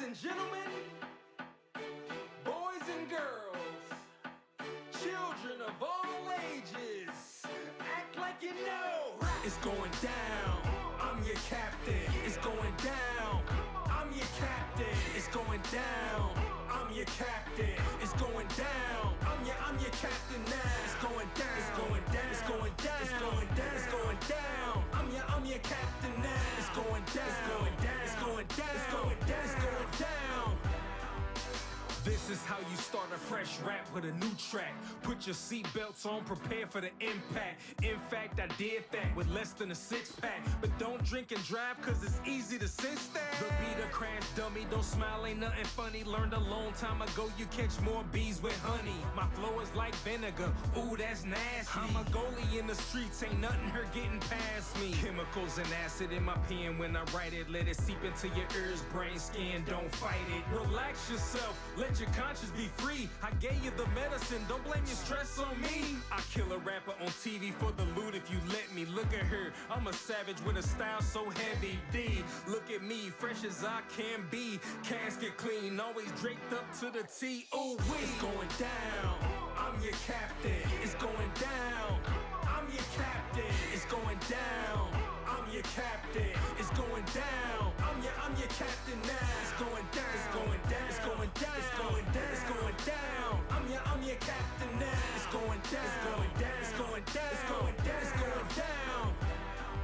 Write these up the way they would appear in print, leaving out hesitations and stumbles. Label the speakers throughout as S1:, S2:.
S1: and gentlemen, boys and girls, children of all ages, act like you know. It's going down, I'm your captain. It's going down, I'm your captain. It's going down, I'm your captain. It's going down, I'm your captain now. It's going down, it's going down, it's going down, it's going down, it's going down. I'm your captain now. It's going down, it's going down, it's going down, it's going down, it's going down. This is how you start a fresh rap with a new track. Put your seatbelts on, prepare for the impact. In fact, I did that with less than a six-pack. But don't drink and drive, cause it's easy to sense that. The beat a crash dummy, don't smile, ain't nothing funny. Learned a long time ago, you catch more bees with honey. My flow is like vinegar, ooh, that's nasty. I'm a goalie in the streets, ain't nothing hurt getting past me. Chemicals and acid in my pen when I write it. Let it seep into your ears, brain, skin, don't fight it. Relax yourself, let your conscience be free. I gave you the medicine, don't blame your stress on me. I kill a rapper on TV for the loot if you let me. Look at her, I'm a savage with a style so heavy. D, look at me, fresh as I can be. Casket clean, always draped up to the T. Ooh, it's going down, I'm your captain. It's going down, I'm your captain. It's going down, I'm your captain. It's going down, I'm your captain now. It's going down, it's going down, it's going down, it's going down, it's going down. I'm your captain now. It's going down, it's going down, it's going down, it's going down, it's going down.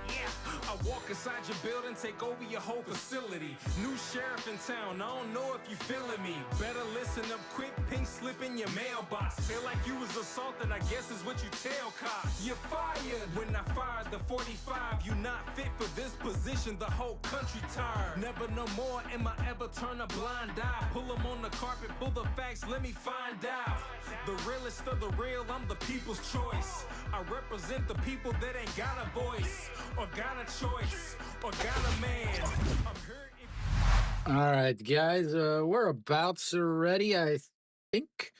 S1: Yeah, I walk inside your building, take over your whole facility. New sheriff in town, I don't know if you feeling me. Better listen up quick, pink slip in your mailbox. Feel like you was assaulted, I guess is what you tell cops. You're fired. When I fired the 45, you not fit for this position, the whole country tired. Never no more am I ever turn a blind eye. Pull them on the carpet, pull the facts, let me find out. The realest of the real, I'm the people's choice. I represent the people that ain't got a voice, or got a choice, or got a man. I'm hurt.
S2: All right, guys, we're about ready, I think.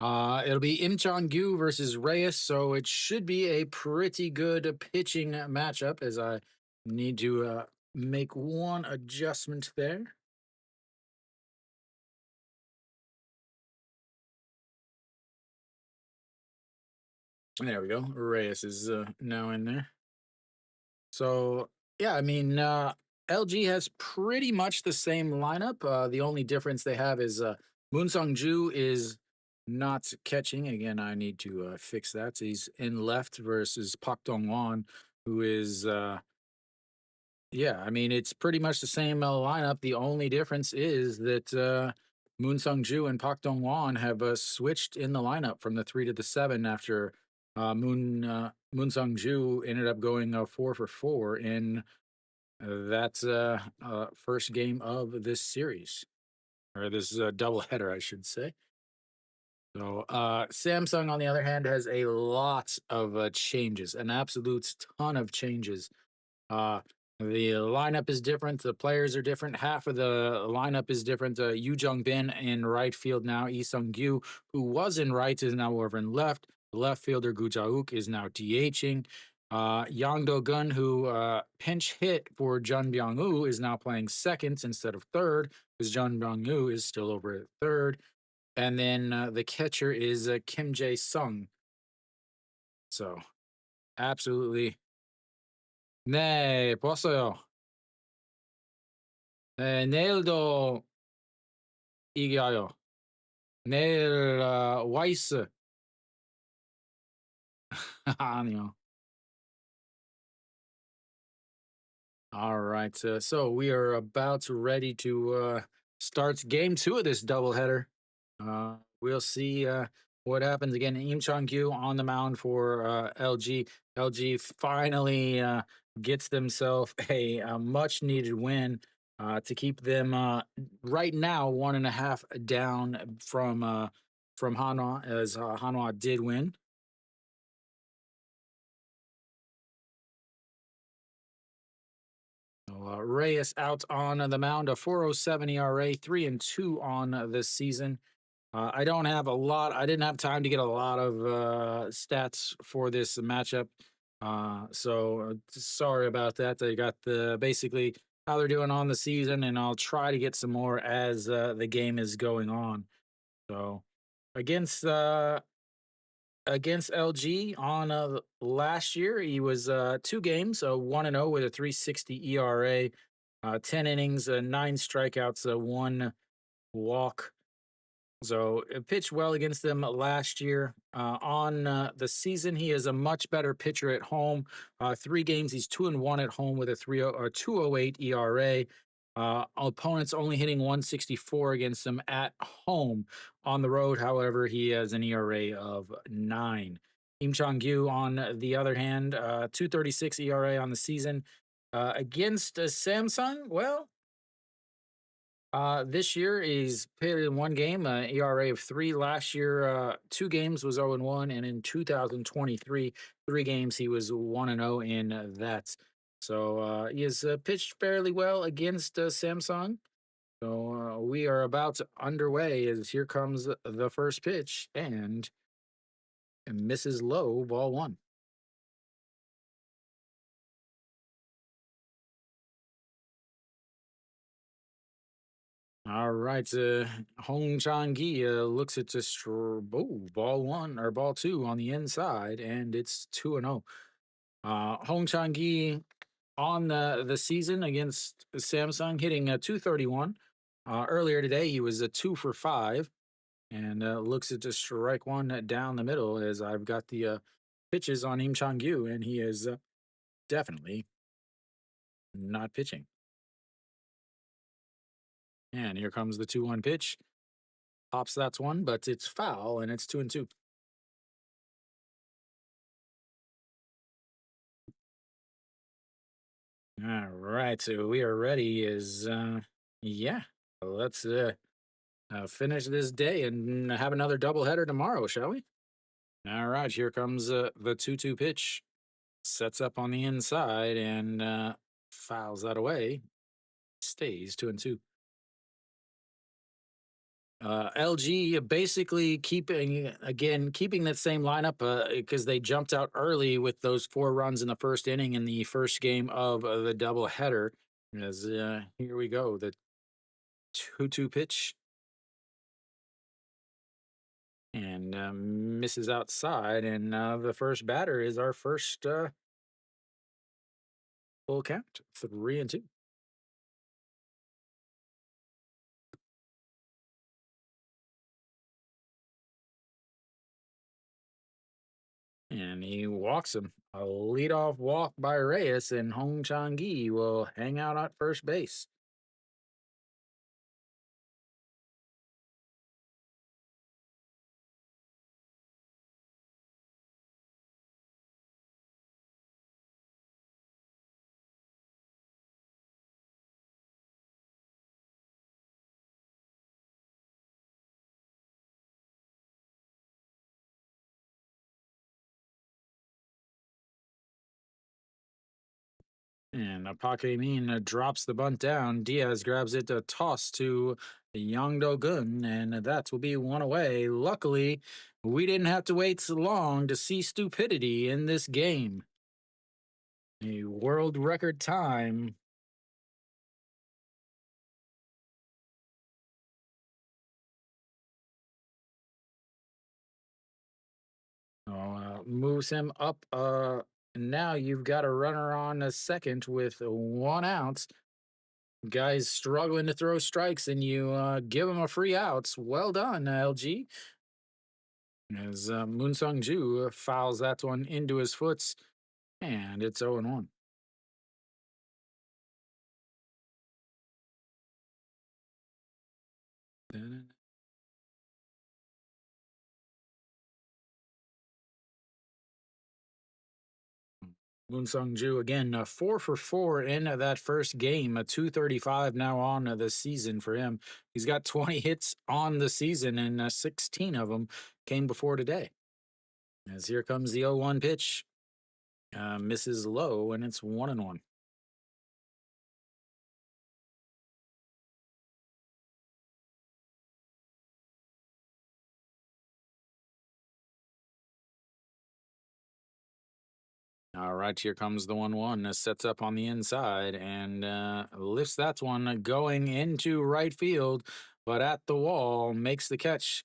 S2: It'll be Im Chong-gyu versus Reyes, so it should be a pretty good pitching matchup, as I need to make one adjustment there. There we go. Reyes is now in there. So, yeah, I mean, LG has pretty much the same lineup. The only difference they have is Moon Sung-ju is not catching. Again, I need to fix that. So he's in left versus Park Dong-won, who is, yeah, I mean, it's pretty much the same lineup. The only difference is that Moon Sung-ju and Park Dong-won have switched in the lineup from the 3 to the 7 after Moon Sung-ju ended up going 4 for 4 in that first game of this series, or this doubleheader, I should say. So Samsung, on the other hand, has a lot of changes, an absolute ton of changes. The lineup is different. The players are different. Half of the lineup is different. Yu Jung-bin in right field now. Lee Sung-gyu, who was in right, is now over in left. The left fielder, Gu Ja-uk, is now DHing. Yang Do-gun, who pinch hit for Jun Byung-woo, is now playing second instead of third, because Jun Byung-woo is still over at third. And then the catcher is Kim Jae-sung. So, absolutely. 네, 봤어요. 네, 내일도 이겨요. 내일 와이스. 아니요. All right, so we are about ready to start game 2 of this doubleheader. We'll see what happens again. Im Chong-gyu on the mound for LG. LG finally gets themselves a much needed win to keep them right now 1.5 down from Hanwha, as Hanwha did win. Reyes out on the mound, a 4.07 ERA, 3-2 on this season. I don't have a lot. I didn't have time to get a lot of stats for this matchup. So sorry about that. They got basically how they're doing on the season, and I'll try to get some more as the game is going on. So against LG on last year, he was 2 games, 1-0 with a 3.60 ERA, 10 innings, 9 strikeouts, one walk. So it pitched well against them last year. On the season, he is a much better pitcher at home. 3 games, he's 2-1 at home with a 2.08 ERA. Opponents only hitting 164 against him at home. On the road, however, he has an ERA of 9. Im Chong-gyu, on the other hand, 2.36 ERA on the season. Against Samsung, well, this year he's played in 1 game, ERA of 3. Last year, 2 games was 0-1, and in 2023, 3 games he was 1-0 in that. So he has pitched fairly well against Samsung. So we are about underway as here comes the first pitch and misses low, ball 1. All right, Hong Chang-gi looks at this ball 1 or ball 2 on the inside, and it's 2-0. Hong Chang-gi on the season against Samsung, hitting a 231. Earlier today, he was a 2 for 5, and looks at to strike one down the middle as I've got the pitches on Im Chang-gyu, and he is definitely not pitching. And here comes the 2-1 pitch. Pops that's one, but it's foul, and it's 2-2. All right, so we are ready. Yeah, let's finish this day and have another doubleheader tomorrow, shall we? All right, here comes the 2-2 pitch. Sets up on the inside and fouls that away. Stays 2-2. LG basically keeping that same lineup because they jumped out early with those 4 runs in the first inning in the first game of the doubleheader. As here we go, the 2-2 pitch and misses outside, and the first batter is our first full count, 3-2. And he walks him. A leadoff walk by Reyes, and Hong Chang-gi will hang out at first base. And Apake drops the bunt down. Diaz grabs it to toss to Yang Do-gun, and that will be one away. Luckily, we didn't have to wait so long to see stupidity in this game. A world record time. Moves him up. Now you've got a runner on a second with 1 out. Guys struggling to throw strikes, and you give him a free outs. Well done, LG. As Moon Sung Ju fouls that one into his foots, and it's 0-1. Moon Sung Ju again, 4 for 4 in that first game, a 235 now on the season for him. He's got 20 hits on the season, and 16 of them came before today. As here comes the 0-1 pitch, misses low, and it's 1-1. All right, here comes the 1-1. Sets up on the inside and lifts that one going into right field, but at the wall, makes the catch.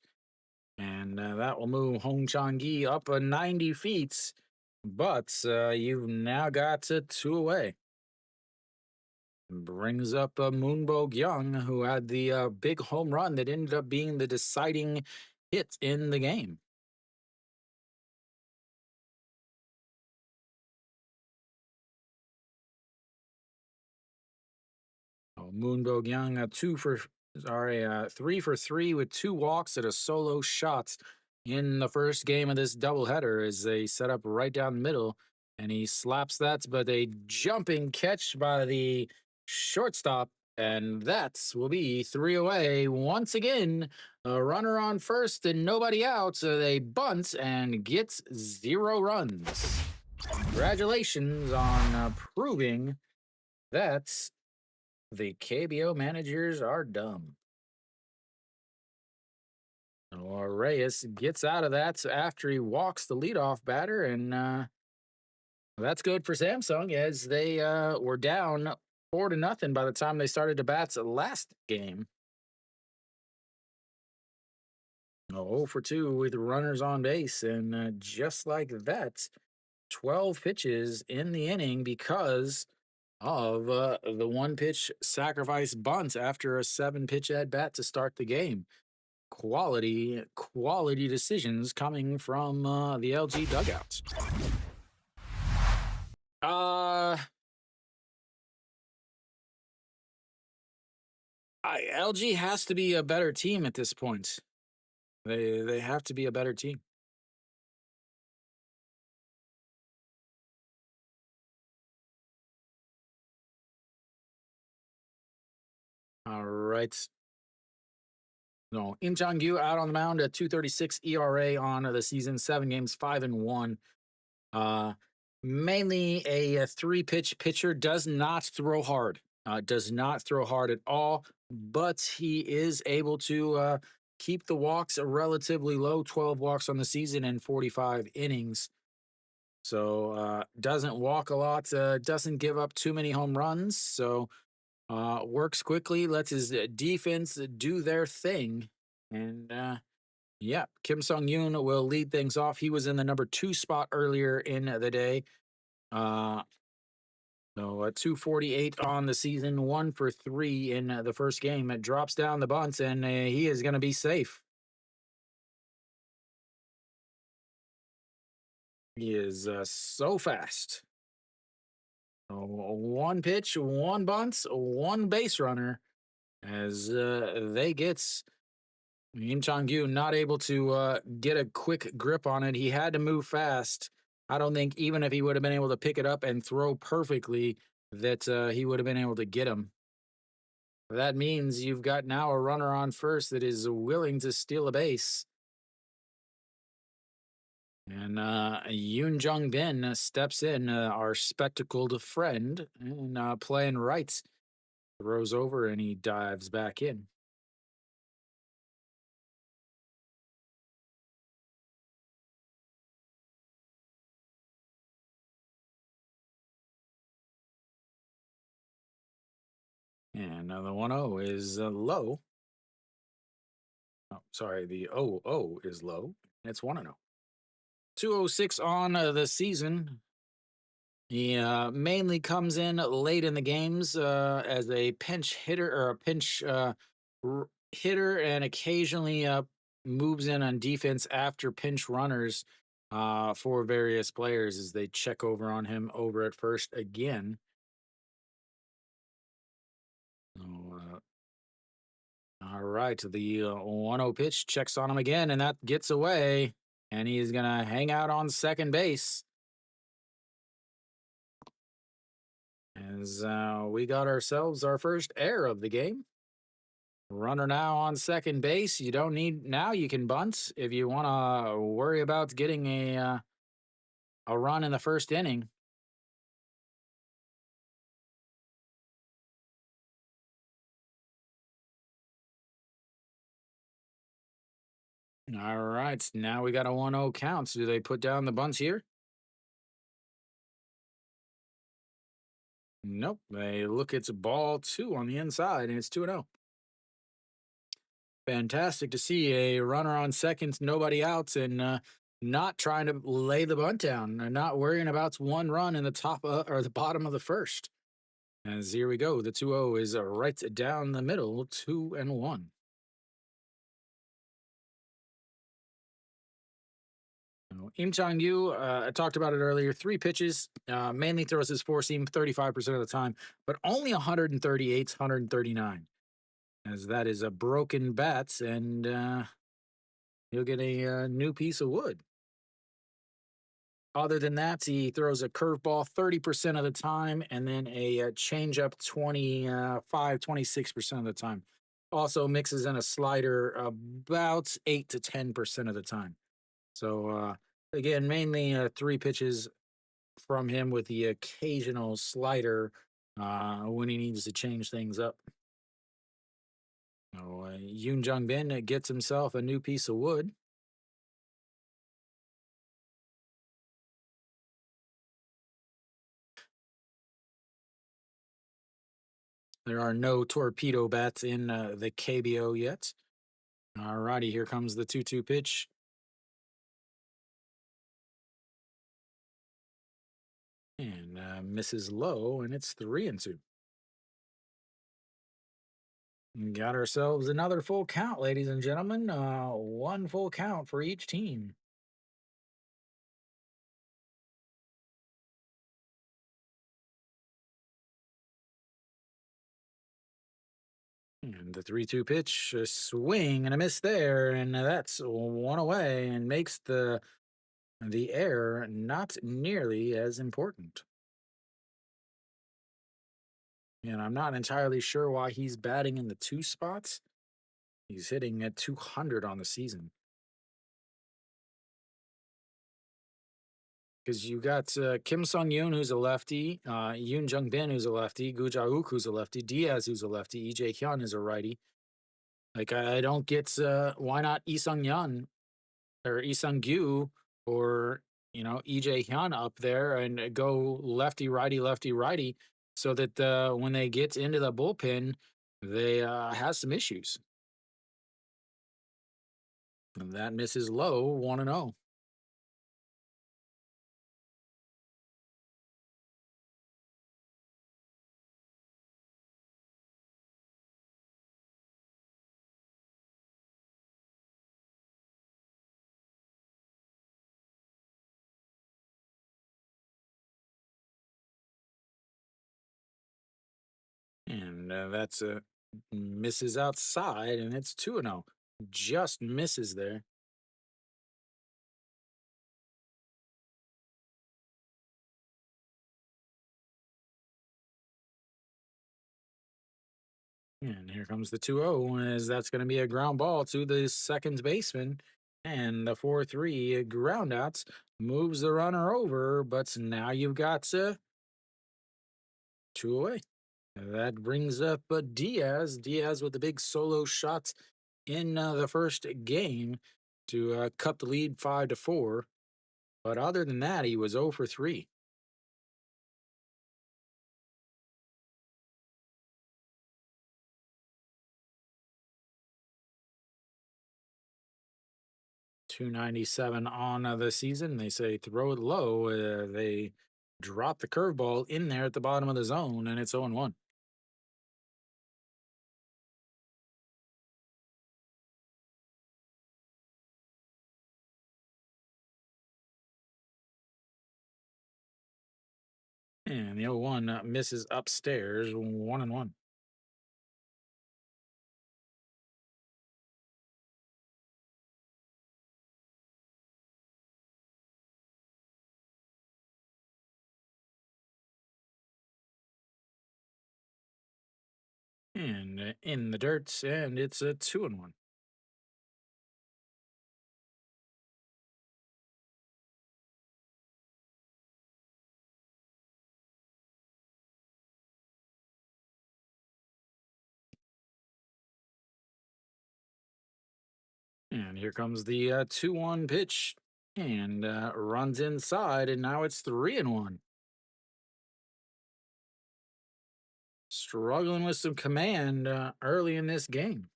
S2: And that will move Hong Chang-gi up 90 feet. But you've now got two away. Brings up Moonbo Young, who had the big home run that ended up being the deciding hit in the game. Oh, Moonbo Young, 3 for 3 with 2 walks at a solo shot in the first game of this doubleheader as they set up right down the middle. And he slaps that, but a jumping catch by the shortstop. And that will be 3 away. Once again, a runner on first and nobody out. So they bunt and gets 0 runs. Congratulations on proving that the KBO managers are dumb. Reyes gets out of that after he walks the leadoff batter, and that's good for Samsung as they were down 4-0 by the time they started to bats last game. 0 for 2 with runners on base, and just like that, 12 pitches in the inning because of the 1-pitch sacrifice bunt after a 7-pitch at bat to start the game. Quality decisions coming from the LG dugouts. LG has to be a better team at this point. They have to be a better team. All right. No, Im Jong-gyu out on the mound at 2.36 ERA on the season, 7 games, 5-1. Mainly a 3-pitch pitcher, does not throw hard. Does not throw hard at all, but he is able to keep the walks relatively low, 12 walks on the season and 45 innings. So doesn't walk a lot, doesn't give up too many home runs. So works quickly, lets his defense do their thing. And yeah, Kim Sung-yoon will lead things off. He was in the number 2 spot earlier in the day. So 248 on the season, 1 for 3 in the first game. It drops down the bunts, and he is going to be safe. He is so fast. So 1 pitch, 1 bunt, 1 base runner, as they get Im Chang-gyu not able to get a quick grip on it. He had to move fast. I don't think even if he would have been able to pick it up and throw perfectly, that he would have been able to get him. That means you've got now a runner on first that is willing to steal a base. And Yoon Jung Bin steps in, our spectacled friend, and playing right. Throws over and he dives back in. And the 1-0 is low. Oh, sorry, the 0-0 is low. It's 1-0. 206 on the season. He mainly comes in late in the games as a pinch hitter or a pinch hitter, and occasionally moves in on defense after pinch runners for various players as they check over on him over at first again. So, all right, the 1-0 pitch checks on him again, and that gets away, and he's going to hang out on second base. As we got ourselves our first error of the game. Runner now on second base. You don't need now. You can bunt if you want to worry about getting a run in the first inning. All right, now we got a 1-0 count. So do they put down the bunts here? Nope. They look, it's ball two on the inside, and it's 2-0. Fantastic to see a runner on seconds, nobody outs, and not trying to lay the bunt down, and not worrying about one run in the top or the bottom of the first. As here we go, the 2-0 is right down the middle, 2-1. Im Chang Yu, I talked about it earlier. Three pitches, mainly throws his four seam 35% of the time, but only 138, 139, as that is a broken bats, and he'll get a new piece of wood. Other than that, he throws a curveball 30% of the time, and then a changeup 25, 26% of the time. Also mixes in a slider about 8 to 10% of the time. So again, mainly three pitches from him with the occasional slider when he needs to change things up. So Yoon Jung Bin gets himself a new piece of wood. There are no torpedo bats in the KBO yet. All righty, here comes the 2-2 pitch. And misses low, and it's 3-2. Got ourselves another full count, ladies and gentlemen. One full count for each team. And the 3-2 pitch, a swing and a miss there, and that's one away, and makes the air not nearly as important. And I'm not entirely sure why he's batting in the two spots. He's hitting at 200 on the season. Because you got Kim Sung Yoon, who's a lefty, Yoon Jung Bin, who's a lefty, Gu Jauk, who's a lefty, Diaz, who's a lefty, EJ Hyun is a righty. Like, I don't get why not Lee Sung Yun or Lee Sung Gyu or, EJ Hyun up there and go lefty, righty, so that when they get into the bullpen, they have some issues. And that misses low, 1-0. And that's misses outside, and it's 2-0. Just misses there. And here comes the 2-0, as that's going to be a ground ball to the second baseman. And the 4-3 ground outs moves the runner over, but now you've got two away. That brings up Diaz. Diaz with the big solo shots in the first game to cut the lead 5-4. But other than that, he was 0 for 3. 297 on the season. They say throw it low. They drop the curveball in there at the bottom of the zone, and it's 0-1. And the 0-1 misses upstairs, 1-1. And in the dirt, and it's a 2-1. And here comes the 2-1 pitch, and runs inside, and now it's 3-1. struggling with some command early in this game.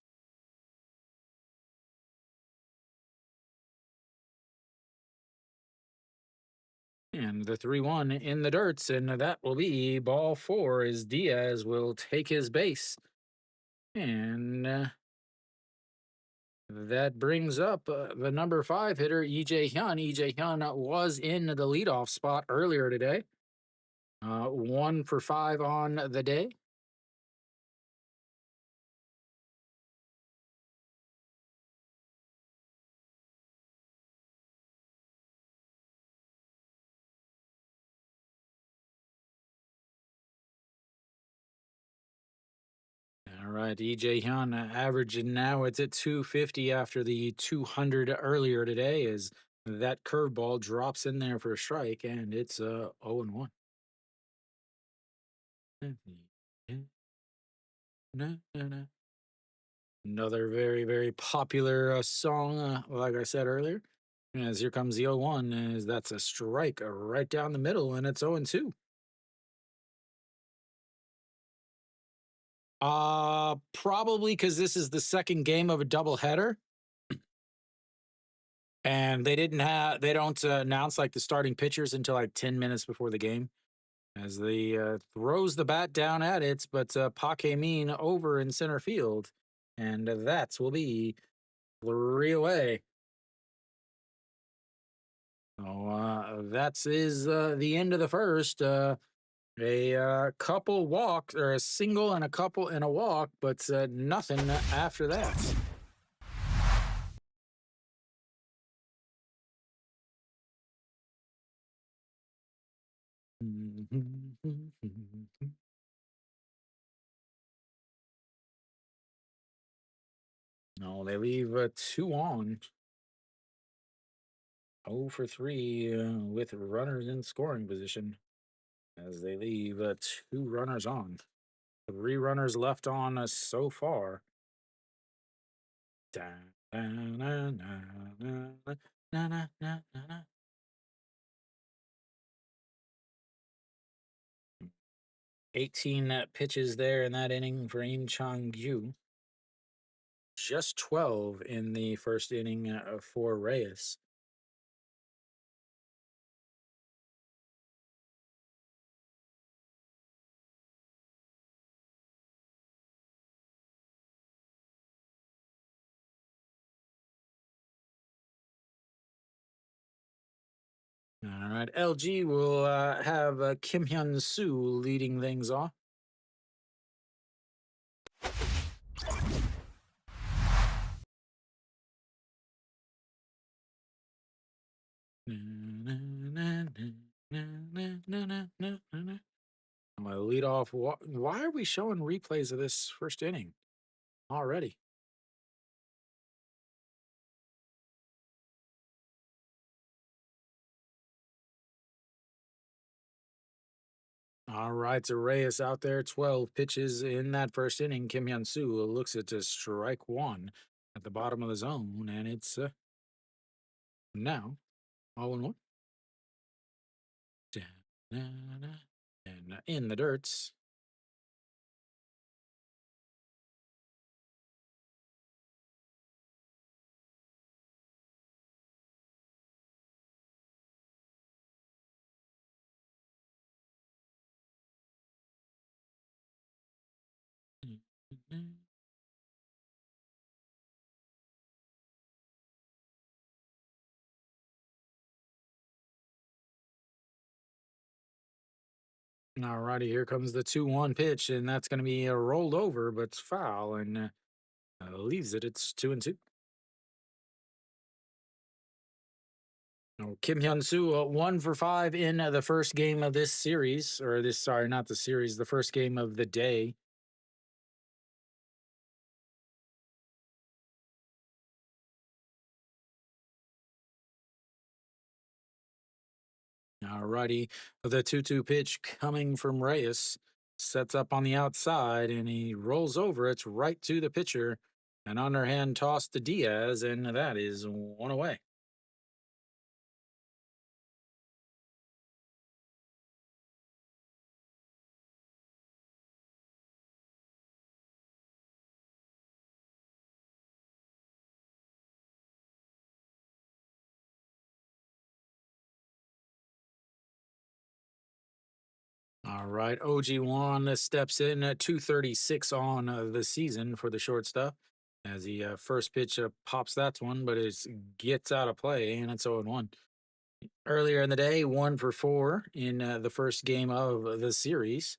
S2: And the 3-1 in the dirts, and that will be ball four as Diaz will take his base. And that brings up the number five hitter, EJ Hyun. EJ Hyun was in the leadoff spot earlier today. 1 for 5 on the day. All right, EJ Hyun averaging now it's at 250 after the 200 earlier today. As that curveball drops in there for a strike, and it's 0-1. Another very, very popular song, like I said earlier. As here comes the 0-1, as that's a strike right down the middle, and it's 0-2. Probably because this is the second game of a doubleheader, and they don't announce like the starting pitchers until like 10 minutes before the game. As they throws the bat down at it, but Pac Min over in center field, and that will be 3 away. So that's is the end of the first. A couple walks, or a single and a couple and a walk, but nothing after that. No, they leave 2 on. 0 for 3 with runners in scoring position as they leave 2 runners on. 3 runners left on so far. Da, da, na, na, na, na, na, na, na. 18 pitches there in that inning for Im Chang Yu. Just 12 in the first inning for Reyes. All right, LG will have Kim Hyun Soo leading things off. My lead off. Why are we showing replays of this first inning already? All right, so Reyes out there, 12 pitches in that first inning. Kim Hyun Soo looks at to strike one at the bottom of the zone, and it's now 0-1. And in the dirts. All righty, here comes the 2-1 pitch, and that's going to be rolled over, but it's foul, and leaves it. It's 2-2. Oh, Kim Hyun Soo, 1 for 5 in the first game of this series, or this, sorry, not the series, the first game of the day. All righty, the 2-2 pitch coming from Reyes sets up on the outside, and he rolls over. It's right to the pitcher. An underhand toss to Diaz, and that is 1 away. right, OG1 steps in at 236 on the season for the shortstop. As the first pitch pops that one, but it gets out of play, and it's 0-1. Earlier in the day, 1 for 4 in the first game of the series.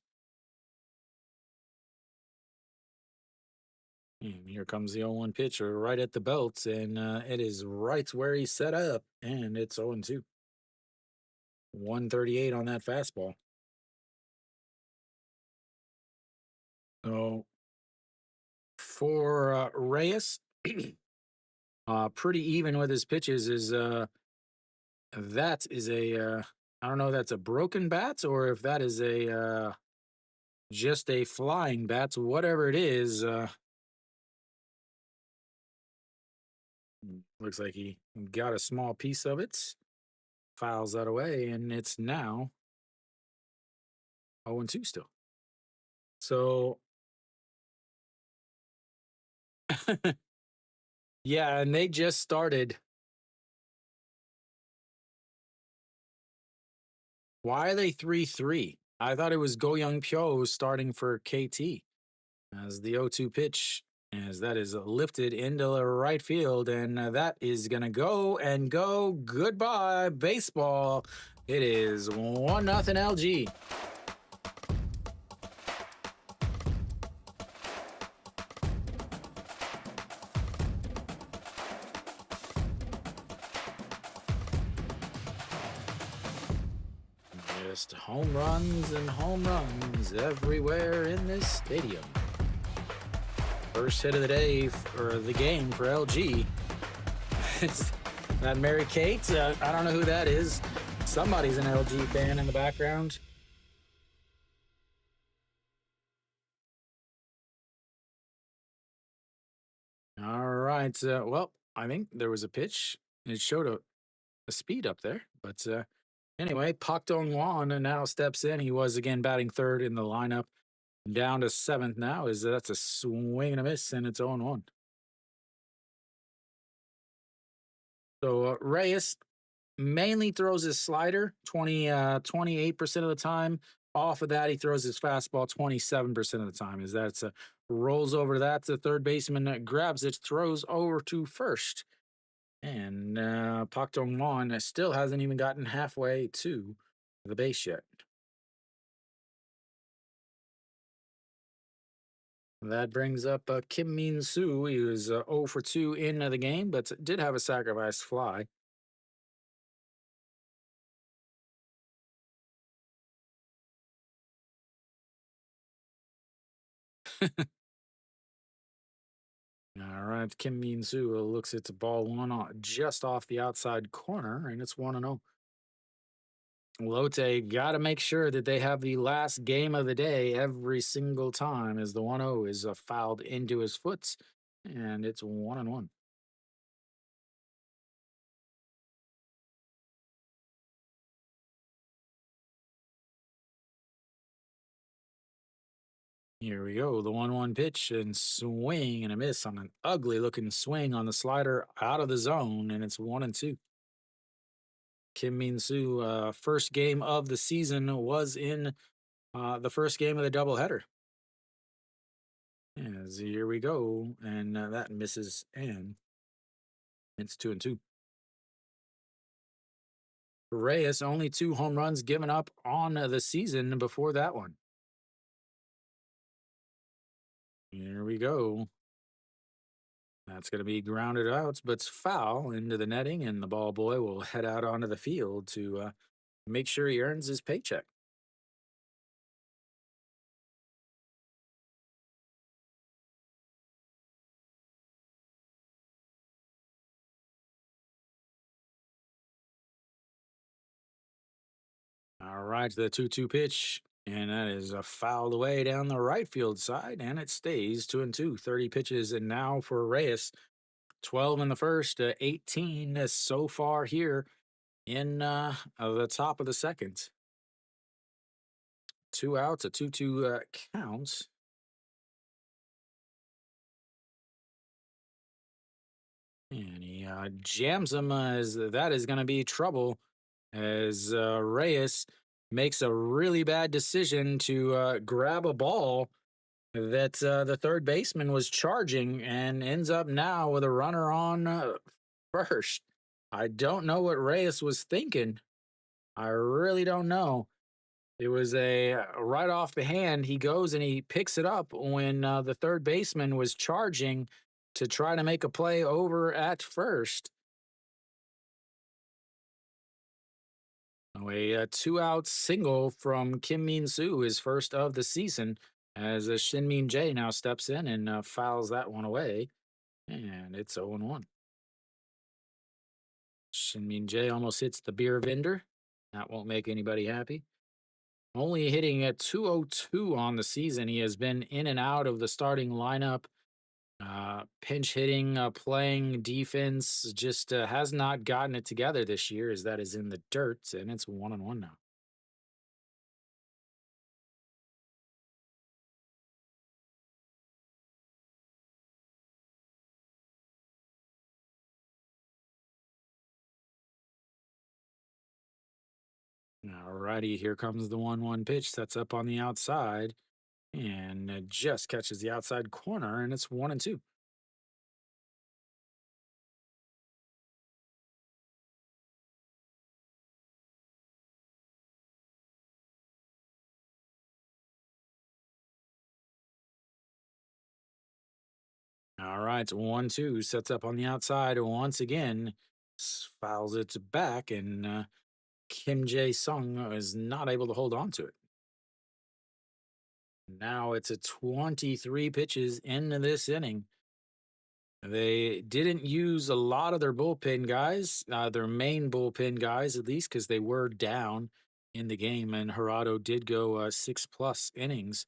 S2: And here comes the 0-1 pitcher right at the belt, and it is right where he set up, and it's 0-2. 138 on that fastball. So for Reyes, pretty even with his pitches. Is that is a I don't know if that's a broken bat or if that is a just a flying bat. Whatever it is, looks like he got a small piece of it. Files that away, and it's now 0-2 still. So yeah, and they just started. Why are they 3-3? I thought it was Go Young Pyo starting for KT as the 0-2 pitch, as that is lifted into the right field, and that is going to go and go. Goodbye, baseball. It is 1-0 LG. Just home runs and home runs everywhere in this stadium. First hit of the day or the game for LG. It's that Mary Kate. I don't know who that is. Somebody's an LG fan in the background. All right. Well, I think there was a pitch. It showed a speed up there. But anyway, Pak Dong Wan now steps in. He was again batting third in the lineup. Down to seventh now. That's a swing and a miss, and it's 0-1. So Reyes mainly throws his slider 28% of the time. Off of that, he throws his fastball 27% of the time. As that's rolls over to that, the third baseman grabs it, throws over to first. And Pak Dong Won still hasn't even gotten halfway to the base yet. That brings up Kim Min Soo. He was 0 for 2 in the game, but did have a sacrifice fly. All right, Kim Min Soo looks at the ball just off the outside corner, and it's 1-0. Lotte got to make sure that they have the last game of the day every single time as the 1-0 is fouled into his foot, and it's 1-1. Here we go. The 1-1 pitch and swing and a miss on an ugly looking swing on the slider out of the zone, and it's 1-2. Kim Min Soo, first game of the season was in the first game of the doubleheader. As here we go, and that misses, and it's 2-2. Reyes only 2 home runs given up on the season before that one. Here we go. That's going to be grounded out, but it's foul into the netting, and the ball boy will head out onto the field to make sure he earns his paycheck. All right, the 2-2 pitch, and that is a foul away down the right field side, and it stays 2-2. 30 pitches, and now for Reyes, 12 in the first, 18 so far here in the top of the second. 2 outs, a 2-2 count. And he jams him as that is going to be trouble as Reyes makes a really bad decision to grab a ball that the third baseman was charging and ends up now with a runner on first. I don't know what Reyes was thinking. I really don't know. It was a right off the hand. He goes and he picks it up when the third baseman was charging to try to make a play over at first. A two-out single from Kim Min Soo, his first of the season, as Shin Min Jae now steps in and fouls that one away, and it's 0-1. Shin Min Jae almost hits the beer vendor. That won't make anybody happy. Only hitting at 202 on the season. He has been in and out of the starting lineup, pinch hitting, playing defense, just has not gotten it together this year, as that is in the dirt, and it's 1-1 now. Alrighty, here comes the 1-1 pitch. That's up on the outside and just catches the outside corner, and it's 1-2. All right, 1-2 sets up on the outside once again, fouls it back, and Kim Jae Sung is not able to hold on to it. Now it's a 23 pitches into this inning. They didn't use a lot of their bullpen guys, their main bullpen guys at least, because they were down in the game. And Harado did go 6+ innings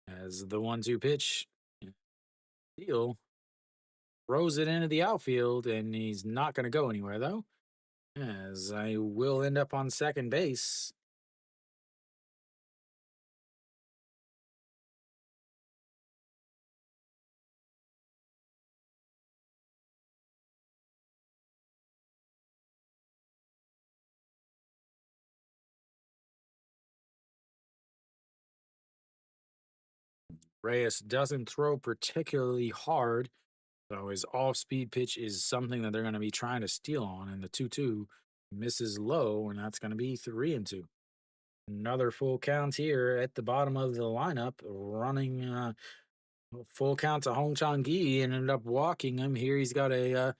S2: as the 1-2 pitch. Deal throws it into the outfield, and he's not going to go anywhere though, as I will end up on second base. Reyes doesn't throw particularly hard, so his off-speed pitch is something that they're going to be trying to steal on, and the 2-2 misses low, and that's going to be 3-2. Another full count here at the bottom of the lineup, running full count to Hong Chang Gi and ended up walking him. Here he's got a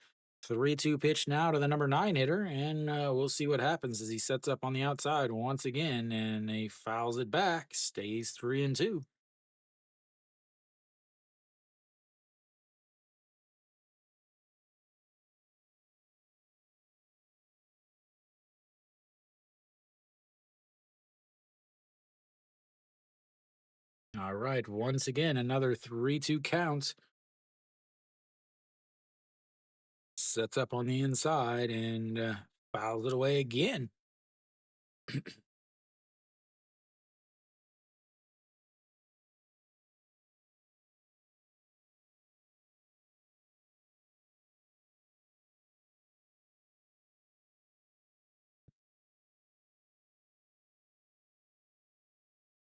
S2: 3-2 pitch now to the number 9 hitter, and we'll see what happens as he sets up on the outside once again, and he fouls it back, stays 3-2. All right, once again, another 3-2 count. Sets up on the inside and fouls it away again.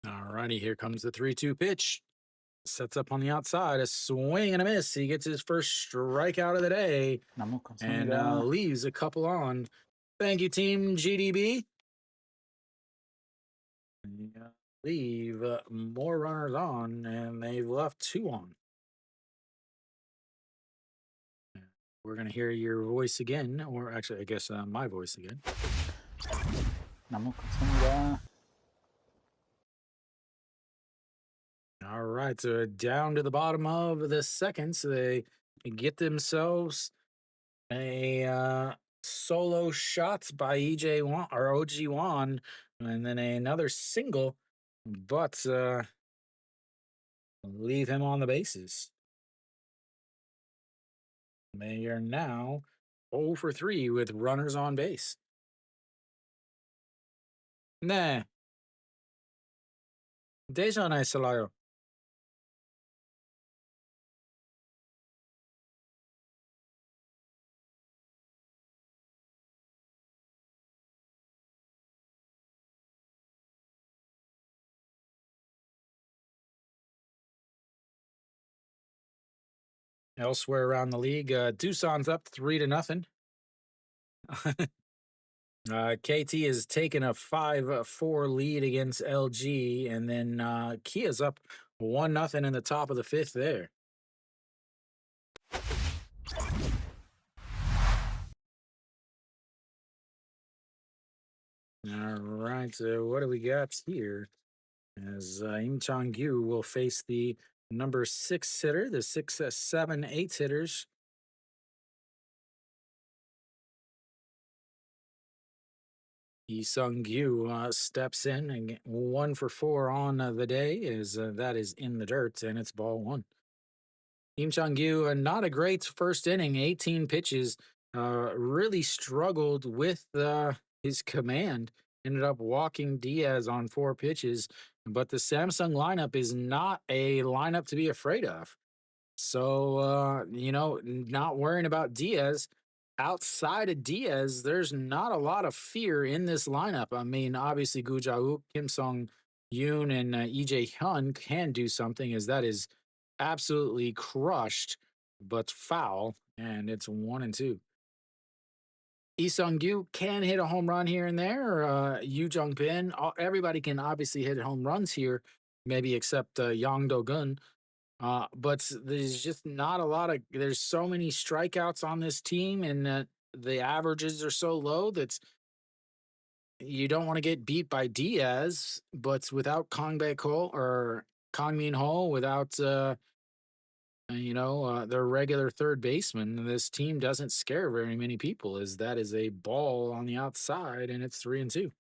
S2: All righty, here comes the 3-2 pitch. Sets up on the outside, a swing and a miss. He gets his first strikeout of the day
S3: 너무
S2: and
S3: 감사합니다.
S2: leaves a couple on. Thank you, Team GDB. They, leave more runners on, and they've left 2 on. We're going to hear your voice again, or actually, I guess my voice again.
S3: 너무 감사합니다.
S2: All right, so down to the bottom of the second, so they get themselves a solo shot by EJ Wan or OG Wan, and then another single, but leave him on the bases. They are now 0 for 3 with runners on base. 네, 되잖아요. Elsewhere around the league, Doosan's up 3-0. KT has taken a 5-4 lead against LG, and then Kia's up 1-0 in the top of the fifth there. All right, so what do we got here? As Im Chang-gyu will face the number 6 hitter, the 6, 7, 8 hitters. Lee Sung-gyu steps in and 1 for 4 on the day, as that is in the dirt, and it's ball 1. Im Chang-gyu, not a great first inning, 18 pitches, really struggled with his command. Ended up walking Diaz on 4 pitches, but the Samsung lineup is not a lineup to be afraid of. So, not worrying about Diaz. Outside of Diaz, there's not a lot of fear in this lineup. I mean, obviously, Gu Jawook, Kim Sung Yoon, and EJ Hyun can do something, as that is absolutely crushed, but foul, and it's 1-2. Lee Sung-gyu can hit a home run here and there. Yu Jung-bin, everybody can obviously hit home runs here, maybe except Yang Do-gun. But there's just not a lot of. There's so many strikeouts on this team, and the averages are so low that you don't want to get beat by Diaz. But without Kang Bae Ko or Kang Min Ho, without their regular third baseman, this team doesn't scare very many people. As that is a ball on the outside, and it's 3-2.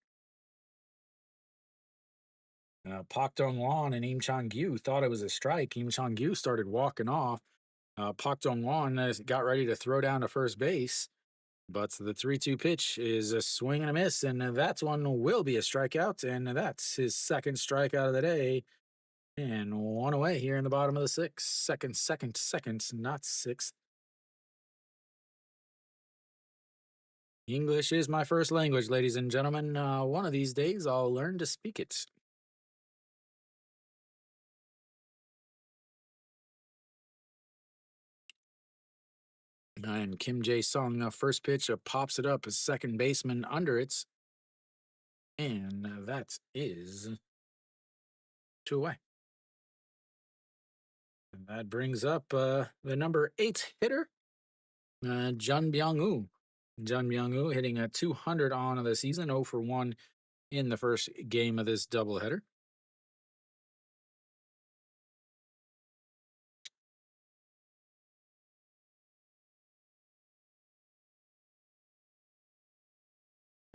S2: Pak Dong-won and Im Chang-gyu thought it was a strike. Im Chang-gyu started walking off. Pak Dong-won got ready to throw down to first base, but the 3-2 pitch is a swing and a miss, and that one will be a strikeout, and that's his second strikeout of the day, and 1 away here in the bottom of the 6th. Second, not 6th. English is my first language, ladies and gentlemen. One of these days, I'll learn to speak it. And Kim Jae-sung, first pitch, pops it up as second baseman under it. And that is 2 away. And that brings up the number 8 hitter, Jun Byung-woo. Jun Byung-woo hitting a 200 on the season, 0 for 1 in the first game of this doubleheader.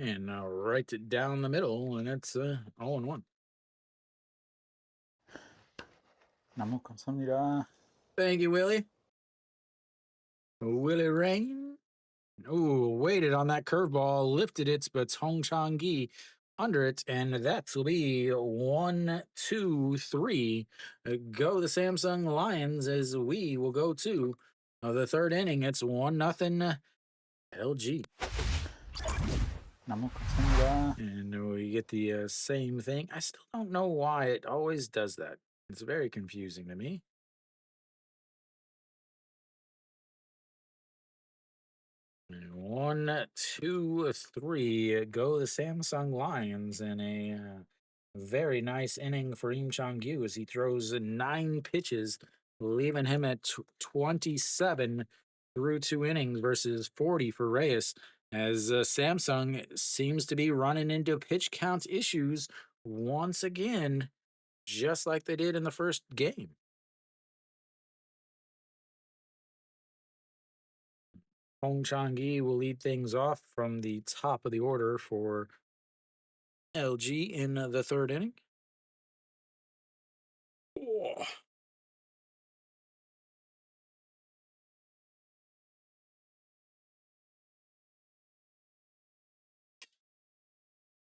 S2: And right down the middle, and it's 0-1.
S3: 나무 감사합니다.
S2: Thank you, Willie. Willie Rain. Ooh, waited on that curveball, lifted it, but Hong Chang-gi under it, and that will be 1, 2, 3. Go the Samsung Lions, as we will go to the third inning. It's 1-0 LG.
S3: 나무 감사합니다.
S2: And we get the same thing. I still don't know why it always does that. It's very confusing to me. And 1, 2, 3. Go the Samsung Lions in a very nice inning for Im Chang-gyu, as he throws 9 pitches, leaving him at 27 through 2 innings versus 40 for Reyes, as Samsung seems to be running into pitch count issues once again, just like they did in the first game. Hong Chang-gi will lead things off from the top of the order for LG in the third inning. Oh.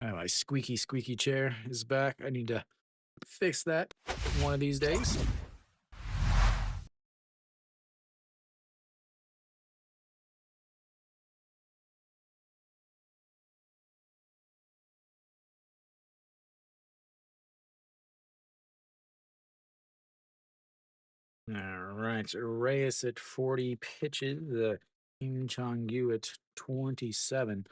S2: My squeaky chair is back. I need to fix that one of these days. All right. Reyes at 40 pitches. Kim Chong-yu at 27.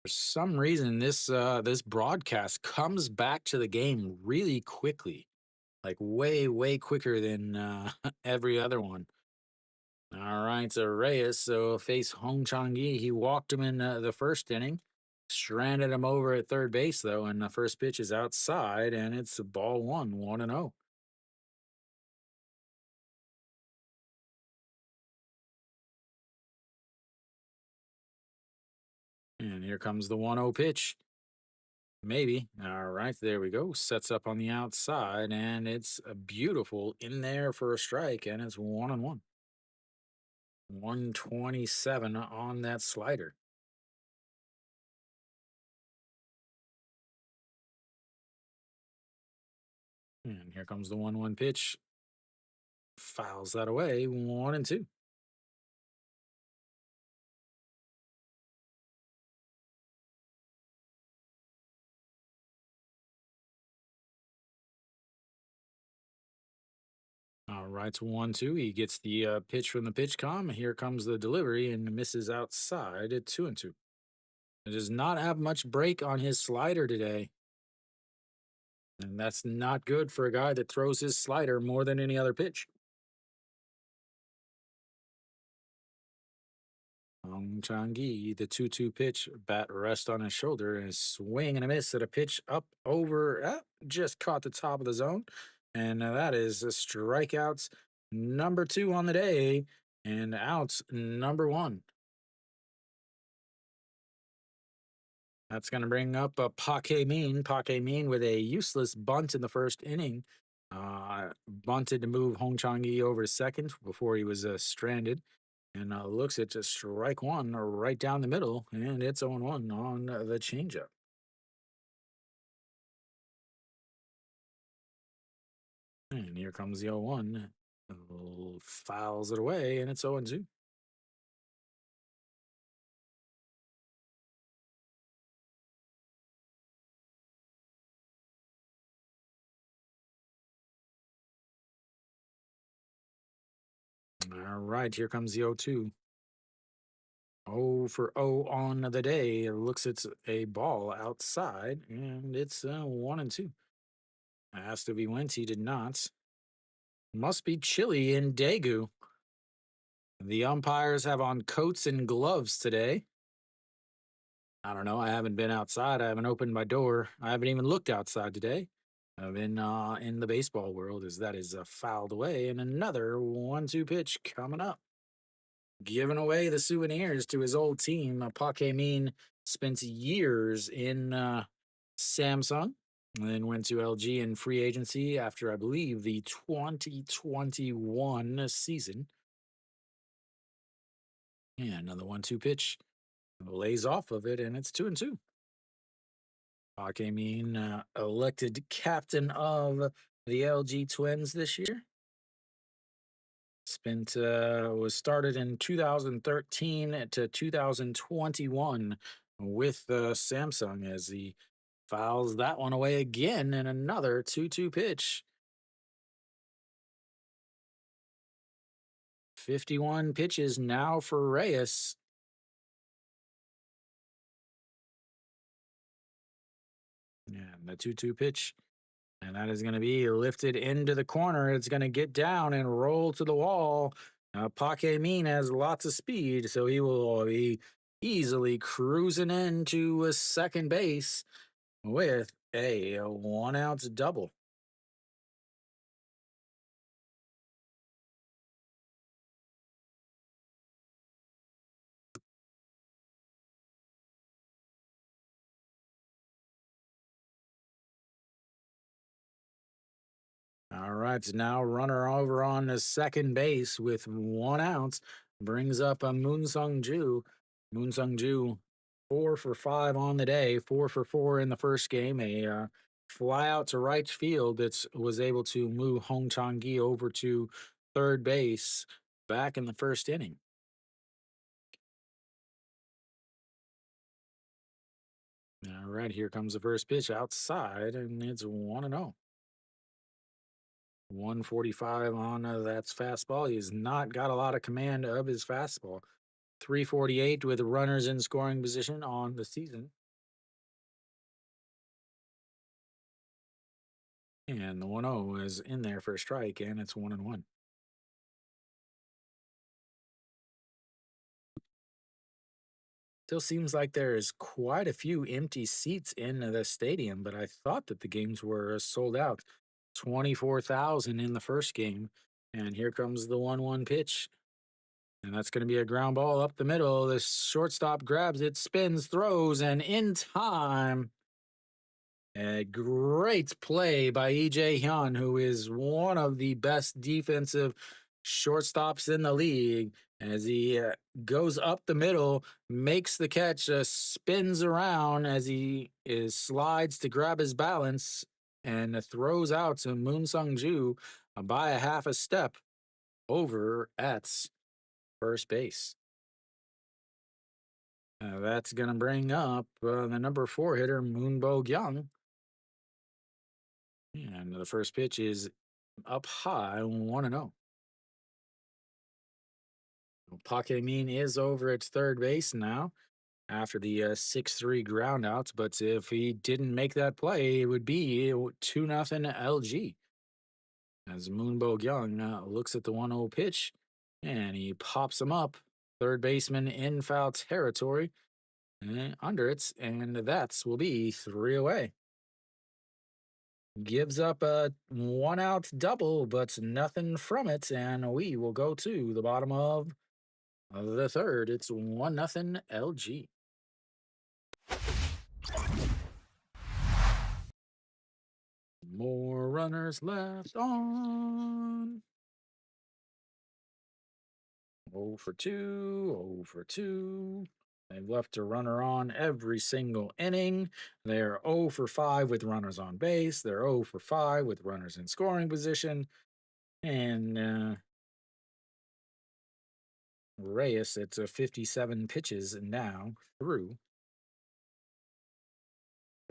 S2: For some reason, this broadcast comes back to the game really quickly, like way quicker than every other one. All right, so Reyes face Hong Chang-yi. He walked him in the first inning, stranded him over at third base though, and the first pitch is outside, and it's ball one, 1-0. And here comes the 1-0 pitch. Maybe. All right, there we go. Sets up on the outside, and it's a beautiful in there for a strike, and it's 1-1. 127 on that slider. And here comes the 1-1 pitch. Fouls that away. 1-2. All right, it's 1-2. He gets the pitch from the pitch com. Here comes the delivery and misses outside at 2-2. It does not have much break on his slider today. And that's not good for a guy that throws his slider more than any other pitch. Hong Chang-gi, the 2-2 pitch, bat rest on his shoulder, and a swing and a miss at a pitch up over, just caught the top of the zone. And that is a strikeouts number 2 on the day, and outs number 1. That's going to bring up a Paque Min with a useless bunt in the first inning. Bunted to move Hong Chang-gi over to second before he was stranded. And looks at just strike one right down the middle, and it's 0-1 on the changeup. And here comes the 0-1. Fouls it away, and it's 0-2. All right, here comes the 0-2. 0 for 0 on the day. It looks it's a ball outside, and it's 1-2. Asked if he went, he did not. Must be chilly in Daegu. The umpires have on coats and gloves today. I don't know. I haven't been outside. I haven't opened my door. I haven't even looked outside today. I've been in the baseball world as that is fouled away, and another 1-2 pitch coming up. Giving away the souvenirs to his old team. Paque Min spent years in Samsung and then went to LG in free agency after, I believe, the 2021 season. Yeah, another 1-2 pitch. Lays off of it, and it's 2-2. Paque Min elected captain of the LG Twins this year. Was started in 2013 to 2021 with Samsung as he fouls that one away again, and another 2-2 pitch. 51 pitches now for Reyes. Yeah, the 2-2 pitch. And that is going to be lifted into the corner. It's going to get down and roll to the wall. Paque Min has lots of speed, so he will be easily cruising into second base with a 1-out double. All right, now runner over on the second base with 1 out. Brings up a Moon Sung Ju. Moon Sung Ju, 4 for 5 on the day, 4 for 4 in the first game. A fly out to right field that was able to move Hong Chang-gi over to third base back in the first inning. All right, here comes the first pitch outside, and it's 1-0. 145 on that's fastball. He's not got a lot of command of his fastball. 348 with runners in scoring position on the season. And the 1-0 is in there for a strike, and it's 1-1. Still seems like there is quite a few empty seats in the stadium, but I thought that the games were sold out. 24,000 in the first game. And here comes the 1-1 pitch. And that's going to be a ground ball up the middle. The shortstop grabs it, spins, throws, and in time. A great play by EJ Hyun, who is one of the best defensive shortstops in the league, as he goes up the middle, makes the catch, spins around as he slides to grab his balance, and throws out to Moon Sung Ju by a half a step over at first base. That's going to bring up the number 4 hitter, Moon Bo Kyung. And the first pitch is up high, 1-0. Park Min is over at third base now after the 6-3 groundouts, but if he didn't make that play, it would be 2-0 LG. As Moonbo Young looks at the 1-0 pitch, and he pops him up. Third baseman in foul territory, under it, and that will be 3 away. Gives up a 1-out double, but nothing from it, and we will go to the bottom of the third. It's 1-0 LG. More runners left on. 0 for 2, 0 for 2. They've left a runner on every single inning. They're 0 for 5 with runners on base. They're 0 for 5 with runners in scoring position. And Reyes, it's 57 pitches now through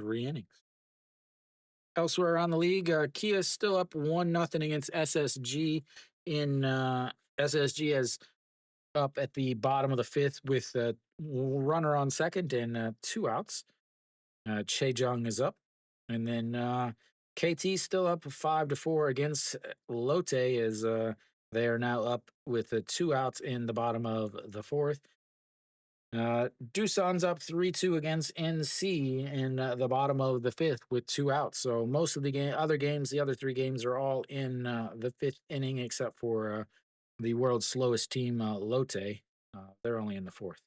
S2: 3 innings. Elsewhere around the league, Kia is still up 1-0 against SSG. SSG is up at the bottom of the 5th with a runner on second and 2 outs. Chejong is up. And then KT still up 5-4 against Lotte as they are now up with 2 outs in the bottom of the 4th. Doosan's up 3-2 against NC in the bottom of the 5th with 2 outs. So most of the other 3 games are all in the 5th inning, except for the world's slowest team, Lotte. They're only in the 4th.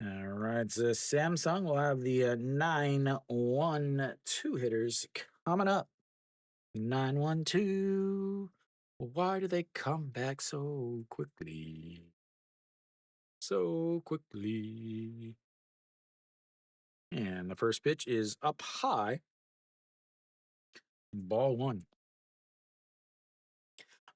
S2: All right, so Samsung will have the 9-1-2 hitters coming up. 9-1-2. Why do they come back so quickly? So quickly. And the first pitch is up high. Ball 1.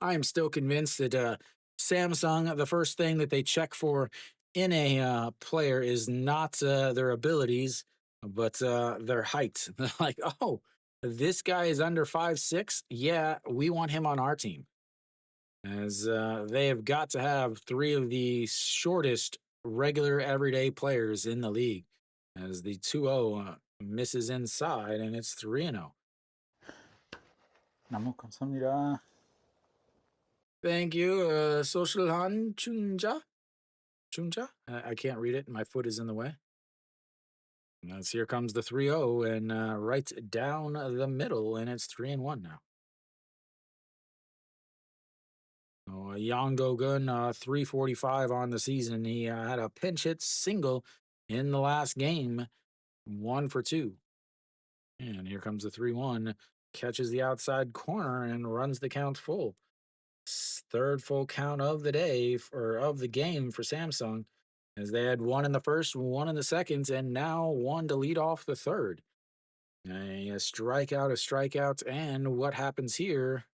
S2: I am still convinced that Samsung, the first thing that they check for in a player is not their abilities, but their height. Like, oh, this guy is under 5'6". Yeah, we want him on our team. As they have got to have 3 of the shortest regular everyday players in the league. As the 2-0 misses inside, and it's 3-0.
S3: 너무 감사합니다.
S2: Thank you, Socialhan Chunja. Chunja? I can't read it. My foot is in the way. As here comes the 3-0 and right down the middle, and it's 3-1 now. Yang Do-gun, 345 on the season. He had a pinch hit single in the last game, 1 for 2. And here comes the 3-1. Catches the outside corner and runs the count full. Third full count of the day or of the game for Samsung, as they had one in the first, one in the second, and now one to lead off the third. A strikeout, and what happens here?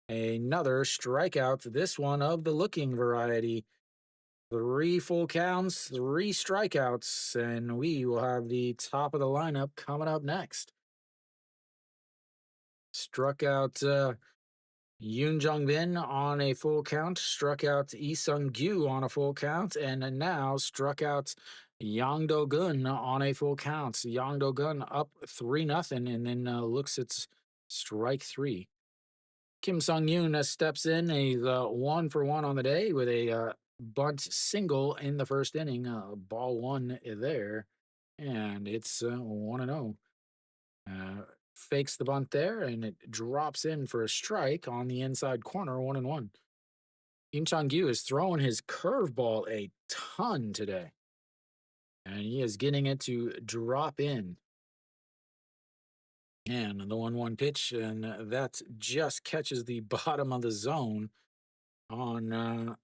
S2: Another strikeout, this one of the looking variety. Three full counts, three strikeouts, and we will have the top of the lineup coming up next. Struck out Yoon Jung Bin on a full count, struck out Lee Sung Gyu on a full count, and now struck out Yang Do Gun on a full count. Yang Do Gun up 3-0, and then looks at strike three. Kim Sung Yoon steps in. He's 1-for-1 on the day with a bunt single in the first inning. Ball one there, and it's 1-0. Fakes the bunt there, and it drops in for a strike on the inside corner, 1-1. Kim Chang-gyu is throwing his curveball a ton today, and he is getting it to drop in. And the 1-1 pitch, and that just catches the bottom of the zone on,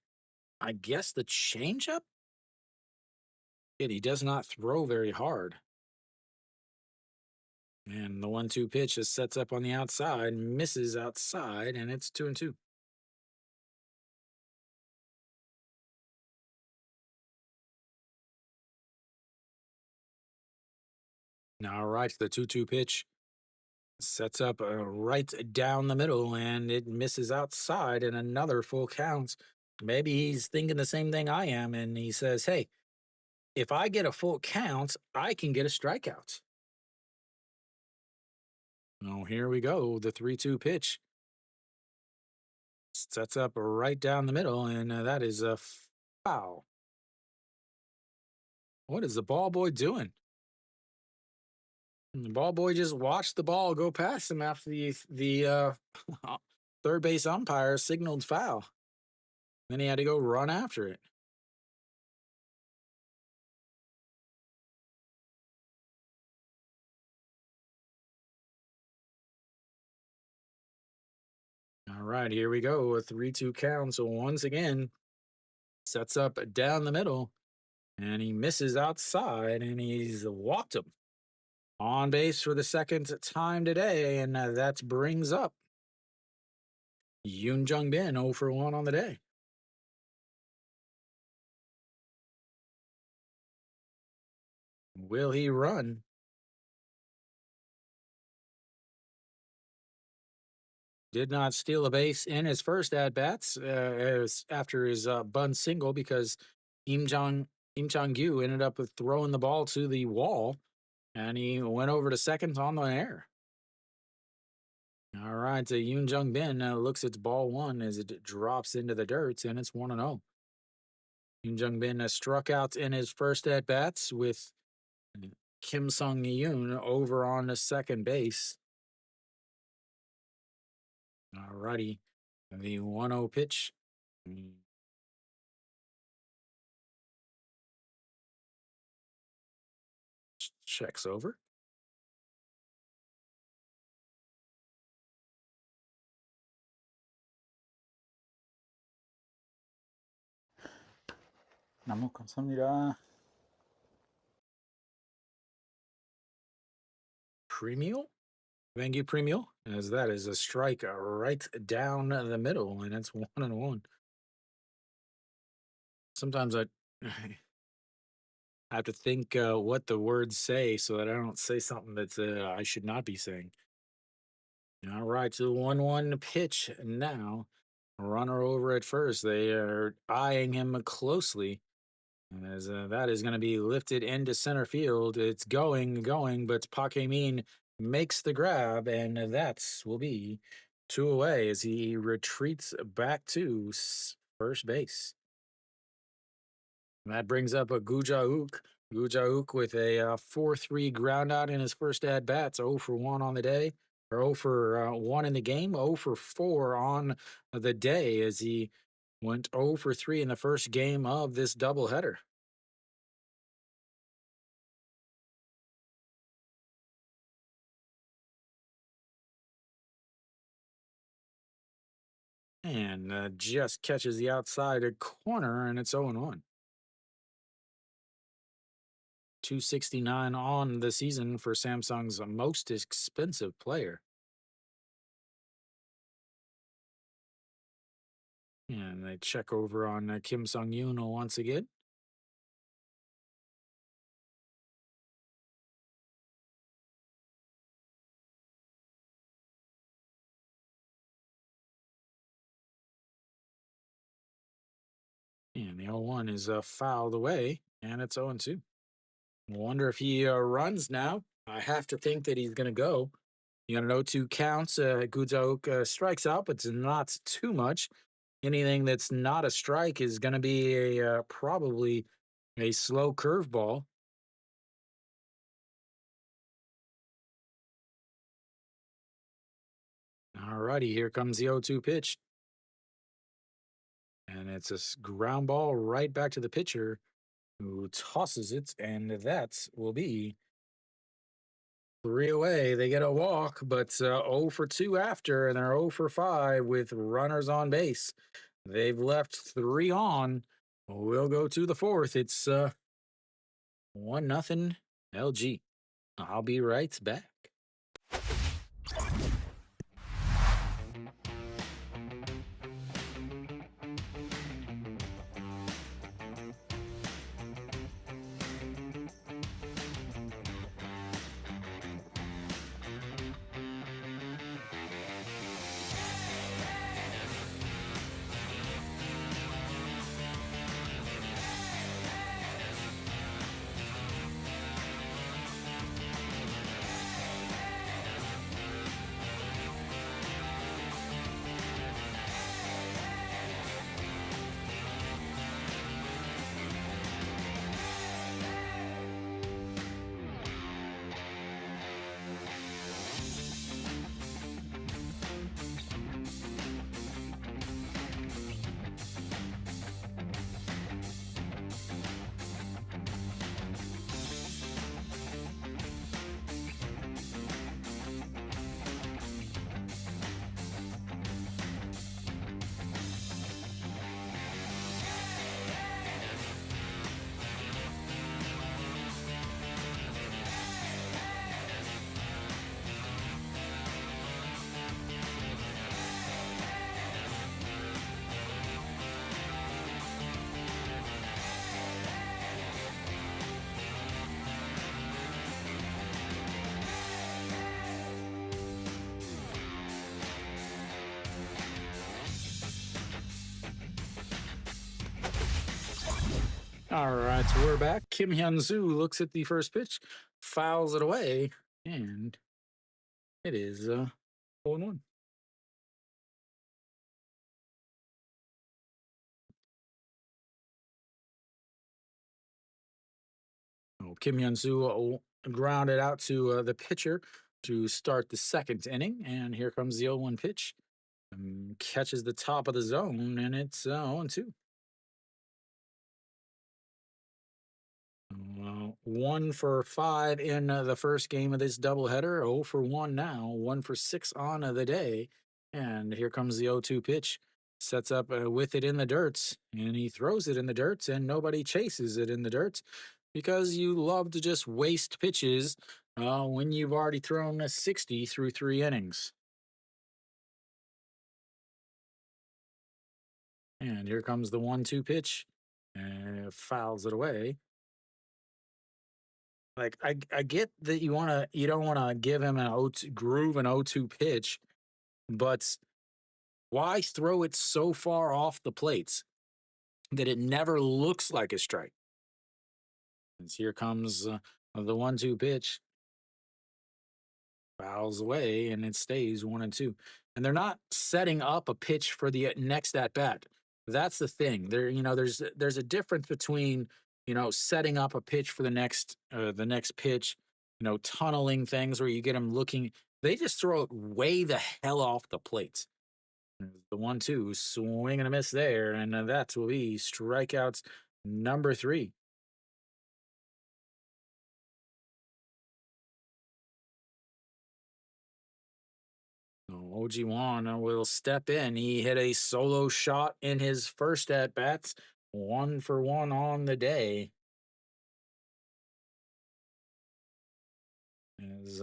S2: I guess, the changeup? He does not throw very hard. And the 1-2 pitch just sets up on the outside, misses outside, and it's 2-2. All right, the 2-2 pitch sets up right down the middle, and it misses outside, and another full count. Maybe he's thinking the same thing I am, and he says, hey, if I get a full count, I can get a strikeout. Oh, here we go. The 3-2 pitch sets up right down the middle, and that is a foul. What is the ball boy doing? And the ball boy just watched the ball go past him after the third base umpire signaled foul. Then he had to go run after it. All right, here we go. A 3-2 count. So once again, sets up down the middle, and he misses outside, and he's walked him. On base for the second time today, and that brings up Yoon Jung Bin 0-for-1 on the day. Will he run? Did not steal a base in his first at bats after his bunt single, because Im Chang-gyu ended up with throwing the ball to the wall, and he went over to second on the air. All right, Yoon Jung Bin looks at ball one as it drops into the dirt, and it's 1-0. Yoon Jung Bin struck out in his first at bats with Kim Sung Yoon over on the second base. All righty, the 1-0 pitch. Checks over.
S3: 너무 감사합니다.
S2: Premio? Thank you, Premio. As that is a strike right down the middle, and it's 1-1. Sometimes I have to think what the words say so that I don't say something that I should not be saying. All right, so 1-1 pitch now. Runner over at first. They are eyeing him closely, as that is going to be lifted into center field. It's going, but Park Hae-min makes the grab, and that will be 2 away as he retreats back to first base. And that brings up a Gu Ja-uk. Gu Ja-uk with a 4-3 ground out in his first at bats, 0-for-1 on the day, or 0-for-1 in the game, 0-for-4 on the day, as he went 0-for-3 in the first game of this doubleheader. And just catches the outside corner, and it's 0-1. 269 on the season for Samsung's most expensive player. And they check over on Kim Sung-yoon once again. And the 0-1 is fouled away, and it's 0-2. Wonder if he runs now. I have to think that he's going to go. You got an 0-2 counts. Gudzaok strikes out, but it's not too much. Anything that's not a strike is going to be a probably a slow curveball. All righty, here comes the 0-2 pitch. And it's a ground ball right back to the pitcher, who tosses it, and that will be 3 away. They get a walk, but 0 for 2 after, and they're 0 for 5 with runners on base. They've left 3 on. We'll go to the 4th. It's 1-0 LG. I'll be right back. All right, so we're back. Kim Hyun-soo looks at the first pitch, fouls it away, and it is 0-1. Oh, Kim Hyun-soo grounded out to the pitcher to start the 2nd inning, and here comes the 0-1 pitch. Catches the top of the zone, and it's 0-2. 1 for 5 in the first game of this doubleheader. 0 for 1 now. 1 for 6 on the day. And here comes the 0-2 pitch. Sets up with it in the dirt, and he throws it in the dirt, and nobody chases it in the dirt because you love to just waste pitches when you've already thrown a 60 through 3 innings. And here comes the 1-2 pitch. Fouls it away. Like I get that you don't wanna give him an 0-2 groove an 0-2 pitch, but why throw it so far off the plates that it never looks like a strike? As here comes the 1-2 pitch, fouls away, and it stays 1-2. And they're not setting up a pitch for the next at bat. That's the thing. There's a difference between setting up a pitch for the next pitch, tunneling things where you get them looking. They just throw it way the hell off the plates. The 1-2 swing and a miss there, and that will be strikeouts number 3. So Ojiwan will step in. He hit a solo shot in his first at bats, 1 for 1 on the day. As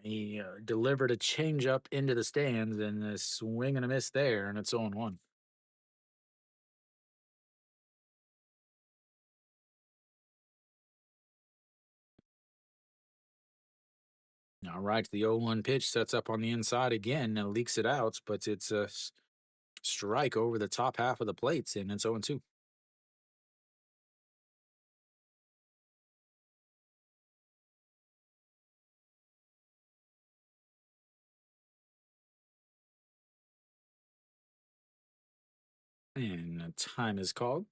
S2: he delivered a changeup into the stands and a swing and a miss there, and it's 0-1. All right, the 0-1 pitch sets up on the inside again and leaks it out, but it's a strike over the top half of the plates, and it's 0-2. And time is called.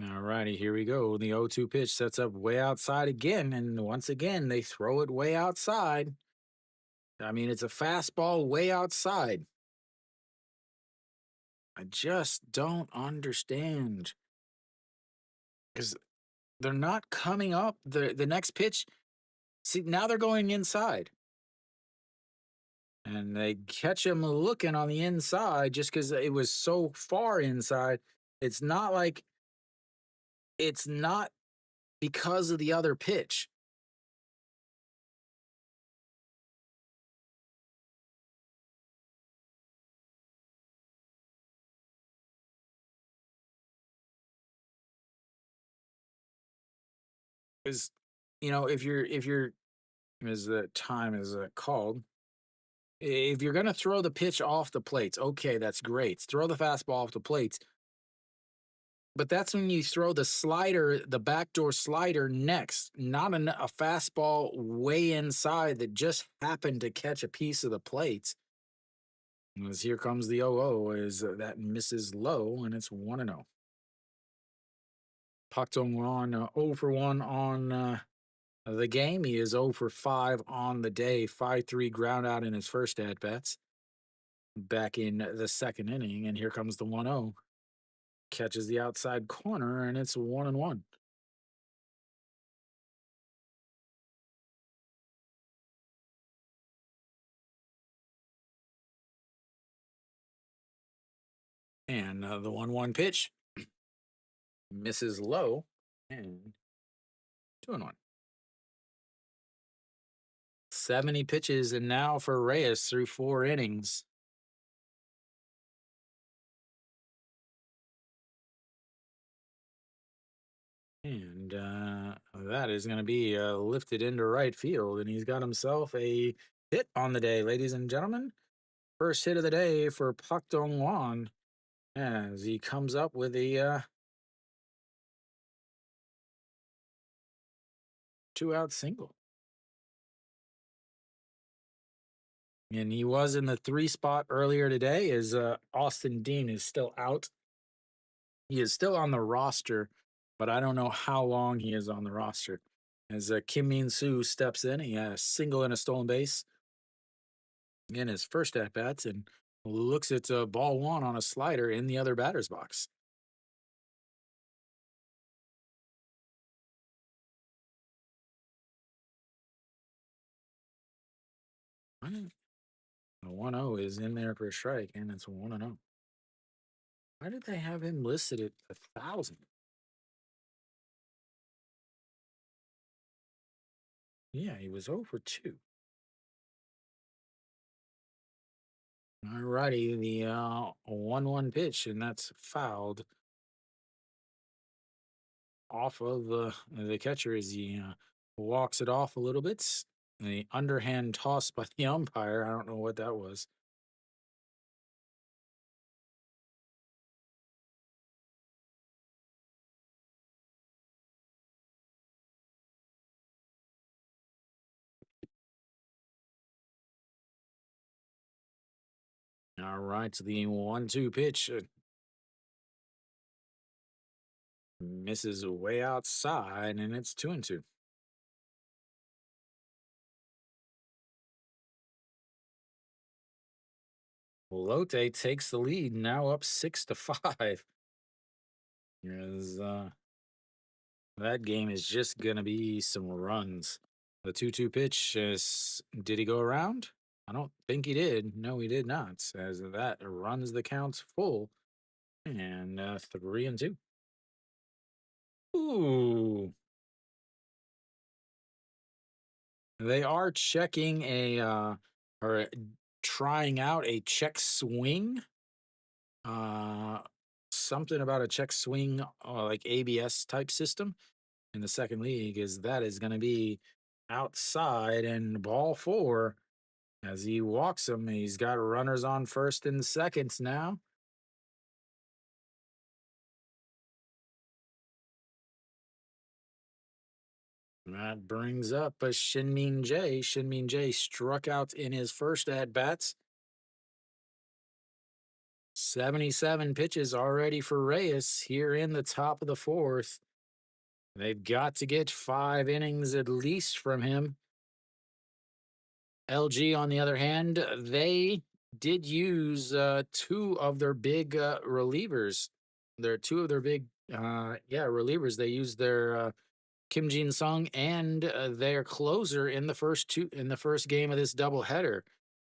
S2: All righty, here we go. The 0-2 pitch sets up way outside again, and once again, they throw it way outside. I mean, it's a fastball way outside. I just don't understand because they're not coming up. The next pitch, see, now they're going inside. And they catch him looking on the inside just because it was so far inside. It's not like it's not because of the other pitch. Because if you're as the time is called, if you're gonna throw the pitch off the plates, okay, that's great. Throw the fastball off the plates. But that's when you throw the slider, the backdoor slider next, not a fastball way inside that just happened to catch a piece of the plates. As here comes the 0-0, is that misses low, and it's 1-0. Pak Dong-won 0 for 1 on the game. He is 0 for 5 on the day, 5-3 ground out in his first at bats back in the second inning. And here comes the 1-0. Catches the outside corner, and it's 1-1. And the 1-1 pitch misses low, and 2-1. 70 pitches, and now for Reyes through 4 innings. And that is going to be lifted into right field, and he's got himself a hit on the day, ladies and gentlemen. First hit of the day for Pak Dong-won as he comes up with a 2-out single. And he was in the 3 spot earlier today as Austin Dean is still out. He is still on the roster, but I don't know how long he is on the roster. As Kim Min-soo steps in, he has a single and a stolen base in his first at bats and looks at ball 1 on a slider in the other batter's box. The 1-0 is in there for a strike, and it's 1-0. Why did they have him listed at 1,000? Yeah, he was 0 for 2. All righty, the 1-1 pitch, and that's fouled off of the catcher as he walks it off a little bit. The underhand toss by the umpire. I don't know what that was. All right, so the 1-2 pitch misses way outside, and it's 2-2. Lotte takes the lead, now up 6-5. As That game is just going to be some runs. The 2-2 pitch is, did he go around? I don't think he did. No, he did not. As that runs the count full. And 3-2. Ooh. They are checking or trying out a check swing. Uh, Something about a check swing, like ABS type system in the second league is that is going to be outside and ball four as he walks him. He's got runners on first and seconds now. That brings up a Shinmin J. Shinmin J struck out in his first at bats. 77 pitches already for Reyes here in the top of the fourth. They've got to get 5 innings at least from him. LG, on the other hand, they did use 2 of their big relievers. They're 2 of their big, relievers. They used their Kim Jin Sung and their closer in the first game of this doubleheader.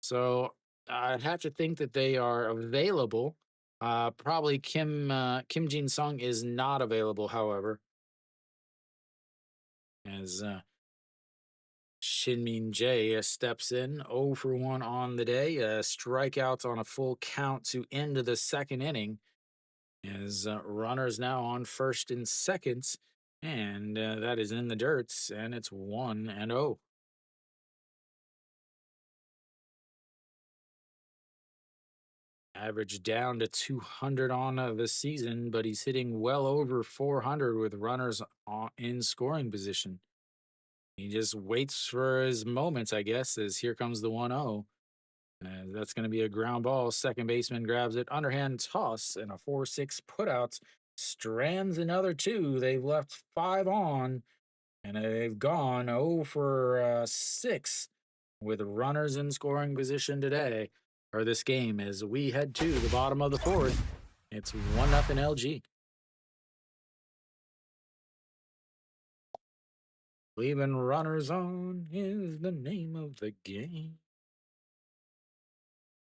S2: So I'd have to think that they are available. Probably Kim Jin Sung is not available, however, as Shinmin J steps in 0 for 1 on the day. Strikeouts on a full count to end the second inning. As runners now on first and second, and that is in the dirts, and it's 1-0. Average down to 200 on the season, but he's hitting well over 400 with runners in scoring position. He just waits for his moments, I guess, as here comes the 1-0. That's going to be a ground ball. Second baseman grabs it, underhand toss, and a 4-6 putout. Strands another 2. They've left 5 on, and they've gone 0 for 6 with runners in scoring position today, or this game, as we head to the bottom of the fourth. It's 1-0 LG. Leaving runners on is the name of the game.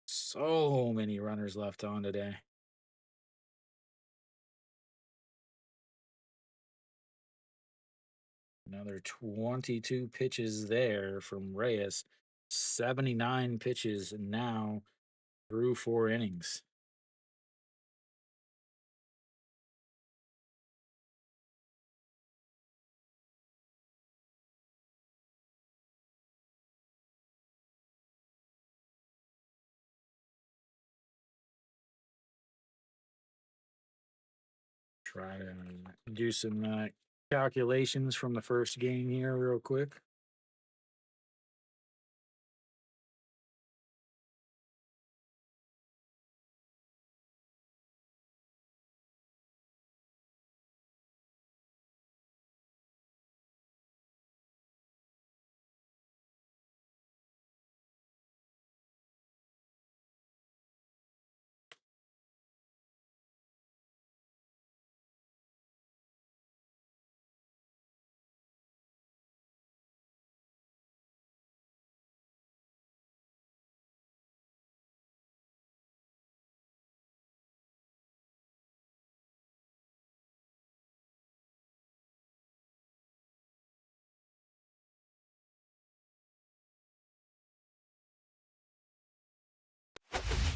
S2: So many runners left on today. Another 22 pitches there from Reyes. 79 pitches now through 4 innings. Try to do some calculations from the first game here, real quick.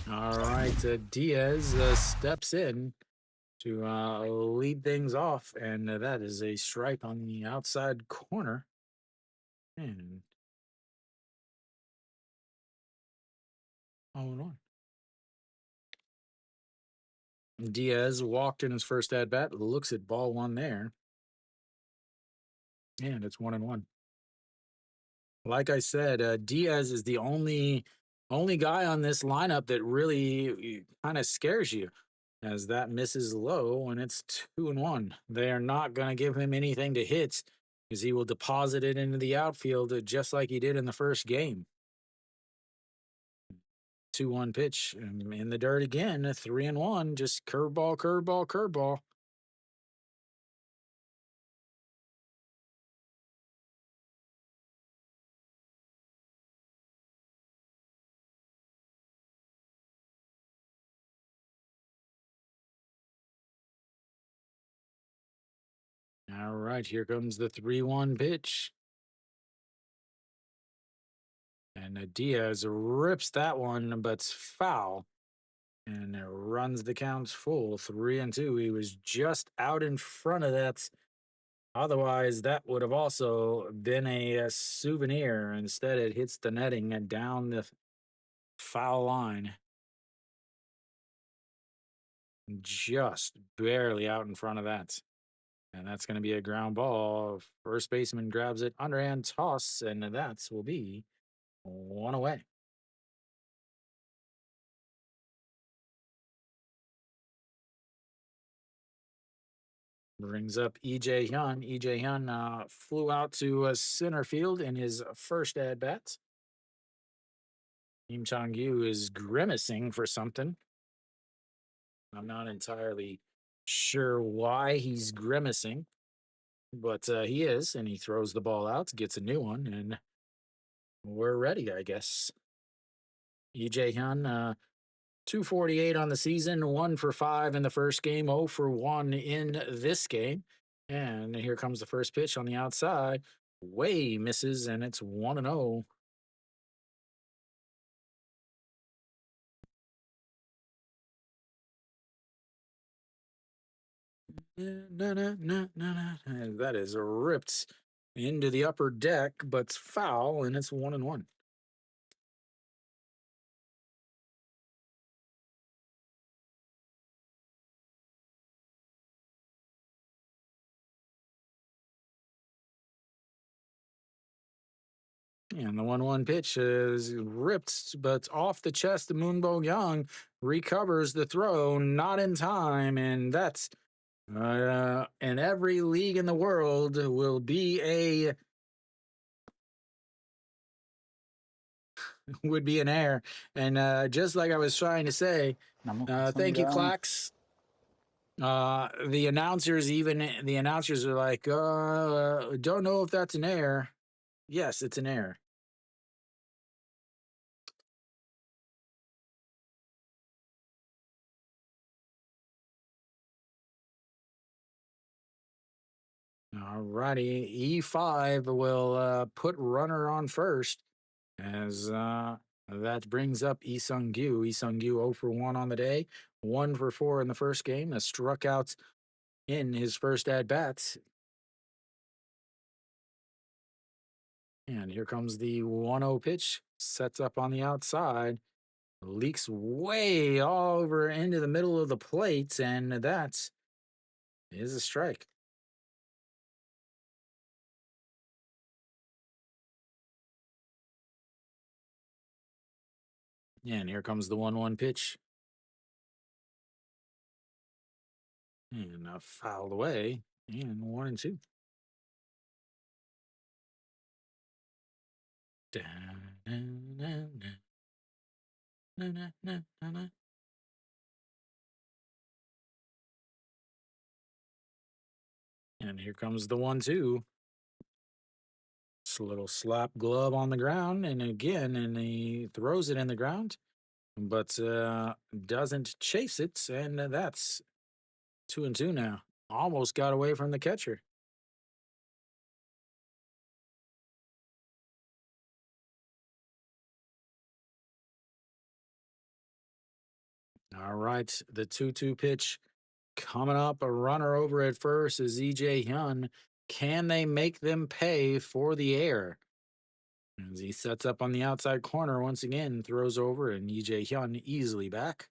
S2: All right, Diaz steps in to lead things off, and that is a strike on the outside corner. And 0-1. Diaz walked in his first at bat, looks at ball one there, and it's 1-1. Like I said, Diaz is the only guy on this lineup that really kind of scares you, as that misses low and it's 2-1. They are not going to give him anything to hit, because he will deposit it into the outfield just like he did in the first game. 2-1 pitch in the dirt again. 3-1. Just curveball, curveball, curveball. right, here comes the 3-1 pitch. And Diaz rips that one, but it's foul. And it runs the count full 3-2. He was just out in front of that. Otherwise, that would have also been a souvenir. Instead, it hits the netting and down the foul line. Just barely out in front of that. And that's going to be a ground ball. First baseman grabs it, underhand toss, and that will be one away. Brings up EJ Hyun. EJ Hyun flew out to center field in his first at bat. Kim Chang-yu is grimacing for something. I'm not entirely sure why he's grimacing, but he is, and he throws the ball out, gets a new one, and we're ready, I guess. EJ Hyun, 248 on the season, 1 for 5 in the first game, 0 for 1 in this game. And here comes the first pitch on the outside. Way misses, and it's 1-0. That is ripped into the upper deck, but it's foul, and it's 1-1. And the 1-1 pitch is ripped, but off the chest of Moonbo Young, recovers the throw, not in time, and that's in every league in the world will be would be an error. And just like I was trying to say, thank you, Clax. The announcers are like, don't know if that's an error. Yes, it's an error. All righty, E5 will put runner on first as that brings up Lee Sung-gyu. Lee Sung-gyu 0 for 1 on the day, 1 for 4 in the first game, has struck out in his first at-bats. And here comes the 1-0 pitch, sets up on the outside, leaks way all over into the middle of the plate, and that is a strike. And here comes the 1-1 pitch. And fouled away, and 1-2. And here comes the 1-2. Just a little slap glove on the ground, and again, and he throws it in the ground, but doesn't chase it, and that's 2-2 now. Almost got away from the catcher. All right, the 2-2 pitch coming up. A runner over at first is EJ Hyun. Can they make them pay for the air? As he sets up on the outside corner once again, throws over, and EJ Hyun easily back.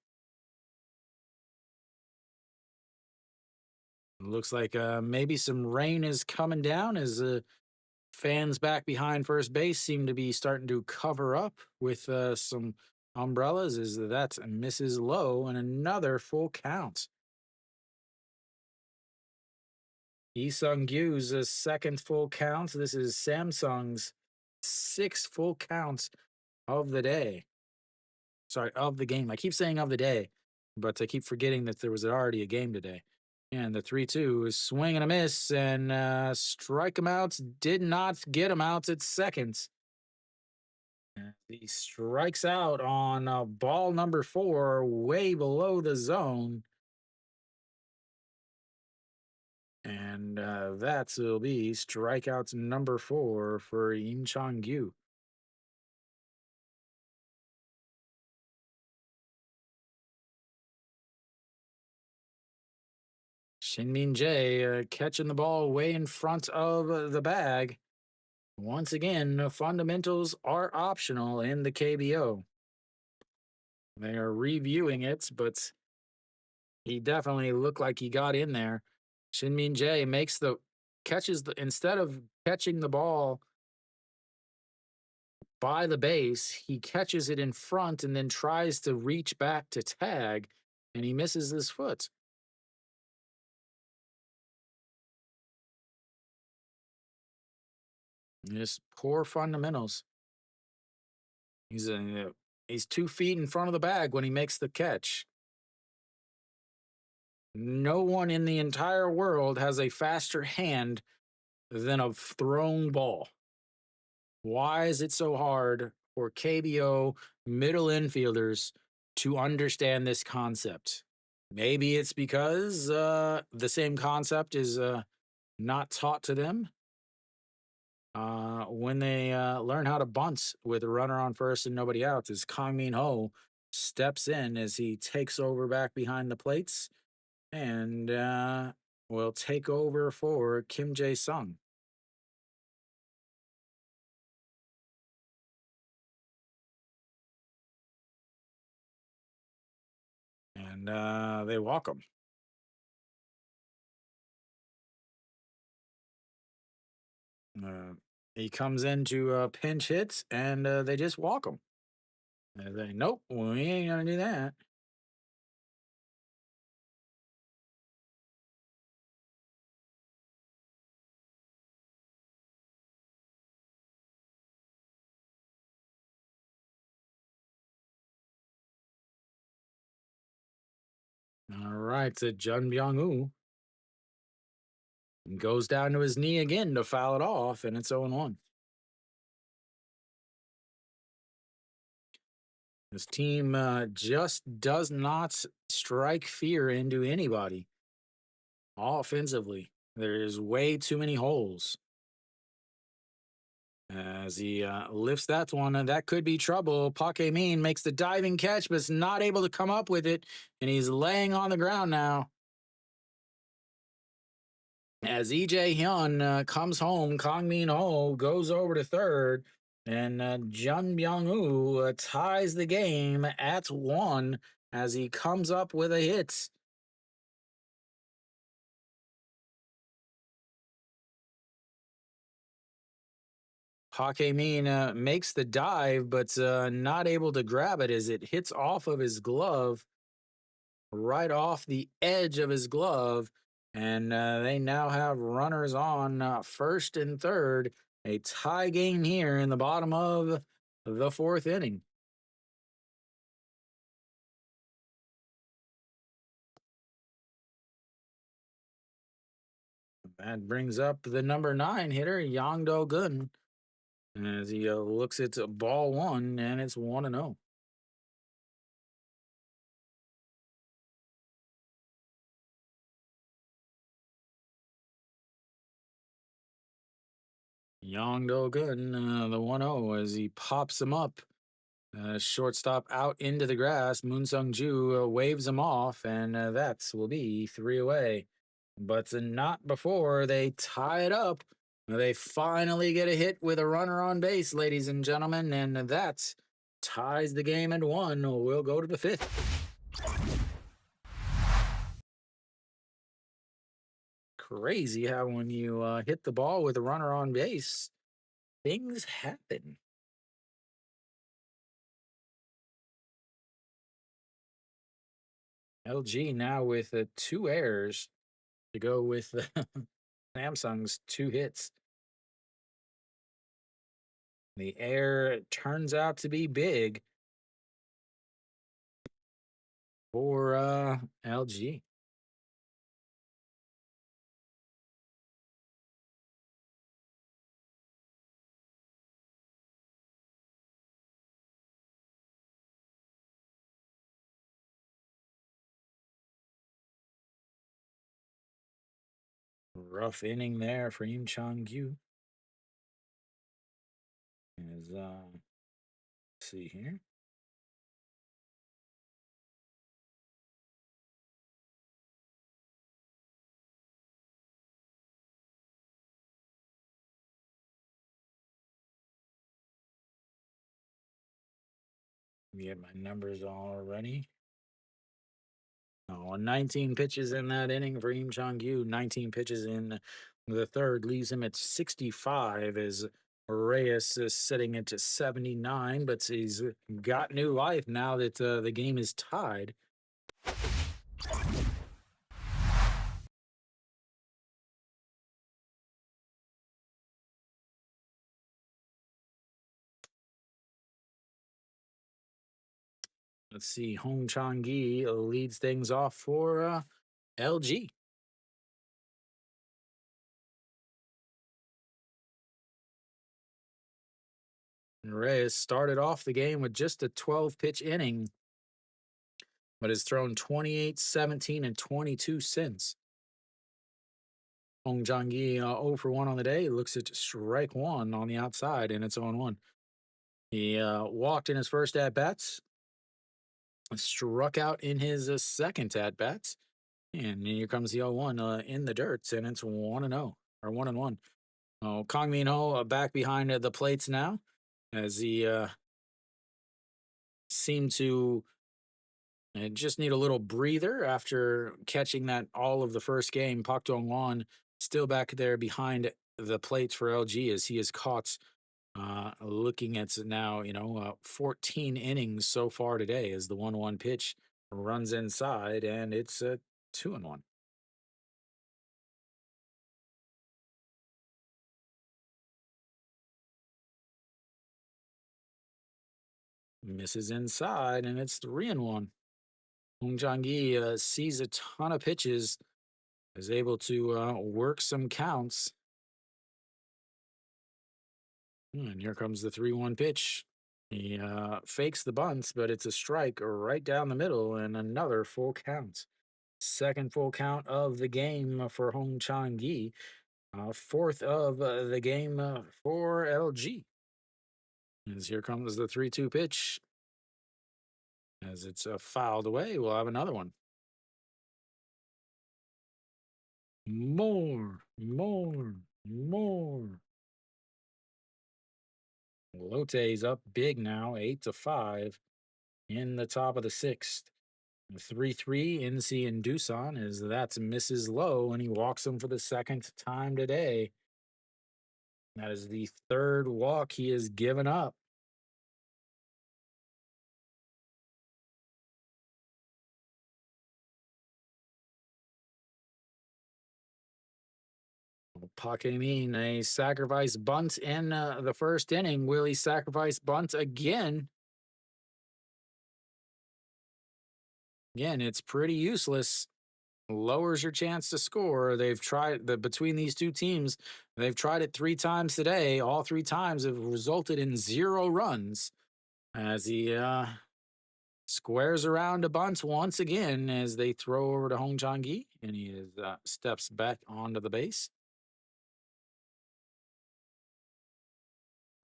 S2: Looks like maybe some rain is coming down as fans back behind first base seem to be starting to cover up with some umbrellas as that misses low, and another full count. Lee Sung-gyu's second full count. This is Samsung's 6th full counts of the day. Sorry, of the game. I keep saying of the day, but I keep forgetting that there was already a game today. And the 3-2 is swing and a miss, and strike him out. Did not get him out at second. He strikes out on ball number 4, way below the zone. And And that will be strikeouts number 4 for Im Chong-gyu. Shin-Min Jae catching the ball way in front of the bag. Once again, fundamentals are optional in the KBO. They are reviewing it, but he definitely looked like he got in there. Shin-Min Jae instead of catching the ball by the base, he catches it in front and then tries to reach back to tag, and he misses his foot. Just poor fundamentals. He's 2 feet in front of the bag when he makes the catch. No one in the entire world has a faster hand than a thrown ball. Why is it so hard for KBO middle infielders to understand this concept? Maybe it's because the same concept is not taught to them. When they learn how to bunt with a runner on first and nobody out, as Kang Min Ho steps in as he takes over back behind the plates and will take over for Kim Jae Sung. And they walk him. He comes into pinch hits and they just walk him. They nope, we ain't gonna do that. All right, so Jun Byung-woo goes down to his knee again to foul it off, and it's 0-1. This team just does not strike fear into anybody. Offensively, there is way too many holes. As he lifts that one, and that could be trouble. Park Min makes the diving catch, but is not able to come up with it, and he's laying on the ground now. As EJ Hyun comes home, Kang Min Ho goes over to third, and Jun Byung-woo ties the game at 1 as he comes up with a hit. Park Min makes the dive, but not able to grab it as it hits off of his glove, right off the edge of his glove. And they now have runners on first and third. A tie game here in the bottom of the 4th inning. That brings up the number 9 hitter, Yang Do-gun, as he looks at ball 1, and it's 1-0. Yang Do-gun, the 1-0, as he pops him up. Shortstop out into the grass. Moon Sung-ju waves him off, and that will be 3 away. But not before they tie it up. They finally get a hit with a runner on base, ladies and gentlemen, and that ties the game at 1. We'll go to the 5th. Crazy how when you hit the ball with a runner on base, things happen. LG now with 2 errors to go with Samsung's 2 hits. The error turns out to be big for LG. Rough inning there for Im Chang-gyu. As let's see here. Get my numbers all ready. Oh, 19 pitches in that inning for Im Chang-gyu. 19 pitches in the third leaves him at 65 as Reyes is sitting at 79, but he's got new life now that the game is tied. Let's see, Hong Chang-gi leads things off for LG. Reyes started off the game with just a 12-pitch inning, but has thrown 28, 17, and 22 since. Hong Chang-gi 0 for 1 on the day. Looks at strike one on the outside, and it's 0-1. He walked in his first at-bats, struck out in his second at-bats, and here comes the 0-1 in the dirt, and it's 1-0, or 1-1. Oh, Kang Min-ho back behind the plates now, as he seemed to just need a little breather after catching that all of the first game. Park Dong-won still back there behind the plates for LG as he is caught looking at now, 14 innings so far today as the 1-1 pitch runs inside, and it's a 2-1. Misses inside, and it's 3-1. Hong Chang-gi sees a ton of pitches, is able to work some counts. And here comes the 3-1 pitch. He fakes the bunts, but it's a strike right down the middle and another full count. Second full count of the game for Hong Chang-gi. Fourth of the game for LG. As here comes the 3-2 pitch. As it's fouled away, we'll have another one. More. Lotte's up big now, 8-5 in the top of the sixth. 3-3 NC and Doosan as that's Mrs. Low, and he walks him for the second time today. That is the third walk he has given up. Pakemin, a sacrifice bunt in the first inning. Will he sacrifice bunt again? Again, it's pretty useless. Lowers your chance to score. They've tried between these two teams. They've tried it 3 times today. All 3 times have resulted in 0 runs. As he squares around a bunt once again as they throw over to Hong Chang-gi, and he is, steps back onto the base.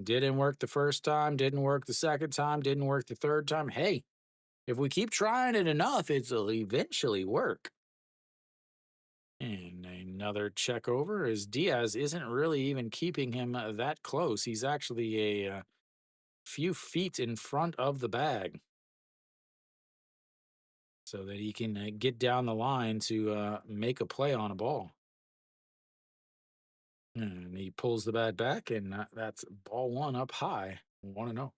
S2: Didn't work the first time, didn't work the second time, didn't work the third time. Hey, if we keep trying it enough, it'll eventually work. And another check over as Diaz isn't really even keeping him that close. He's actually a few feet in front of the bag so that he can get down the line to make a play on a ball. And he pulls the bat back, and that's ball 1 up high, 1-0.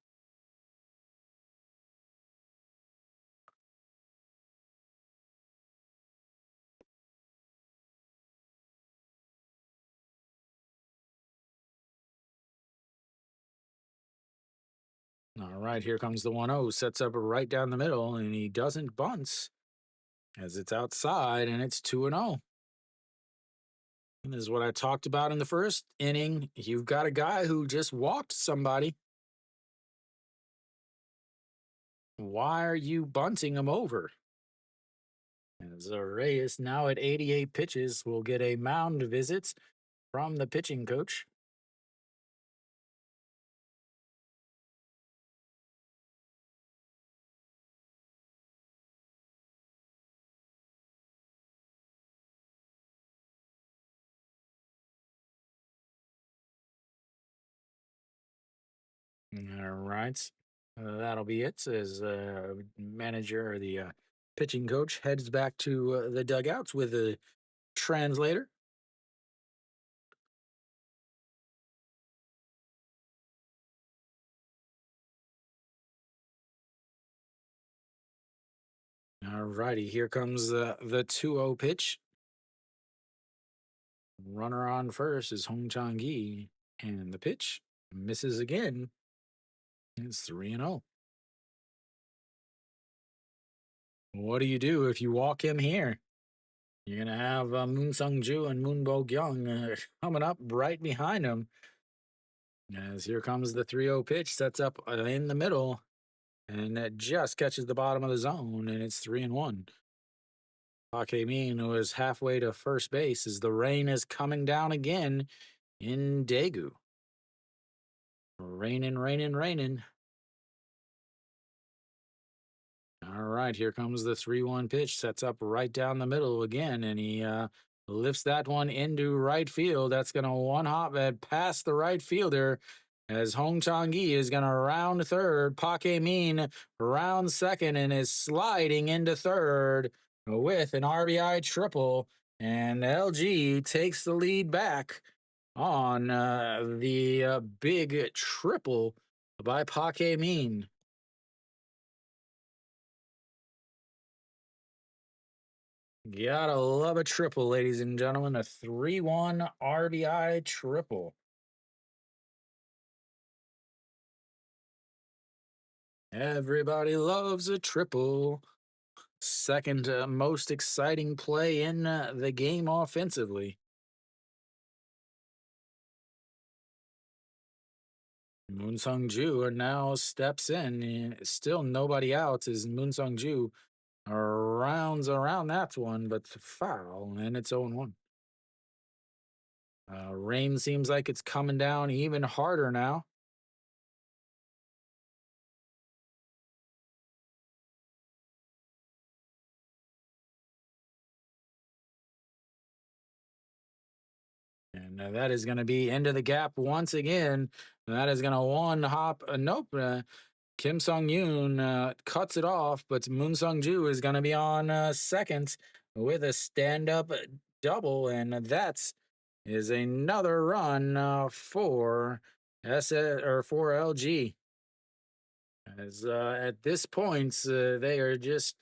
S2: All right, here comes the 1-0. Sets up right down the middle, and he doesn't bunts as it's outside, and it's 2-0. And this is what I talked about in the first inning. You've got a guy who just walked somebody. Why are you bunting him over? As Reyes, now at 88 pitches, will get a mound visit from the pitching coach. All right. That'll be it as manager or the pitching coach heads back to the dugouts with a translator. All righty. Here comes the 2-0 pitch. Runner on first is Hong Chang Gi. And the pitch misses again. It's 3-0. What do you do if you walk him here? You're going to have Moon Sung Ju and Moon Bo Kyung coming up right behind him. As here comes the 3-0 pitch, sets up in the middle, and it just catches the bottom of the zone, and it's 3-1. Park Min was halfway to first base as the rain is coming down again in Daegu. Raining, raining, raining. All right, here comes the 3-1 pitch. Sets up right down the middle again, and he lifts that one into right field. That's going to one hop past the right fielder as Hong Chang-gi is going to round third. Park Min round second and is sliding into third with an RBI triple. And LG takes the lead back on the big triple by Park Min. Gotta love a triple, ladies and gentlemen. A 3-1 RBI triple. Everybody loves a triple. Second most exciting play in the game offensively. Moon Sung Ju now steps in. Still nobody out as Moon Sung Ju rounds around that one, but foul, and it's 0-1. Rain seems like it's coming down even harder now. And that is going to be into the gap once again. That is going to one hop. Nope. Kim Sung Yoon cuts it off, but Moon Sung Ju is going to be on second with a stand up double. And that is another run for for LG. As at this point, they are just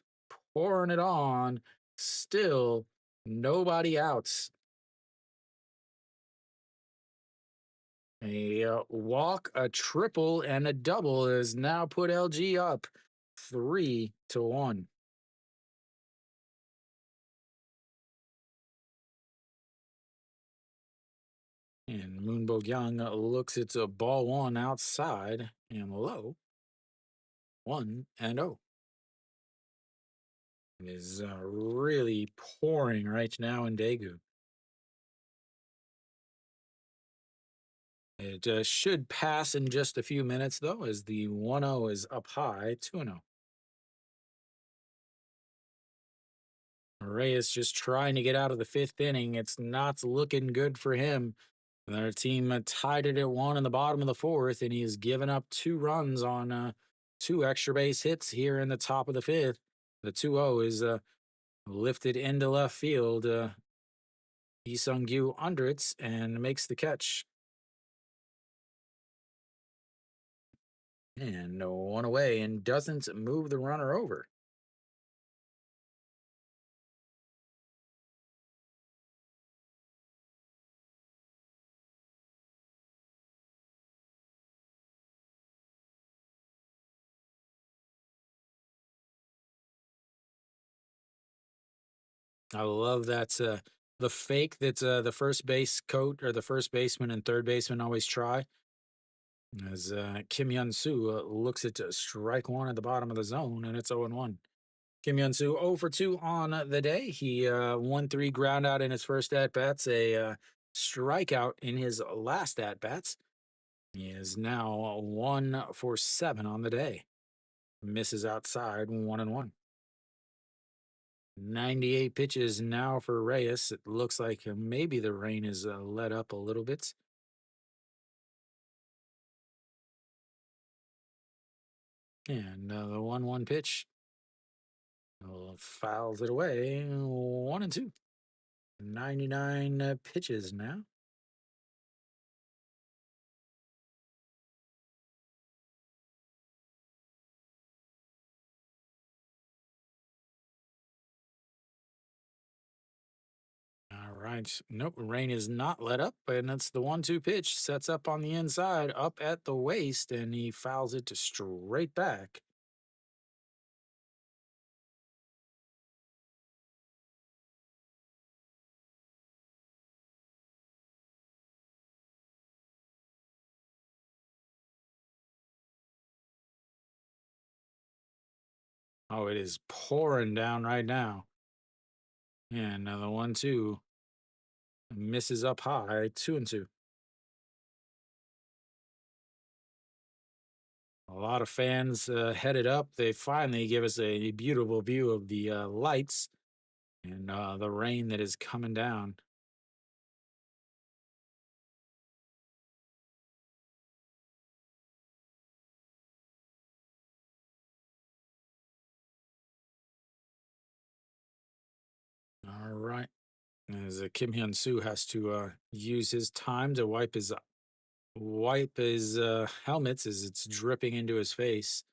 S2: pouring it on. Still nobody out. A walk, a triple, and a double has now put LG up 3-1. And Moon Bo-kyung looks at ball one outside and low. 1-0. It is really pouring right now in Daegu. It should pass in just a few minutes, though, as the 1-0 is up high, 2-0. Reyes just trying to get out of the fifth inning. It's not looking good for him. Their team tied it at 1 in the bottom of the fourth, and he's given up 2 runs on 2 extra base hits here in the top of the fifth. The 2-0 is lifted into left field. Lee Sung-gyu under it and makes the catch. And no one away and doesn't move the runner over. I love that the fake that the first base coach or the first baseman and third baseman always try. As Kim Yun Soo looks at strike one at the bottom of the zone, and it's 0-1. Kim Hyun-soo 0 for 2 on the day. He 1-3 ground out in his first at bats, a strikeout in his last at bats. He is now 1 for 7 on the day. Misses outside 1-1. 98 pitches now for Reyes. It looks like maybe the rain is let up a little bit. And the 1-1 pitch fouls it away. 1-2. 99 pitches now. All right. Nope. Rain is not let up, and that's the 1-2 pitch. Sets up on the inside, up at the waist, and he fouls it to straight back. Oh, it is pouring down right now. And the 1-2 misses up high, 2-2. A lot of fans headed up. They finally give us a beautiful view of the lights and the rain that is coming down. All right. As Kim Hyun Soo has to use his time to wipe his helmets as it's dripping into his face.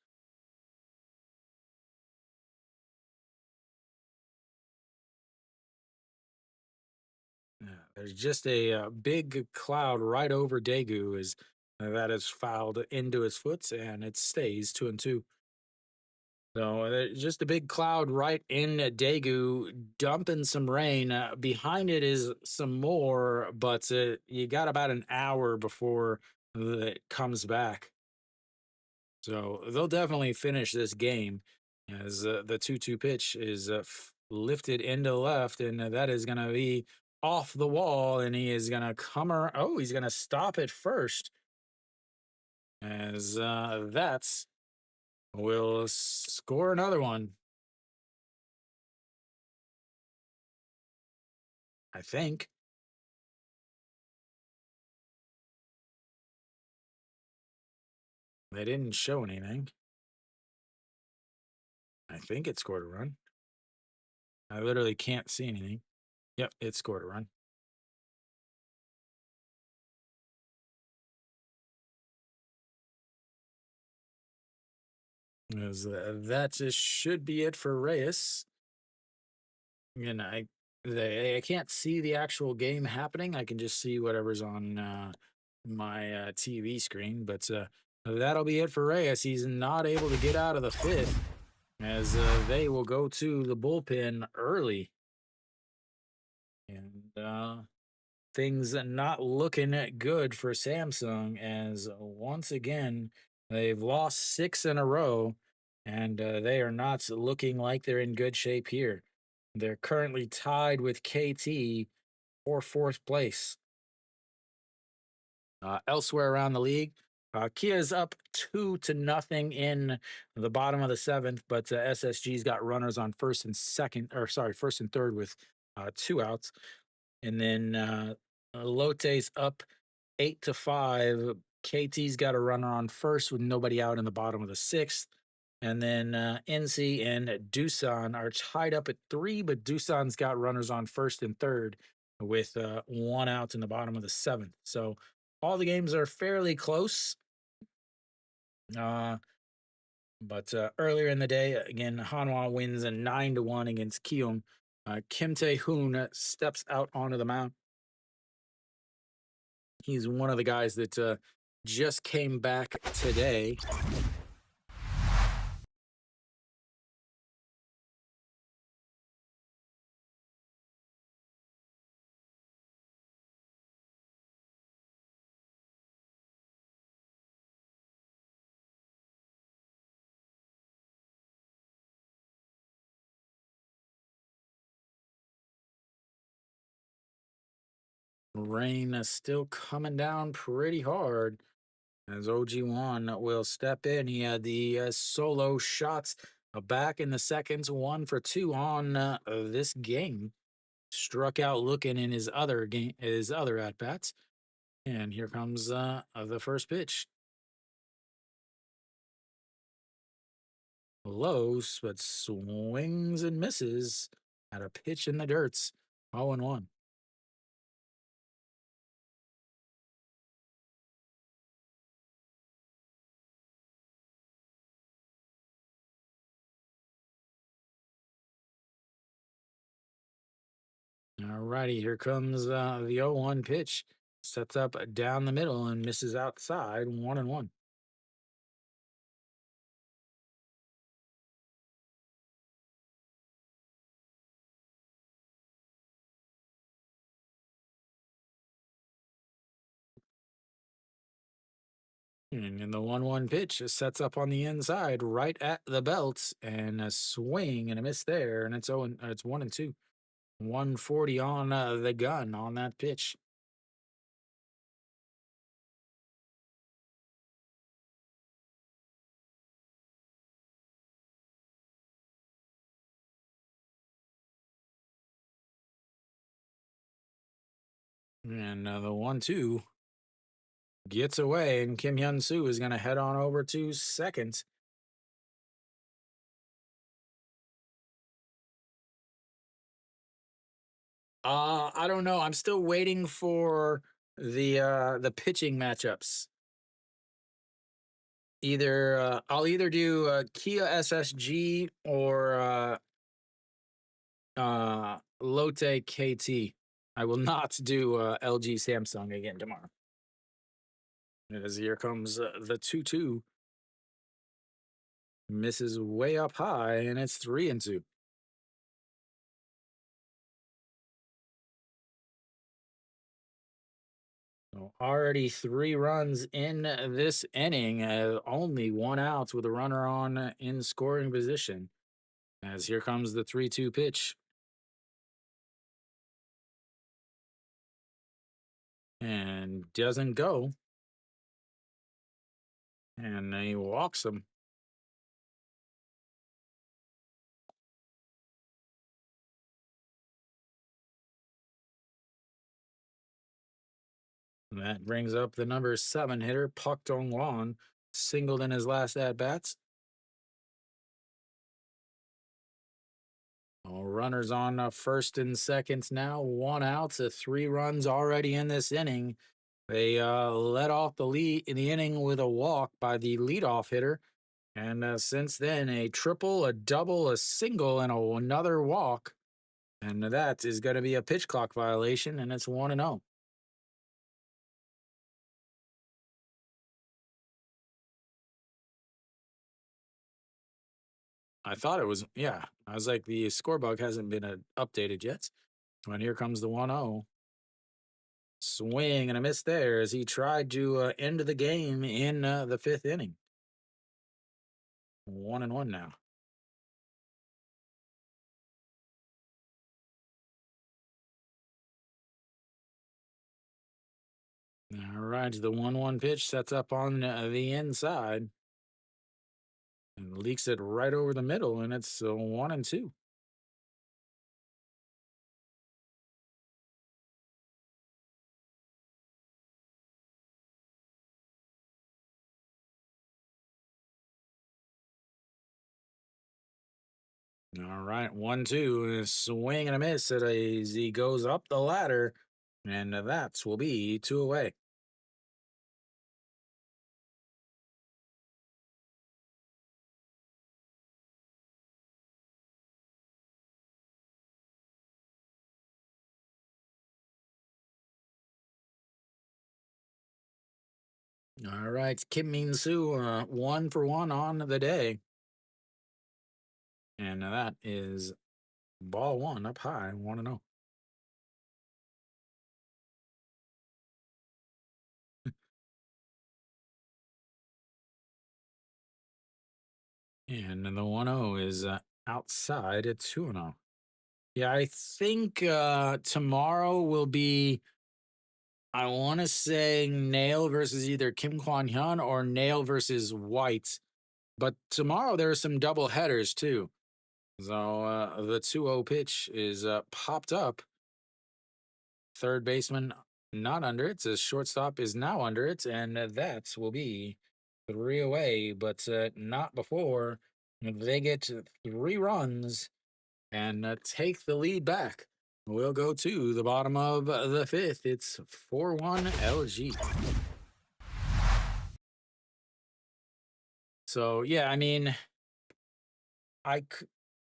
S2: Yeah, there's just a big cloud right over Daegu as that is fouled into his foot, and it stays 2-2. So there's just a big cloud right in Daegu, dumping some rain. Behind it is some more, but you got about an hour before it comes back. So they'll definitely finish this game as the 2-2 pitch is lifted into left, and that is going to be off the wall, and he is going to come around. Oh, he's going to stop it first as that's will score another one. I think. They didn't show anything. I think it scored a run. I literally can't see anything. Yep, it scored a run. As, that just should be it for Reyes. And I can't see the actual game happening. I can just see whatever's on my TV screen. But that'll be it for Reyes. He's not able to get out of the fifth as they will go to the bullpen early. And things not looking good for Samsung as once again they've lost 6 in a row, and they are not looking like they're in good shape here. They're currently tied with KT for 4th place. Elsewhere around the league, Kia's up 2-0 in the bottom of the 7th, but SSG's got runners on first and third with 2 outs. And then Lotte's up 8-5. KT's got a runner on first with nobody out in the bottom of the 6th. And then NC and Doosan are tied up at 3, but Doosan's got runners on first and third with 1 out in the bottom of the 7th. So all the games are fairly close. But earlier in the day, again, Hanwha wins a 9-1 against Kiyoung. Kim Tae-hoon steps out onto the mound. He's one of the guys that just came back today. Rain is still coming down pretty hard as OG1 will step in. He had the solo shots back in the seconds, 1 for 2 on this game. Struck out looking in his other game, his other at bats. And here comes the first pitch. Lows, but swings and misses at a pitch in the dirts. 0-1. All righty, here comes the 0-1 pitch. Sets up down the middle and misses outside. 1-1. And in the 1-1 pitch, it sets up on the inside, right at the belt, and a swing and a miss there, and it's 1-2. 140 on the gun on that pitch. And the 1-2 gets away, and Kim Hyun Soo is going to head on over to second. I don't know. I'm still waiting for the pitching matchups. I'll either do Kia SSG or Lotte KT. I will not do LG Samsung again tomorrow. As here comes the 2-2. Misses way up high, and it's 3-2. So already 3 runs in this inning, only 1 out with a runner on in scoring position. As here comes the 3-2 pitch. And doesn't go. And he walks him. And that brings up the number 7 hitter, Pak Dong-won, singled in his last at-bats. Runners on first and second now, 1 out, 3 runs already in this inning. They led off the lead in the inning with a walk by the leadoff hitter. And since then, a triple, a double, a single, and another walk. And that is going to be a pitch clock violation, and it's 1-0. I thought it was, yeah. I was like, the score bug hasn't been updated yet. And here comes the 1-0. Swing and a miss there as he tried to end the game in the 5th inning. 1-1 now. All right, the 1-1 pitch sets up on the inside and leaks it right over the middle, and it's 1-2. All right, 1-2, swing and a miss as he goes up the ladder, and that will be 2 away. All right, Kim Min Soo, 1 for 1 on the day. And that is ball 1 up high, 1-0. And then the 1-0 is outside at 2-0. Yeah, I think tomorrow will be I want to say Nail versus either Kim Kwan Hyun or Nail versus White. But tomorrow there are some double headers too. So the 2-0 pitch is popped up. Third baseman not under it. The shortstop is now under it, and that will be 3 away, but not before they get 3 runs and take the lead back. We'll go to the bottom of the fifth. It's 4-1 LG. So yeah, I mean,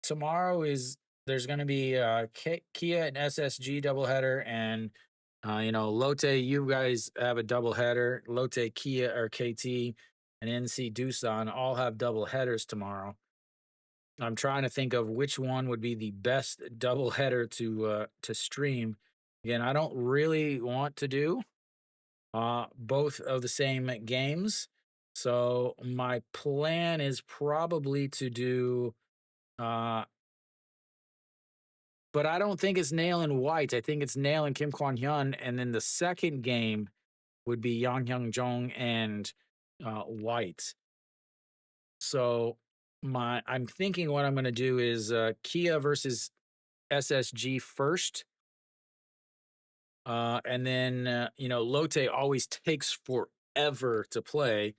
S2: tomorrow is there's going to be Kia and SSG doubleheader, and Lotte. You guys have a doubleheader. Lotte, Kia, or KT, and NC Doosan all have double headers tomorrow. I'm trying to think of which one would be the best double header to stream. Again, I don't really want to do both of the same games, so my plan is probably to do. But I don't think it's Nail and White. I think it's Nail and Kim Kwan Hyun, and then the second game would be Yang Hyung Jong and White. So I'm thinking what I'm going to do is Kia versus SSG first, and then Lotte always takes forever to play,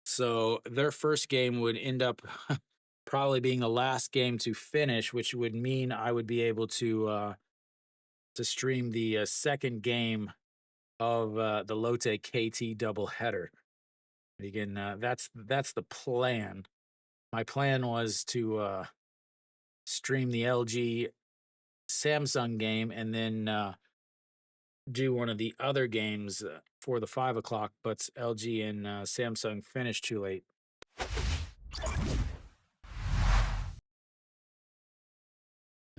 S2: so their first game would end up probably being the last game to finish, which would mean I would be able to stream the second game of the Lotte KT doubleheader. Again, that's the plan. My plan was to stream the LG Samsung game and then do one of the other games for the 5 o'clock, but LG and Samsung finished too late.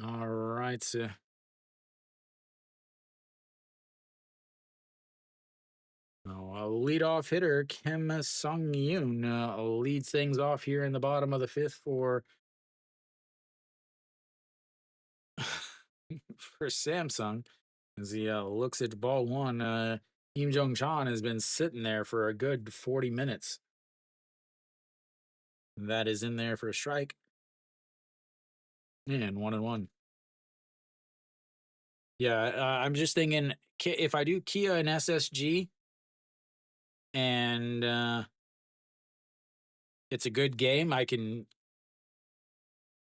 S2: All right. A leadoff hitter, Kim Sung Yoon, leads things off here in the bottom of the fifth for for Samsung. As he looks at ball one, Kim Jong Chan has been sitting there for a good 40 minutes. That is in there for a strike. And 1-1. Yeah, I'm just thinking if I do Kia and SSG and it's a good game, I can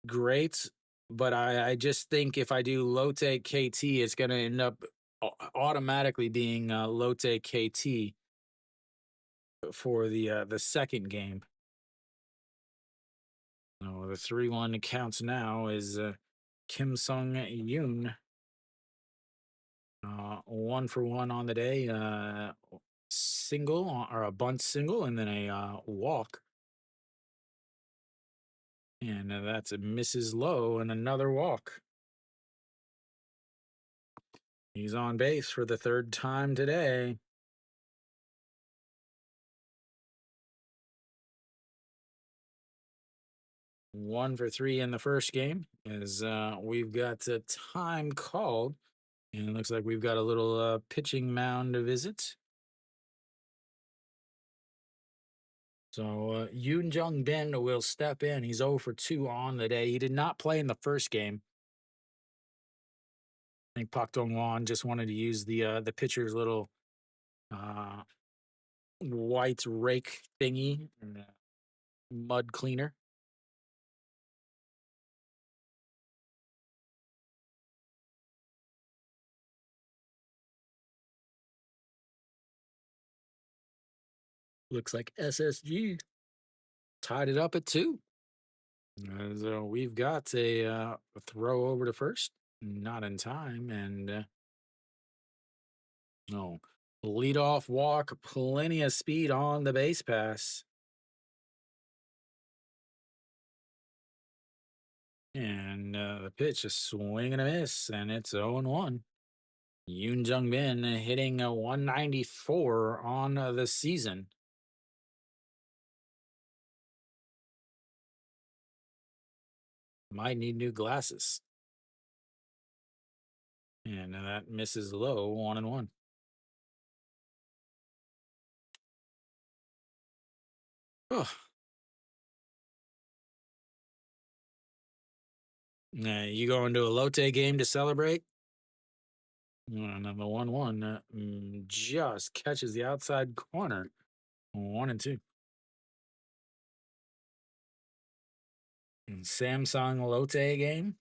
S2: great. But I just think if I do Lotte KT, it's going to end up automatically being Lotte KT for the second game. So the 3-1 counts now is Kim Sung Yoon. 1-for-1 on the day. Single or a bunt single, and then a walk. And that's a misses low and another walk. He's on base for the third time today. One for three in the first game as we've got a time called. And it looks like we've got a little pitching mound to visit. So Yoon Jung Bin will step in. He's 0 for 2 on the day. He did not play in the first game. I think Pak Dong Won just wanted to use the pitcher's little white rake thingy, mud cleaner. Looks like SSG tied it up at 2. So we've got a throw over to first, not in time, and no leadoff walk, plenty of speed on the base pass, and the pitch is swing and a miss, and it's 0-1. Yoon Jung Bin hitting a 194 on the season. Might need new glasses. And that misses low, 1-1. Oh, you going to a Lotte game to celebrate? And the 1-1 just catches the outside corner. 1-2. Samsung Lotte game.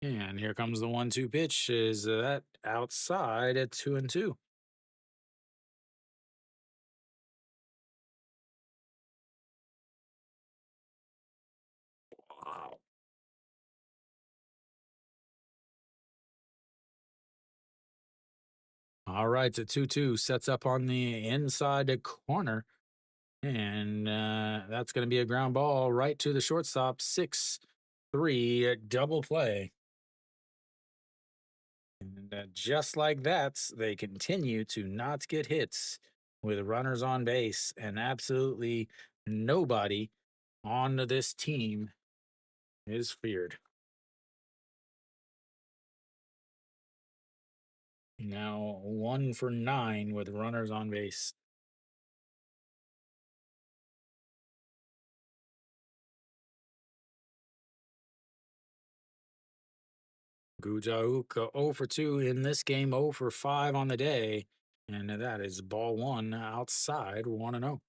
S2: And here comes the 1-2 pitch. Is that outside at 2-2? Wow. All right, the 2-2 sets up on the inside corner. And that's going to be a ground ball right to the shortstop. 6-3 double play. And just like that, they continue to not get hits with runners on base, and absolutely nobody on this team is feared. Now 1 for 9 with runners on base. Gujauk 0 for 2 in this game, 0 for 5 on the day. And that is ball 1 outside 1-0.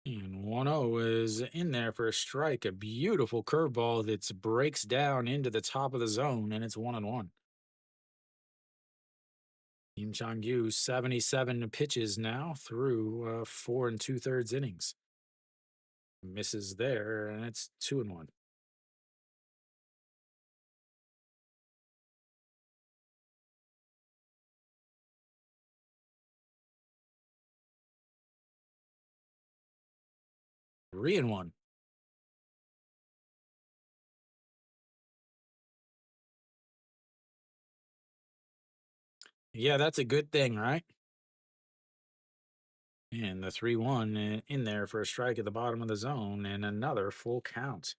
S2: And 1-0 is in there for a strike. A beautiful curveball that breaks down into the top of the zone, and it's 1-1. Kim Chang-yu, 77 pitches now through 4 2/3 innings. Misses there, and it's 2-1. Three and one. Yeah, that's a good thing, right? And the 3-1 in there for a strike at the bottom of the zone, and another full count.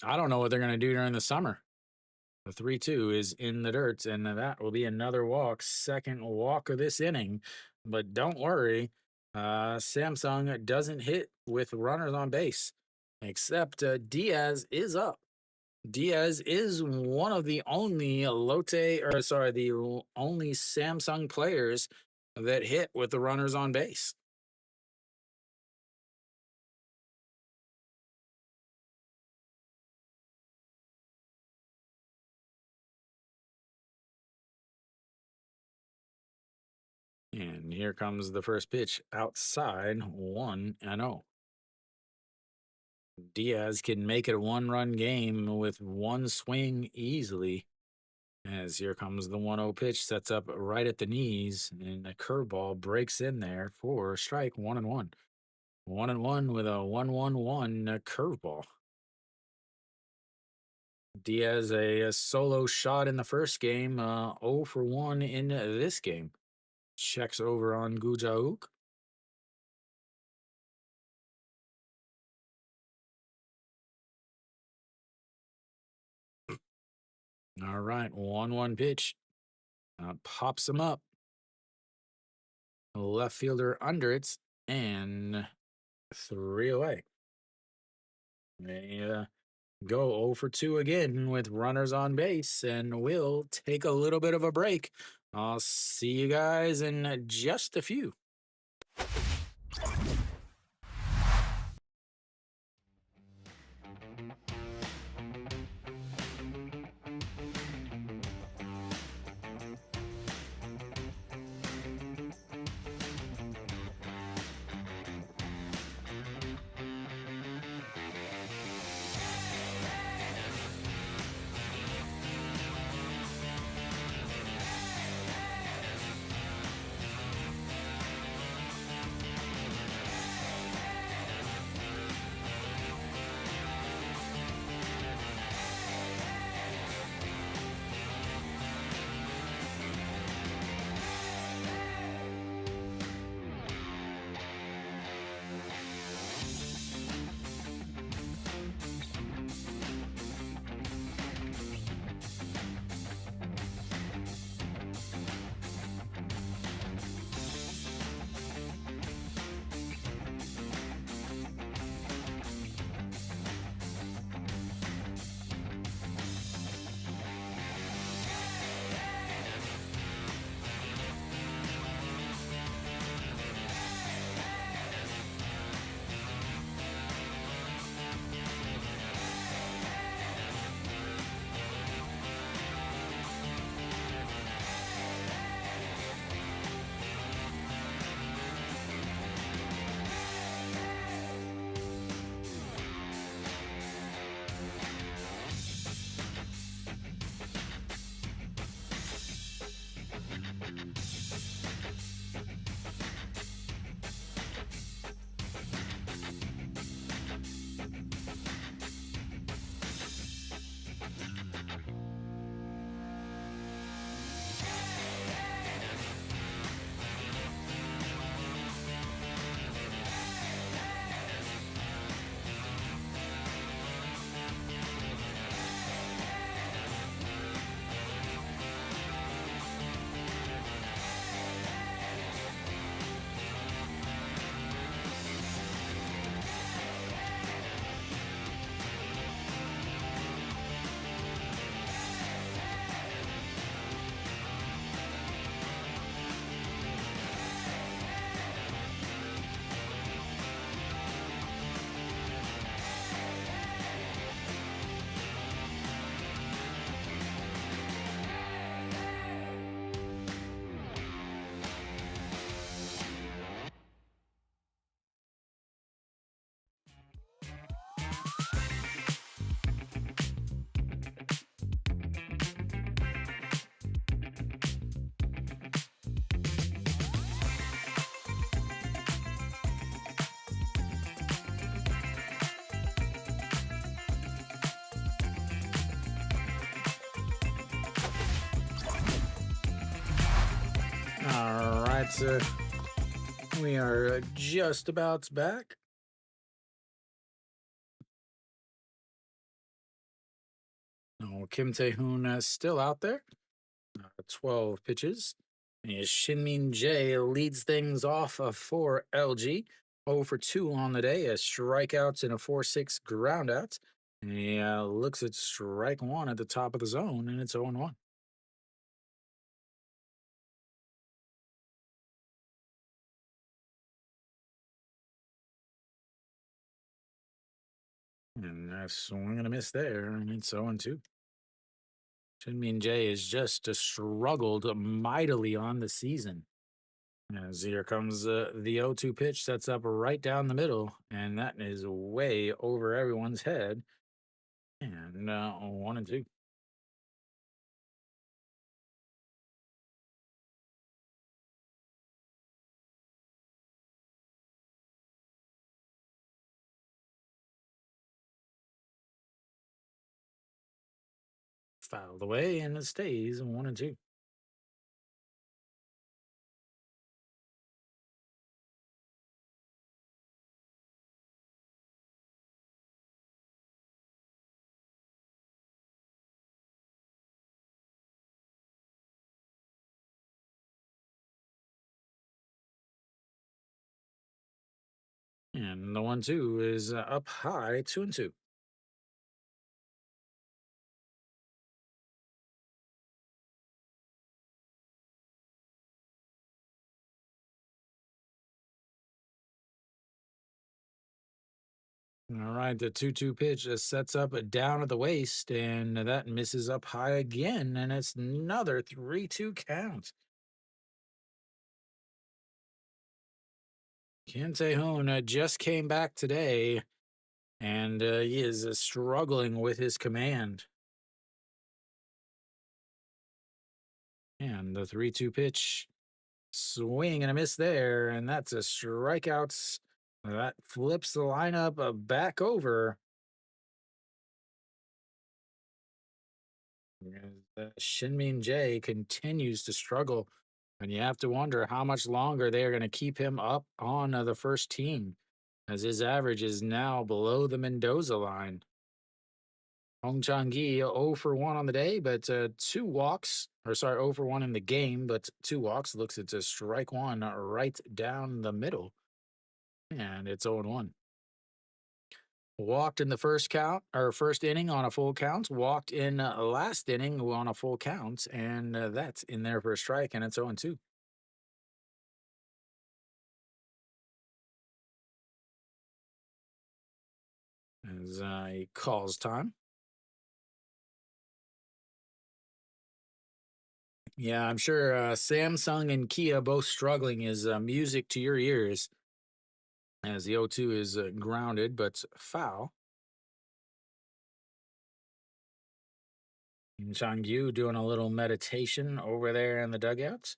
S2: I don't know what they're going to do during the summer. The 3-2 is in the dirt, and that will be another walk, second walk of this inning. But don't worry, Samsung doesn't hit with runners on base, except Diaz is up. Diaz is one of the only only Samsung players that hit with the runners on base. And here comes the first pitch outside 1-0. Diaz can make it a 1-run game with one swing easily. As here comes the 1-0 pitch, sets up right at the knees, and a curveball breaks in there for a strike. 1-1. 1-1 with a 1-1-1 curveball. Diaz a solo shot in the first game, 0 for 1 in this game. Checks over on Gujauk. All right, 1-1 pitch. Pops him up. Left fielder under it, and 3 away. They go 0 for 2 again with runners on base, and we'll take a little bit of a break. I'll see you guys in just a few. right, we are just about back. Oh, Kim Tae-hoon still out there. 12 pitches. And Shinmin Jae leads things off for LG. 0 for 2 on the day, a strikeouts and a 4-6 groundout. And he looks at strike one at the top of the zone, and it's 0-1. And a swing and a miss there, and it's 0-2. Shinmin Jae has just struggled mightily on the season. As here comes the 0-2 pitch, sets up right down the middle, and that is way over everyone's head. And 1-2. Fouled away, and it stays 1-2. And the 1-2 is up high, 2-2. All right, the 2-2 pitch sets up down at the waist, and that misses up high again, and it's another 3-2 count. Kim Tae-hoon just came back today, and he is struggling with his command. And the 3-2 pitch, swing and a miss there, and that's a strikeout. That flips the lineup back over. Shinmin Jae continues to struggle, and you have to wonder how much longer they are going to keep him up on the first team, as his average is now below the Mendoza line. Hong Chang-gi 0 for 1 on the day, but 2 walks, or sorry, 0 for 1 in the game, but 2 walks. Looks it's a strike one right down the middle, and it's 0-1. Walked in the first count or first inning on a full count. Walked in last inning on a full count, and that's in there for a strike, and it's 0-2. As he calls time. Yeah, I'm sure Samsung and Kia both struggling is music to your ears. As the 0-2 is grounded, but foul. And Changyu doing a little meditation over there in the dugouts.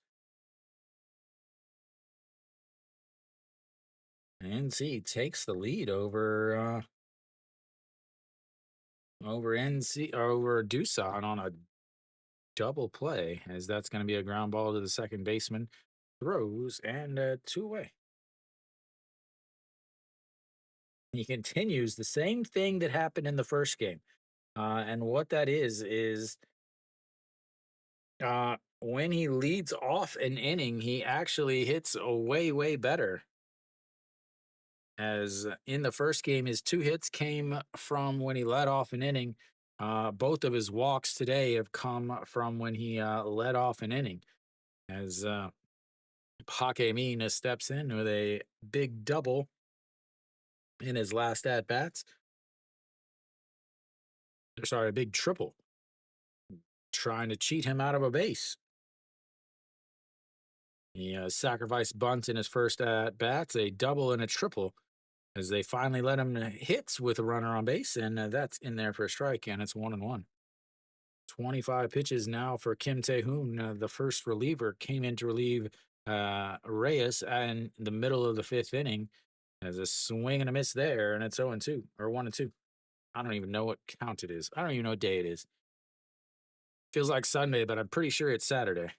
S2: And NC takes the lead over NC over Doosan on a double play, as that's going to be a ground ball to the second baseman. Throws and 2 away. He continues the same thing that happened in the first game. And what that is when he leads off an inning, he actually hits a way better. As in the first game, his 2 hits came from when he led off an inning. Both of his walks today have come from when he led off an inning. As Hake Min steps in with a big double in his last at bats. Sorry, a big triple. Trying to cheat him out of a base. He sacrificed bunt in his first at bats, a double and a triple, as they finally let him hits with a runner on base, and that's in there for a strike, and it's 1-1. 25 pitches now for Kim Tae-hoon. The first reliever came in to relieve Reyes in the middle of the 5th inning. As a swing and a miss there, and it's 0-2 or 1-2. I don't even know what count it is. I don't even know what day it is. Feels like Sunday, but I'm pretty sure it's Saturday.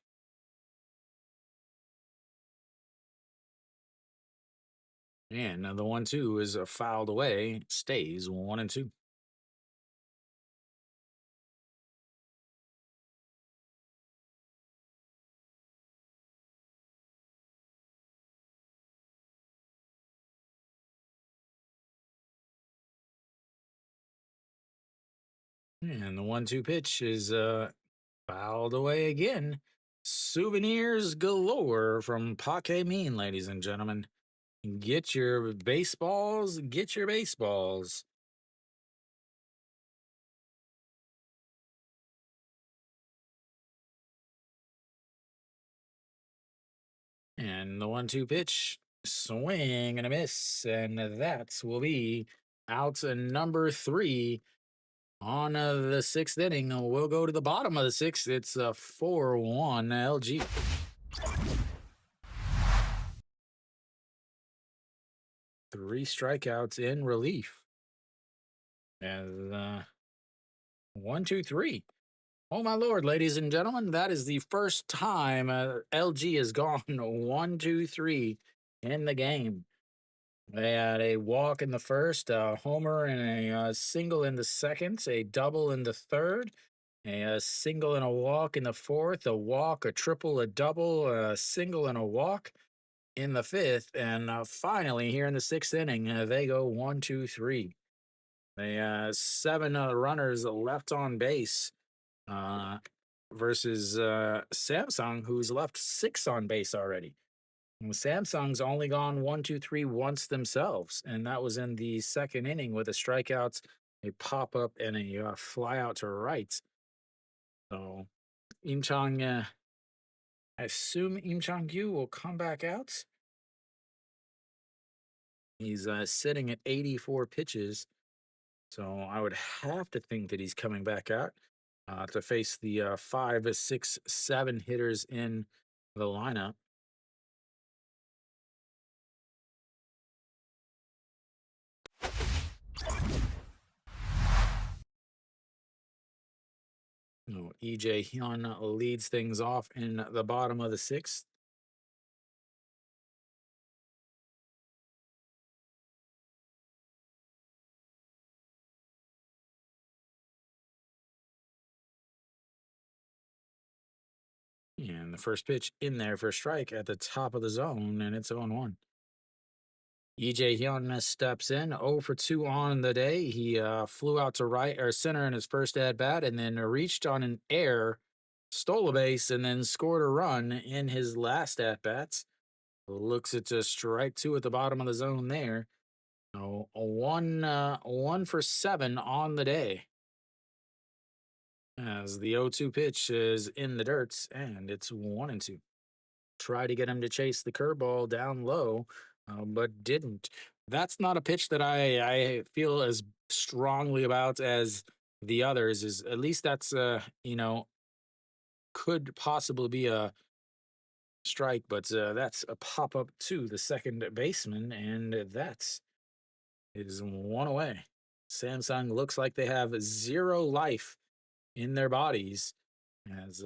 S2: And the 1-2 is fouled away, stays 1-2. And the 1-2 pitch is fouled away again. Souvenirs galore from Poke Mean, ladies and gentlemen. Get your baseballs, get your baseballs. And the 1-2 pitch, swing and a miss. And that will be out number 3 on the 6th inning. We'll go to the bottom of the 6th. It's a 4-1 LG. Three strikeouts in relief. And 1-2-3. Oh my lord, ladies and gentlemen, that is the first time LG has gone 1-2-3 in the game. They had a walk in the first, a homer and a single in the second, a double in the third, a single and a walk in the fourth, a walk, a triple, a double, a single and a walk in the fifth, and finally here in the 6th inning, they go 1-2-3. They 7 runners left on base uh, versus Samsung, who's left 6 on base already. And Samsung's only gone 1-2-3 once themselves, and that was in the 2nd inning with a strikeout, a pop up, and a fly out to right. So Im Chong, I assume Im Chong Yu will come back out. He's sitting at 84 pitches, so I would have to think that he's coming back out to face the 5, 6, 7 hitters in the lineup. EJ Hyun leads things off in the bottom of the 6th. And the first pitch in there for a strike at the top of the zone, and it's 0-1. EJ Hyun steps in 0 for 2 on the day. He flew out to right or center in his first at bat and then reached on an air, stole a base, and then scored a run in his last at bats. Looks at strike 2 at the bottom of the zone there. So a 1 for 7 on the day. As the 0-2 pitch is in the dirt, and it's 1-2. Try to get him to chase the curveball down low, but didn't. That's not a pitch that I feel as strongly about as the others. Is at least that's could possibly be a strike, but that's a pop up to the second baseman, and that is one away. Samsung looks like they have 0 life in their bodies, as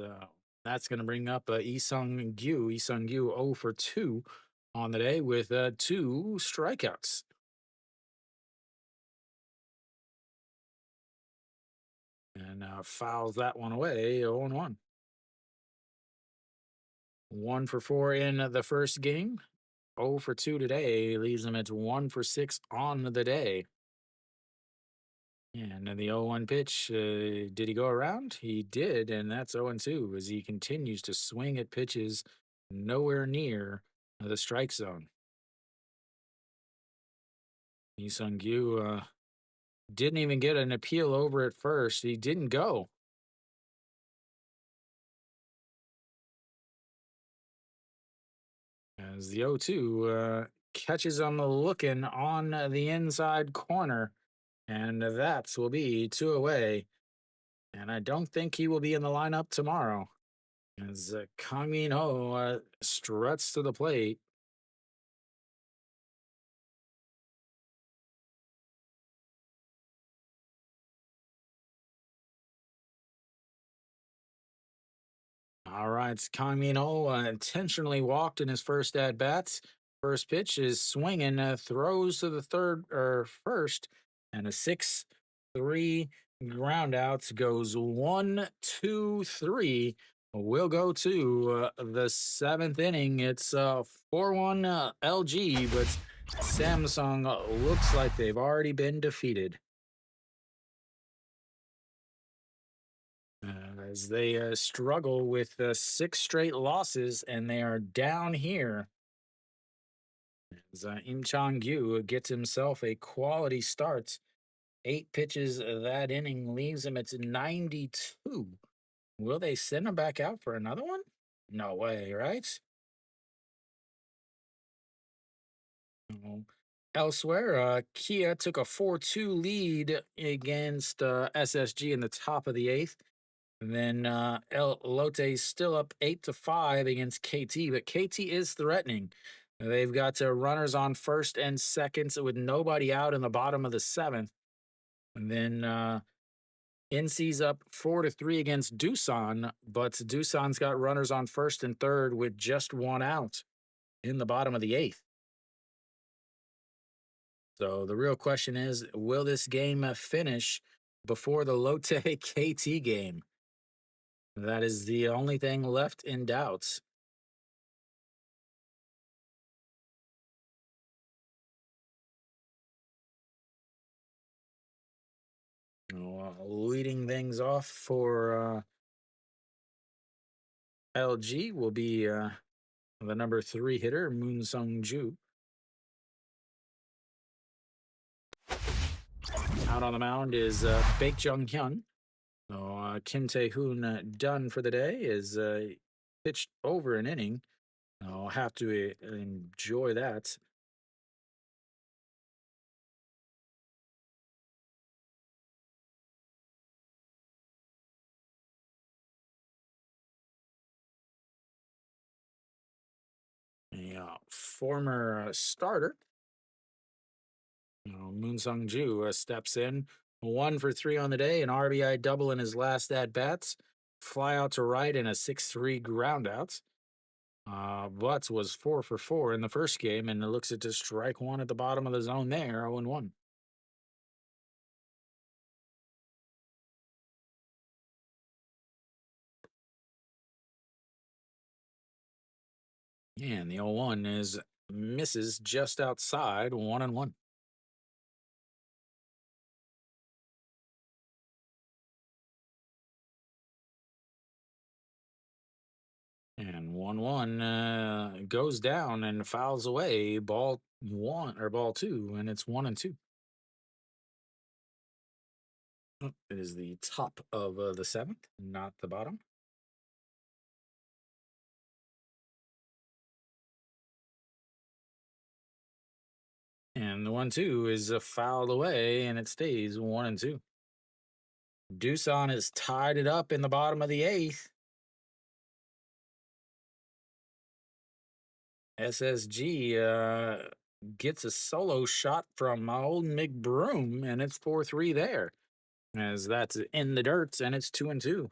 S2: that's going to bring up Isung Gyu. Isung Gyu 0 for 2 on the day with 2 strikeouts. And fouls that one away 0-1. 1 for 4 in the first game. 0 for 2 today leaves him at 1 for 6 on the day. And then the 0-1 pitch, did he go around? He did, and that's 0-2 as he continues to swing at pitches nowhere near the strike zone. Lee Sung-gyu didn't even get an appeal over at first. He didn't go. As the 0-2 catches him looking on the inside corner, and that will be 2 away. And I don't think he will be in the lineup tomorrow. As Kang Min-ho struts to the plate. All right, Kang Min-ho intentionally walked in his first at bats. First pitch is swinging, throws to the third or first, and a 6-3 ground out goes 1-2-3. We'll go to the seventh inning. It's 4-1 LG, but Samsung looks like they've already been defeated. As they struggle with six straight losses, and they are down here. As Im Chong-gyu gets himself a quality start. 8 pitches that inning leaves him at 92. Will they send him back out for another one? No way, right? No. Elsewhere, Kia took a 4-2 lead against SSG in the top of the eighth. And then El Lote's still up 8-5 against KT, but KT is threatening. They've got runners on first and second with nobody out in the bottom of the seventh. And then NC's up 4-3 against Doosan, but Doosan's got runners on first and third with just one out in the bottom of the eighth. So the real question is, will this game finish before the Lotte KT game? That is the only thing left in doubt. Leading things off for LG will be the number 3 hitter, Moon Sung-ju. Out on the mound is Baek Jung-hyun. So, Kim Tae-hoon done for the day is pitched over an inning. I'll have to enjoy that. A former starter, Moon Sung-ju steps in. 1 for 3 on the day, an RBI double in his last at bats. Fly out to right and a 6-3 ground out. Butts was 4 for 4 in the first game, and it looks to strike one at the bottom of the zone there, 0-1. And the 0-1 is misses just outside, 1-1. And 1-1 goes down and fouls away ball 1 or ball 2, and it's 1-2. It is the top of the seventh, not the bottom. And the 1-2 is fouled away, and it stays 1-2. Doosan has tied it up in the bottom of the eighth. SSG gets a solo shot from old McBroom, and it's 4-3 there. As that's in the dirt, and it's 2-2.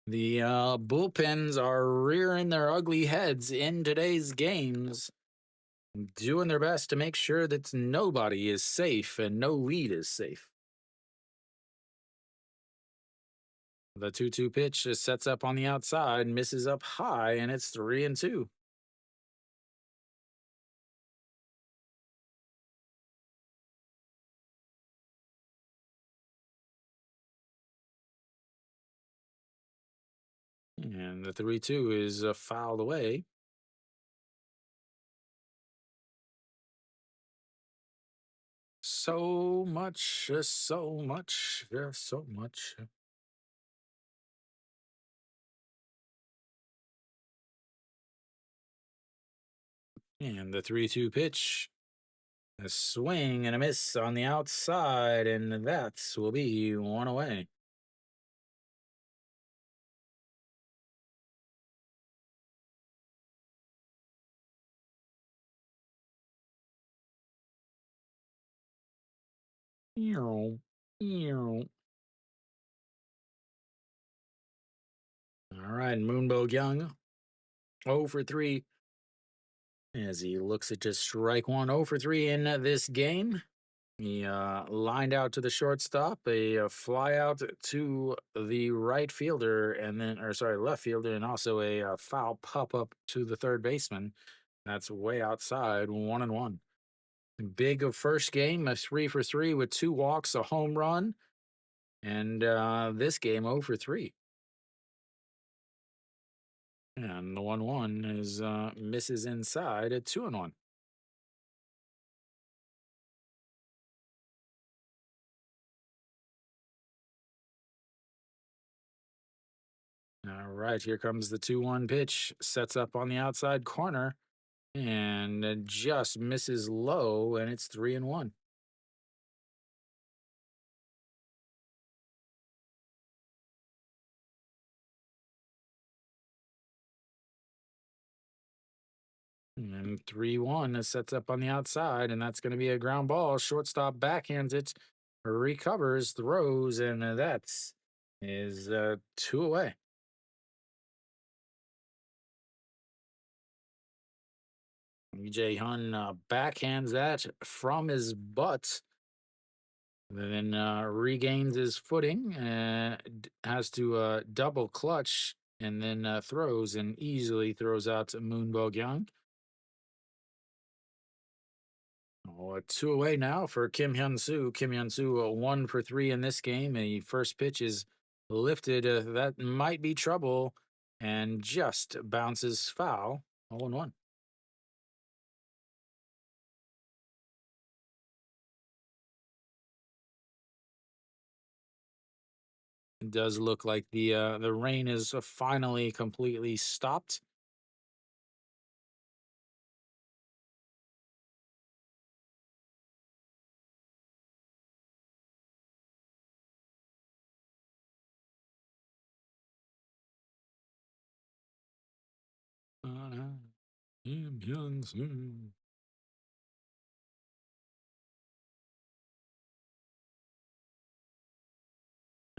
S2: The bullpens are rearing their ugly heads in today's games, doing their best to make sure that nobody is safe and no lead is safe. The 2-2 pitch just sets up on the outside, misses up high, and it's 3-2. And the 3-2 is fouled away. So much, so much, so much. And the 3-2 pitch, a swing and a miss on the outside, and that will be one away. Ew, ew. All right, Moonbo Young, 0 for 3 as he looks at just strike one 0 for 3 in this game. He lined out to the shortstop, a fly out to the right fielder, and then, or sorry, left fielder, and also a foul pop up to the third baseman. That's way outside, 1-1. Big of first game, a 3 for 3 with 2 walks, a home run, and this game 0 for 3. And the 1-1 is misses inside at 2-1. All right, here comes the 2-1 pitch. Sets up on the outside corner and just misses low, and it's 3-1. And 3-1 sets up on the outside, and that's going to be a ground ball. Shortstop backhands it, recovers, throws, and that's is 2 away. EJ Hun backhands that from his butt, then regains his footing and has to double clutch, and then throws and easily throws out Moon Bo-kyung. Oh, 2 away now for Kim Hyun-soo. Kim Hyun-soo 1 for 3 in this game. The first pitch is lifted. That might be trouble, and just bounces foul. 0-1. It does look like the rain is finally completely stopped. Kim Hyun-soo.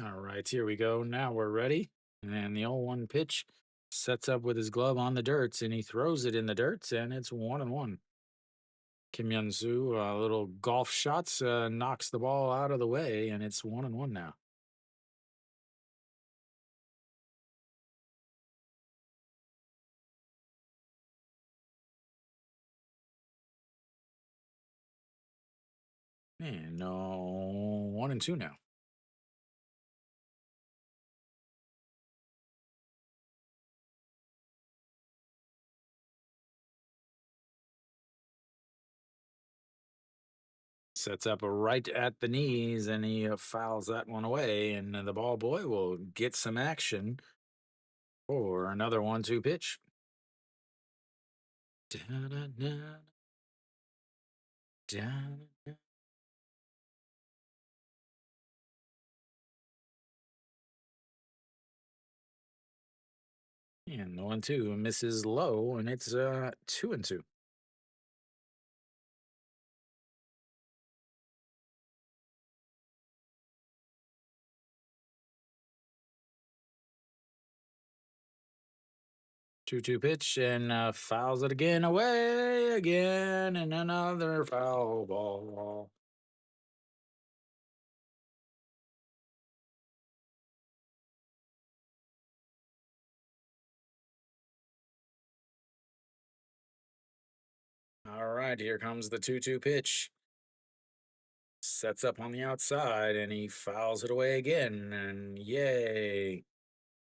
S2: All right, here we go. Now we're ready. And the 0-1 pitch sets up with his glove on the dirt, and he throws it in the dirt, and it's 1-1. Kim Hyun-soo, little golf shots, knocks the ball out of the way, and it's 1-1 now. And no, 1-2 now. Sets up right at the knees, and he fouls that one away, and the ball boy will get some action for another 1-2 pitch. Da-da-da, da-da-da. And the 1-2 misses low, and it's 2-2. 2-2 pitch, and fouls it again away again, and another foul ball. All right, here comes the 2-2 pitch. Sets up on the outside, and he fouls it away again, and yay.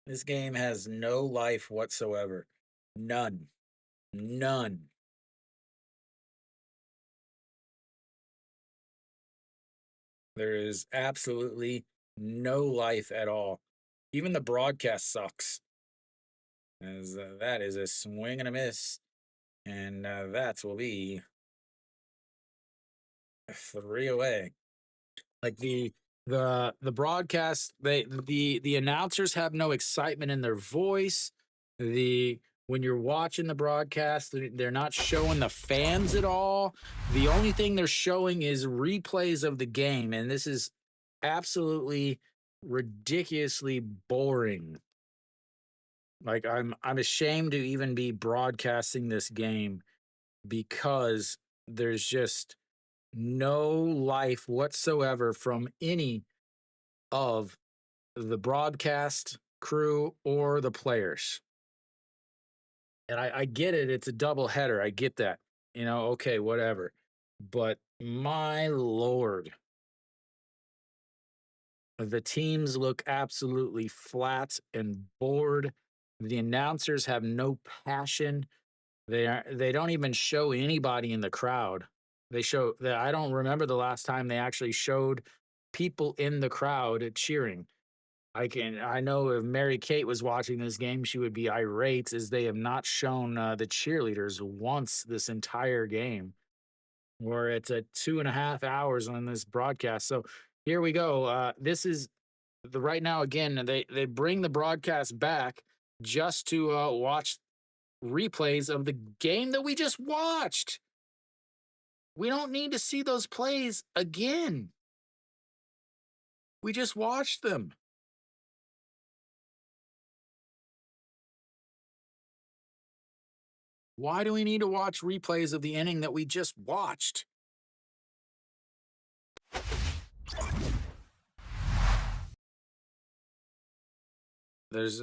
S2: This game has no life whatsoever. None. None. There is absolutely no life at all. Even the broadcast sucks. As that is a swing and a miss, and that will be 3 away. Like the broadcast, the announcers have no excitement in their voice. The When you're watching the broadcast, they're not showing the fans at all. The only thing they're showing is replays of the game, and this is absolutely ridiculously boring. Like I'm ashamed to even be broadcasting this game because there's just no life whatsoever from any of the broadcast crew or the players. And I get it, it's a double header. I get that. Okay, whatever. But my lord, the teams look absolutely flat and bored. The announcers have no passion. They don't even show anybody in the crowd. They show that I don't remember the last time they actually showed people in the crowd cheering. I know if Mary Kate was watching this game, she would be irate as they have not shown the cheerleaders once this entire game. Or it's at 2.5 hours on this broadcast. So here we go. This is the right now again. They bring the broadcast back just to watch replays of the game that we just watched. We don't need to see those plays again. We just watched them. Why do we need to watch replays of the inning that we just watched? There's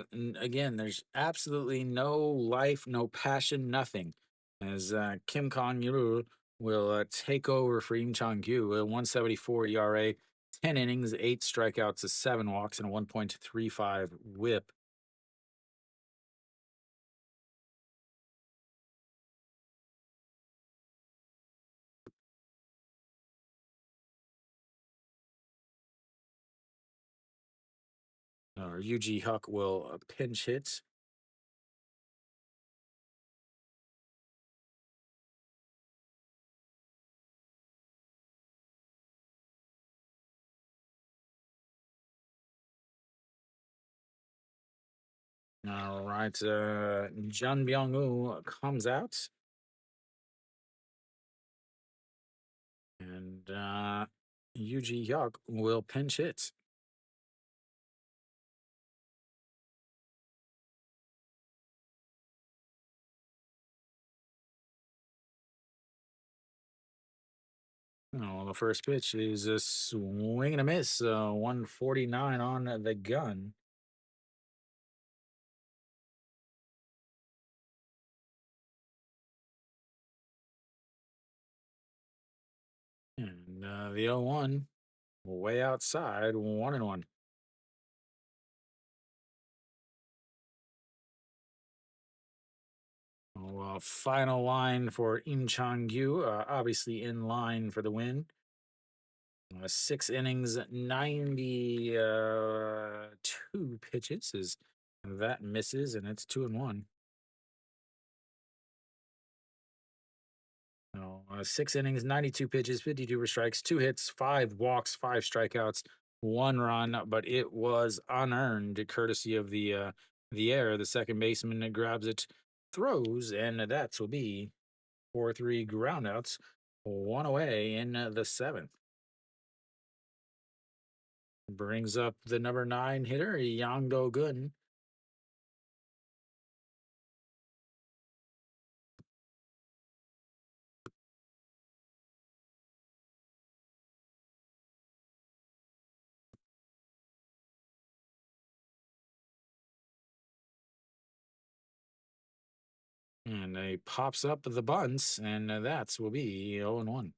S2: absolutely no life, no passion, nothing. As Kim Kon-yu will take over for Im Chang-gyu, a 174 ERA, 10 innings, 8 strikeouts, 7 walks, and a 1.35 whip. Yuji Huck will pinch hit. All right, Jun Byung-woo comes out. And Yuji Hyuk will pinch hit. Oh, the first pitch is a swing and a miss. 149 on the gun. And the 0-1 way outside, 1-1. Final line for Im Chang-gyu, obviously in line for the win. 6 innings, 92 pitches is that misses, and it's 2-1. 6 innings, 92 pitches, 52 strikes, 2 hits, 5 walks, 5 strikeouts, 1 run, but it was unearned, courtesy of the air. The second baseman that grabs it, throws, and that will be 4-3 groundouts, 1 away in the 7th. Brings up the number 9 hitter, Yang Do-gun. And he pops up the bunts, and that will be 0-1.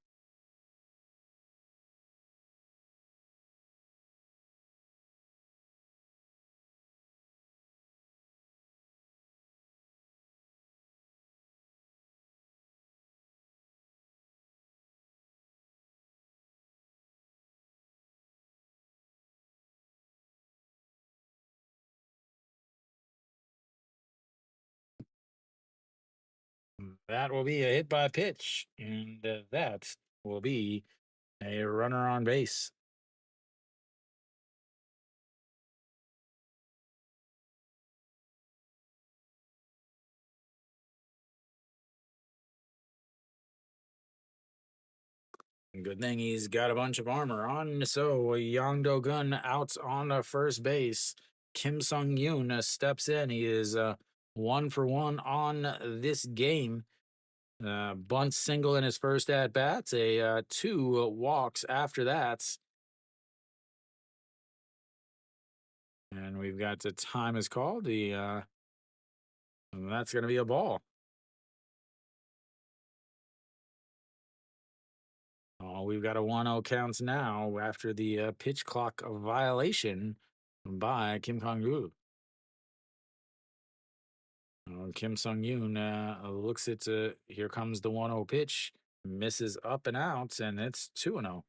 S2: That will be a hit by pitch, and that will be a runner on base. Good thing he's got a bunch of armor on. So Yang Do-gun out on the first base. Kim Sung-yoon steps in. He is 1 for 1 on this game. Bunt single in his first at bats, two walks after that. And we've got the time is called. That's going to be a ball. Oh, we've got a 1-0 counts now after the pitch clock violation by Kim Kong-gu. Kim Sung-yoon looks at here comes the 1-0 pitch, misses up and out, and it's 2-0.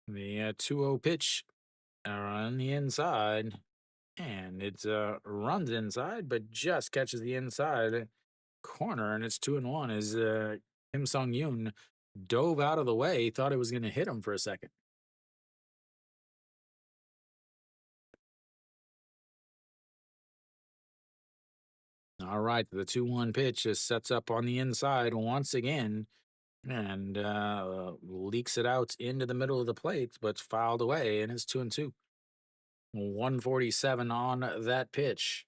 S2: The 2-0 pitch on the inside, and it runs inside, but just catches the inside corner, and it's 2-1 as Kim Sung Yoon dove out of the way, thought it was going to hit him for a second. All right, the 2-1 pitch just sets up on the inside once again and leaks it out into the middle of the plate, but fouled away, and it's 2-2. 147 on that pitch.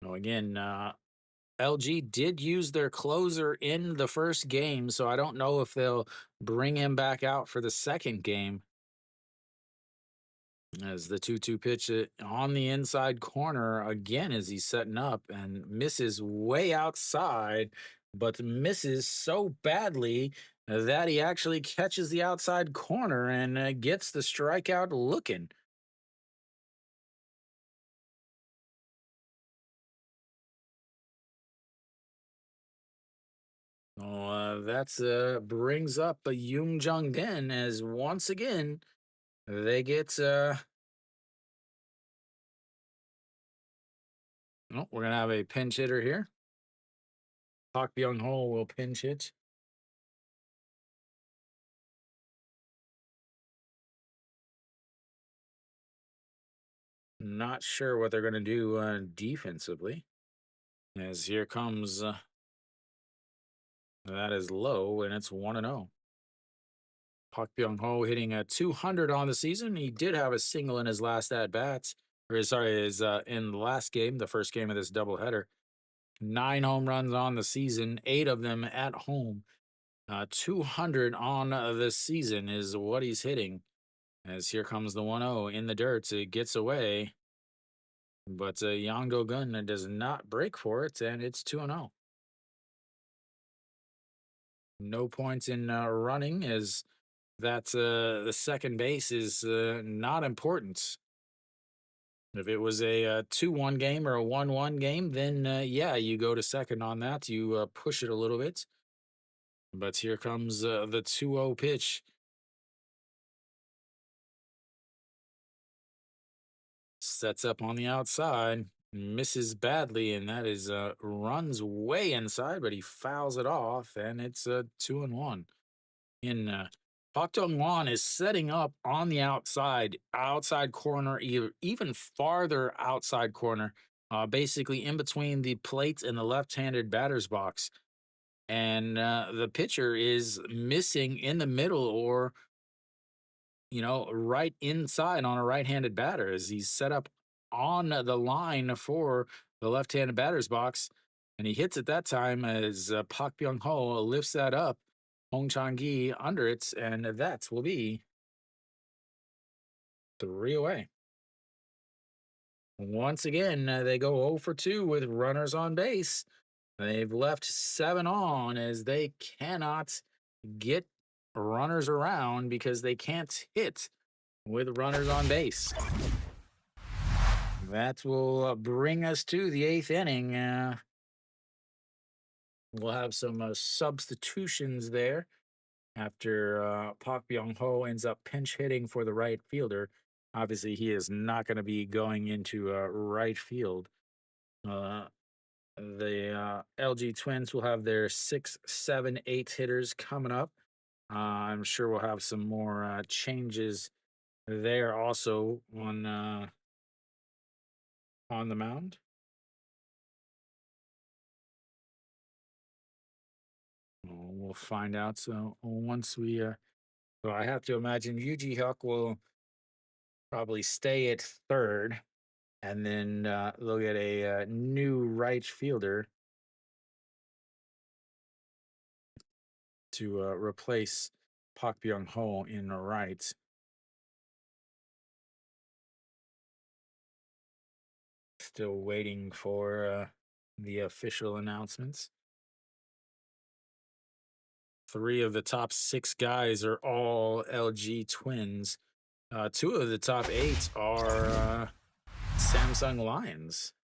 S2: Now again, LG did use their closer in the first game, so I don't know if they'll bring him back out for the second game. As the 2-2 pitch on the inside corner again as he's setting up and misses way outside, but misses so badly that he actually catches the outside corner and gets the strikeout looking. That's brings up a Yoon Jung Den as once again they get oh, we're gonna have a pinch hitter here. Park Byung Ho will pinch hit. Not sure what they're gonna do defensively. As here comes that is low and it's 1-0. Park Byung Ho hitting a 200 on the season. He did have a single in his last at bats, or sorry, is in the last game, the first game of this doubleheader. 9 home runs on the season, 8 of them at home. 200 on the season is what he's hitting. As here comes the 1-0 in the dirt. It gets away. But Yang Do-gun does not break for it, and it's 2-0. No points in running as that the second base is not important. If it was a 2-1 game or a 1-1 game, then yeah, you go to second on that. You push it a little bit. But here comes the 2-0 pitch. Sets up on the outside, misses badly, and that is runs way inside, but he fouls it off, and it's 2-1. In Park Dong-won is setting up on the outside corner, even farther outside corner, basically in between the plate and the left-handed batter's box. And the pitcher is missing in the middle or, right inside on a right-handed batter as he's set up on the line for the left-handed batter's box. And he hits it that time as Park Byung-ho lifts that up. Hong Chang-gi under it, and that will be 3 away. Once again, they go 0 for 2 with runners on base. They've left 7 on as they cannot get runners around because they can't hit with runners on base. That will bring us to the 8th inning. We'll have some substitutions there after Park Byung-ho ends up pinch hitting for the right fielder. Obviously, he is not going to be going into right field. The LG Twins will have their 6, 7, 8 hitters coming up. I'm sure we'll have some more changes there also on the mound. We'll find out. So once we So I have to imagine Yuji Huck will probably stay at third, and then they'll get a new right fielder to replace Park Byung Ho in right. Still waiting for the official announcements. 3 of the top 6 guys are all LG twins. 2 of the top 8 are Samsung Lions.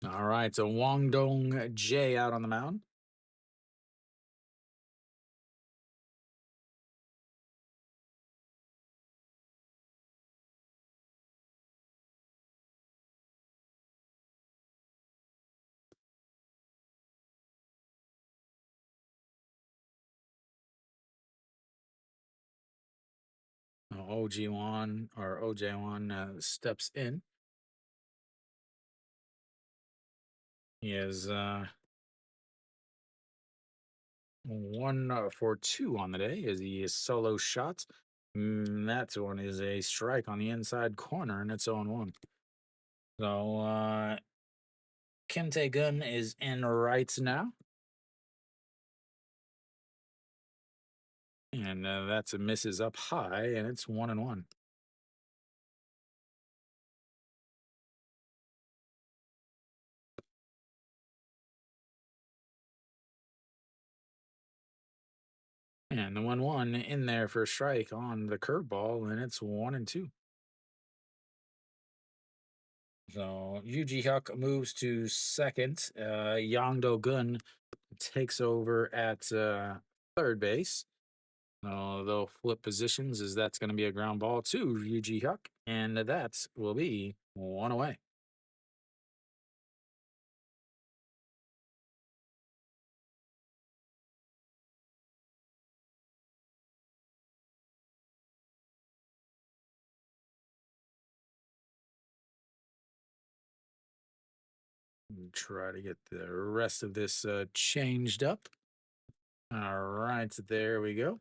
S2: All right, so Wang Dong Jae out on the mound. OG1 or OJ1 steps in. He is 1 for 2 on the day as he is solo shot. That one is a strike on the inside corner, and it's 0-1. So Kim Tae-gun is in right now. And that's a misses up high, and it's 1-1. And the 1-1 in there for a strike on the curveball, and it's 1-2. So Yuji Hyuk moves to second. Yang Do-gun takes over at third base. They'll flip positions as that's going to be a ground ball to Yuji Hyuk, and that will be 1 away. Try to get the rest of this changed up. All right, there we go.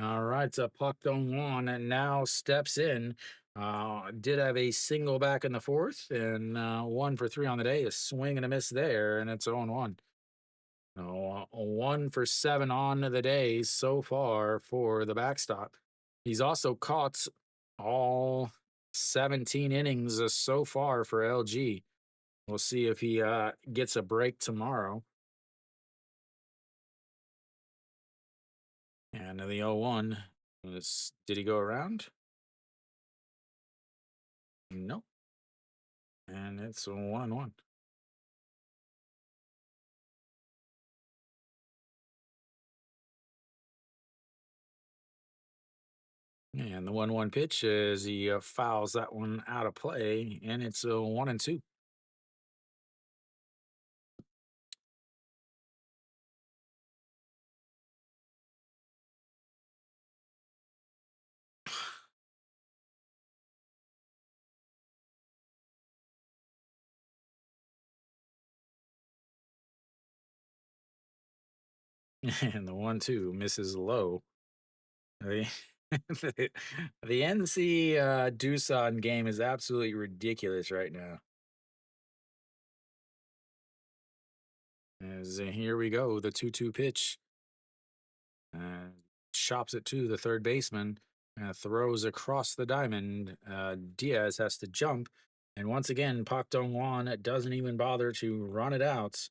S2: All right, so Park Dong-won now steps in. Did have a single back in the fourth, and 1 for 3 on the day. A swing and a miss there, and it's 0-1. 1 for 7 on the day so far for the backstop. He's also caught all 17 innings so far for LG. We'll see if he gets a break tomorrow. And the 0-1 was, did he go around? Nope. And it's 1-1. And the 1-1 pitch as he fouls that one out of play, and it's 1-2. And the 1-2 misses low. The, the NC Doosan game is absolutely ridiculous right now. As here we go, the 2-2 pitch. Chops it to the third baseman. Throws across the diamond. Diaz has to jump. And once again, Park Dong-won doesn't even bother to run it out.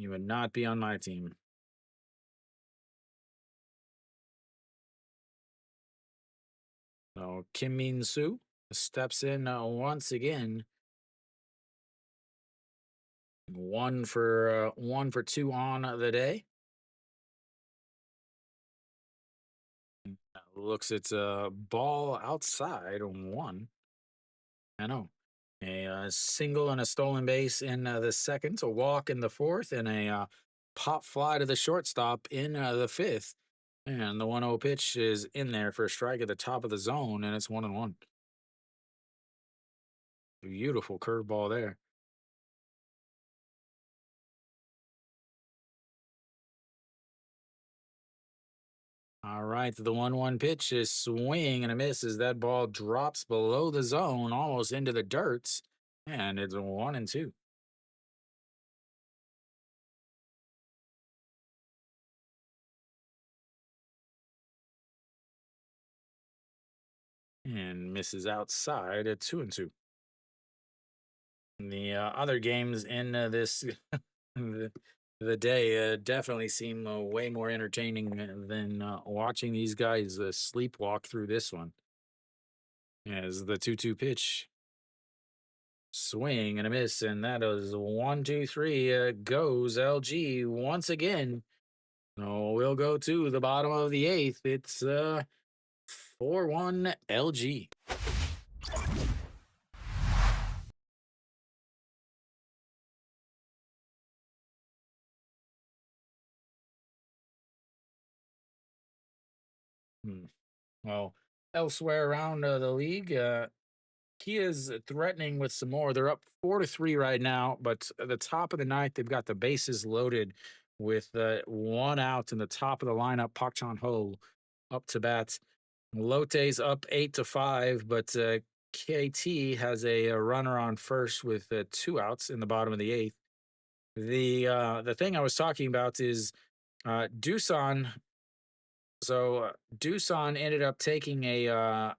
S2: You would not be on my team. So Kim Min-soo steps in once again. 1 for 2 on the day. Looks it's a ball outside 1. I know. A single and a stolen base in the second, a walk in the fourth, and a pop fly to the shortstop in the fifth. And the 1-0 pitch is in there for a strike at the top of the zone, and it's 1-1. Beautiful curveball there. All right, the 1-1 pitch is swing and a miss as that ball drops below the zone, almost into the dirt, and it's 1-2. And misses outside at 2-2. The other games in this the, the day definitely seem way more entertaining than watching these guys sleepwalk through this one. As the 2-2 pitch, swing and a miss, and that is 1-2-3. Goes LG once again. Oh, we'll go to the bottom of the eighth. It's 4-1 LG. Hmm. Well, elsewhere around the league, he is threatening with some more. They're up 4-3 right now, but at the top of the ninth, they've got the bases loaded with one out in the top of the lineup. Pak Chan Ho up to bat. Lote's up 8-5, but KT has a runner on first with two outs in the bottom of the eighth. The thing I was talking about is Doosan. So Doosan ended up taking a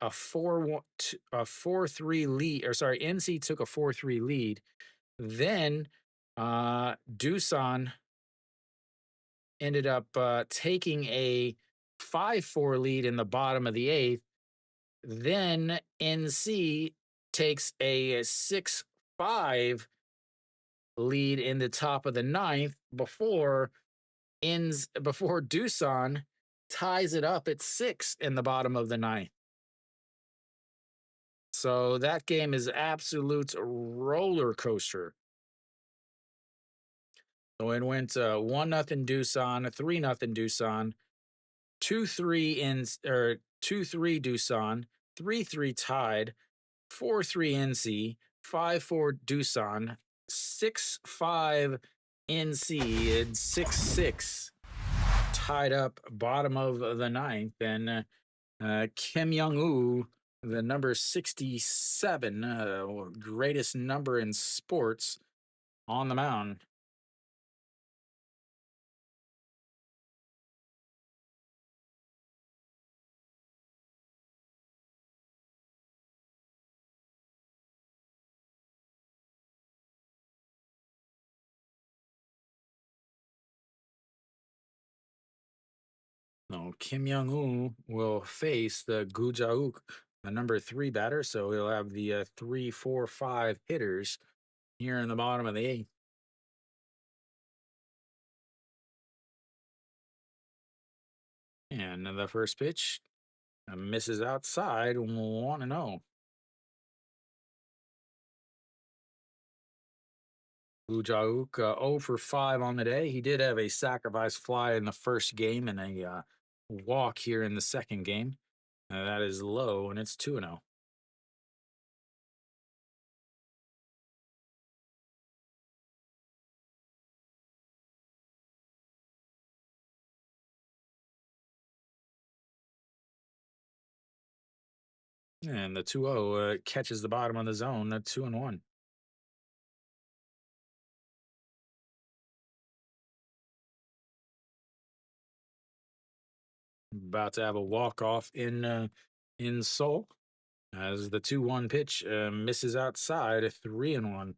S2: 4-3 lead, or sorry, NC took a 4-3 lead. Then Doosan ended up taking a 5-4 lead in the bottom of the eighth. Then NC takes a 6-5 lead in the top of the ninth before Doosan ties it up at 6 in the bottom of the ninth. So that game is absolute roller coaster. So it went 1-0 Doosan, 3-0 Doosan, 2-3 in or 2-3 Doosan, 3-3 tied, 4-3 NC, 5-4 Doosan, 6-5 NC, and 6-6 tied up bottom of the ninth. And Kim Young-woo, the number 67, greatest number in sports, on the mound. No, Kim Young-woo will face the Gujauk, the number 3 batter. So he'll have the 3, 4, 5 hitters here in the bottom of the eighth. And the first pitch misses outside, 1-0. Gujauk 0 for 5 on the day. He did have a sacrifice fly in the first game and a walk here in the second game. That is low, and it's 2-0. And the 2-0 catches the bottom of the zone, 2-1. About to have a walk-off in Seoul as the 2-1 pitch misses outside, 3-1.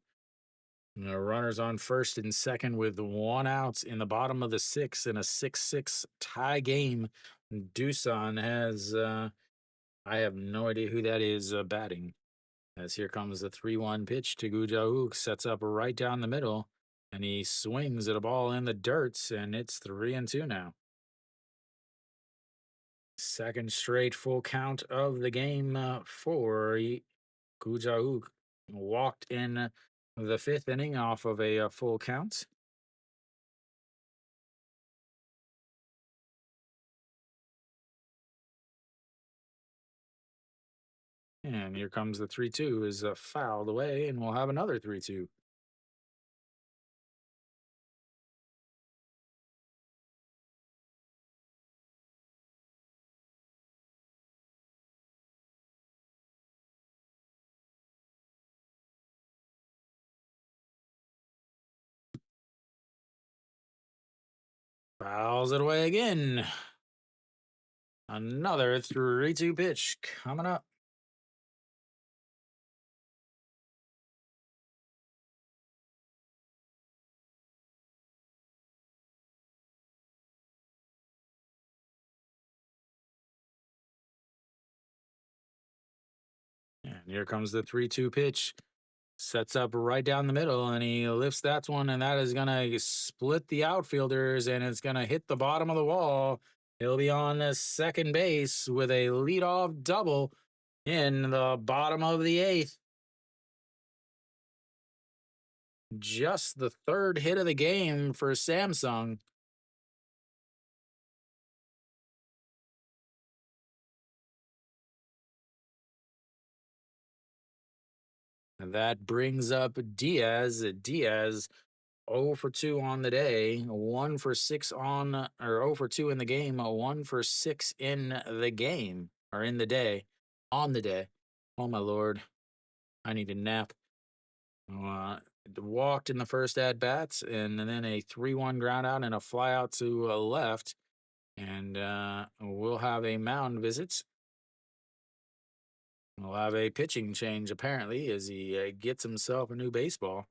S2: Runners on first and second with one out in the bottom of the sixth in a 6-6 tie game. Doosan has, I have no idea who that is batting. As here comes the 3-1 pitch to Gujauk, sets up right down the middle, and he swings at a ball in the dirt, and it's 3-2 now. Second straight full count of the game for Gujauk. Walked in the fifth inning off of a full count. And here comes the 3-2 is fouled away, and we'll have another 3-2. Fouls it away again. Another 3-2 pitch coming up. And here comes the 3-2 pitch. Sets up right down the middle, and he lifts that one, and that is going to split the outfielders, and it's going to hit the bottom of the wall. He'll be on the second base with a leadoff double in the bottom of the eighth. Just the third hit of the game for Samsung. And that brings up Diaz. Diaz 0 for 2 on the day, 1 for 6 on, or 0 for 2 in the game, 1 for 6 in the game, or in the day, on the day. Oh my lord, I need a nap. Walked in the first at bats, and then a 3-1 ground out and a fly out to left. And we'll have a mound visit. We'll have a pitching change apparently as he gets himself a new baseball.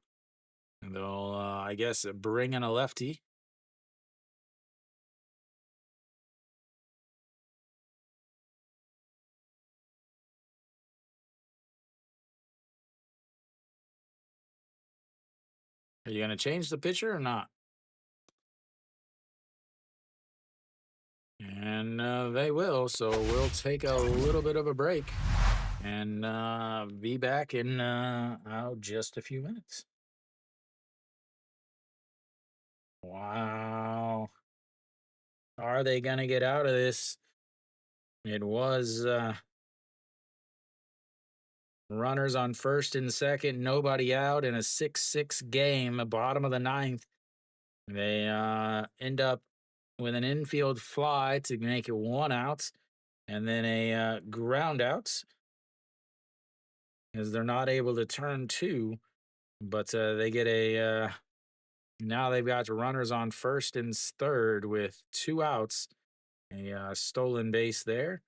S2: And they'll, I guess, bring in a lefty. Are you going to change the pitcher or not? And they will, so we'll take a little bit of a break and be back in just a few minutes. Wow. Are they going to get out of this? It was runners on first and second, nobody out in a 6-6 game, bottom of the ninth. They end up with an infield fly to make it 1 out, and then a ground out as they're not able to turn 2, but they get a now they've got runners on first and third with 2 outs, a stolen base there.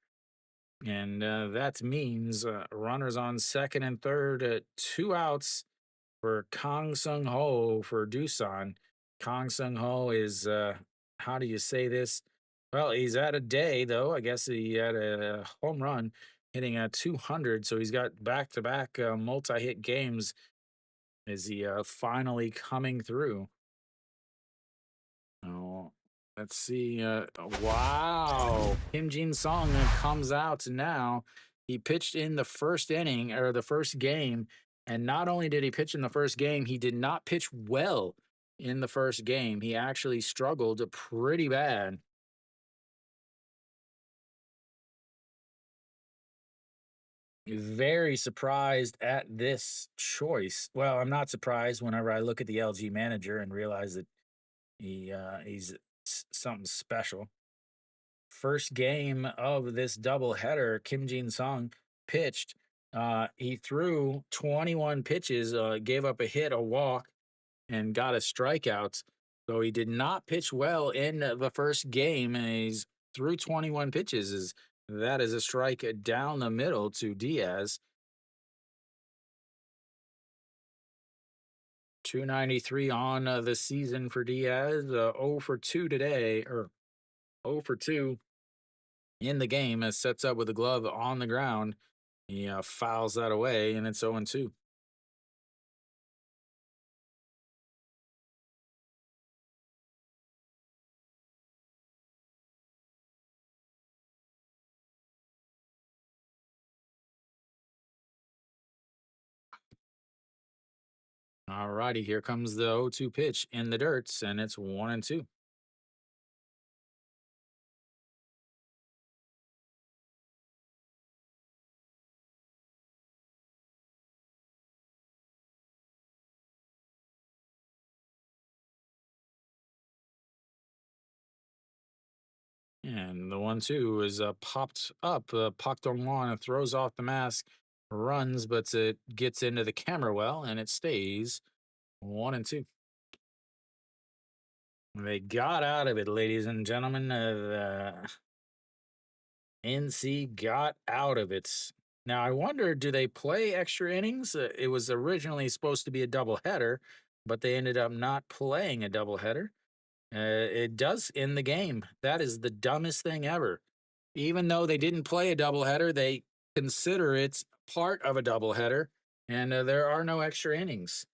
S2: And that means runners on second and third, 2 outs for Kang Sung Ho for Doosan. Kang Sung Ho is, how do you say this? Well, he's had a day, though. I guess he had a home run hitting a 200. So he's got back to back multi hit games. Is he finally coming through? Oh, let's see. Wow. Kim Jin Sung comes out now. He pitched in the first inning or the first game. And not only did he pitch in the first game, he did not pitch well in the first game. He actually struggled pretty bad. Very surprised at this choice. Well, I'm not surprised whenever I look at the LG manager and realize that he's something special. First game of this doubleheader, Kim Jin Sung pitched. He threw 21 pitches, gave up a hit, a walk, and got a strikeout. So he did not pitch well in the first game, and he's threw 21 pitches. That is a strike down the middle to Diaz. 293 on the season for Diaz. 0 for 2 today, or 0 for 2 in the game as sets up with a glove on the ground. He fouls that away, and it's 0-2. All righty, here comes the 0-2 pitch in the dirts, and it's 1-2. And the 1-2 is popped up. Pak Dong-won throws off the mask, runs, but it gets into the camera well, and it stays 1-2. They got out of it, ladies and gentlemen. The NC got out of it. Now, I wonder, do they play extra innings? It was originally supposed to be a doubleheader, but they ended up not playing a doubleheader. It does end the game. That is the dumbest thing ever. Even though they didn't play a doubleheader, they consider it part of a doubleheader, and there are no extra innings.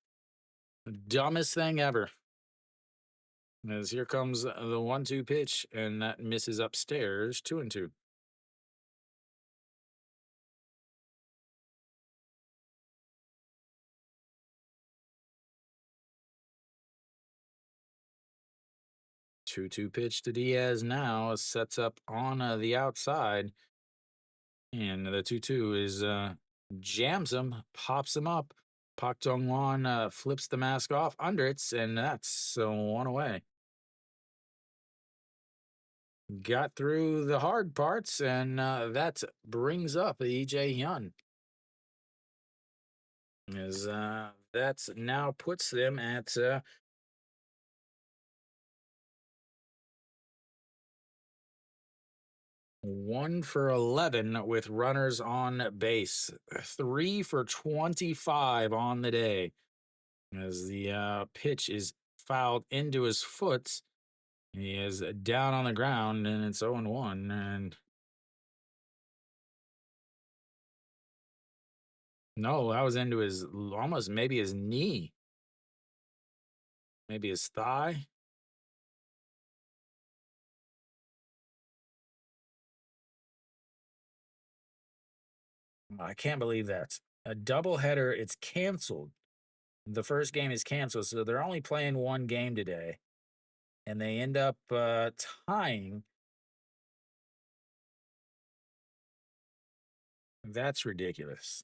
S2: Dumbest thing ever. As here comes the 1-2 pitch, and that misses upstairs, 2-2. Two pitch to Diaz now sets up on the outside, and the 2-2 is jams him, pops him up. Pak Dong-won flips the mask off under it, and that's one away. Got through the hard parts, and that brings up EJ Hyun. As that now puts them at 1 for 11 with runners on base, 3 for 25 on the day. As the pitch is fouled into his foot, he is down on the ground, and it's 0-1. And no, that was into his almost maybe his knee, maybe his thigh. I can't believe that. A doubleheader, it's canceled. The first game is canceled, so they're only playing one game today. And they end up tying. That's ridiculous.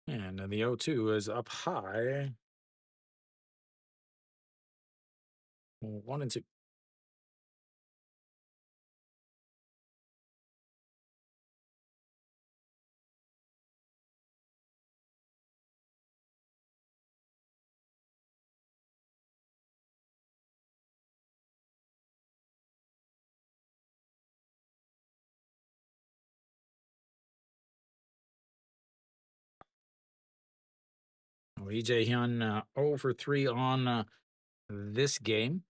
S2: And the 0-2 is up high. 1-2. EJ Hyun 0 for 3 on this game.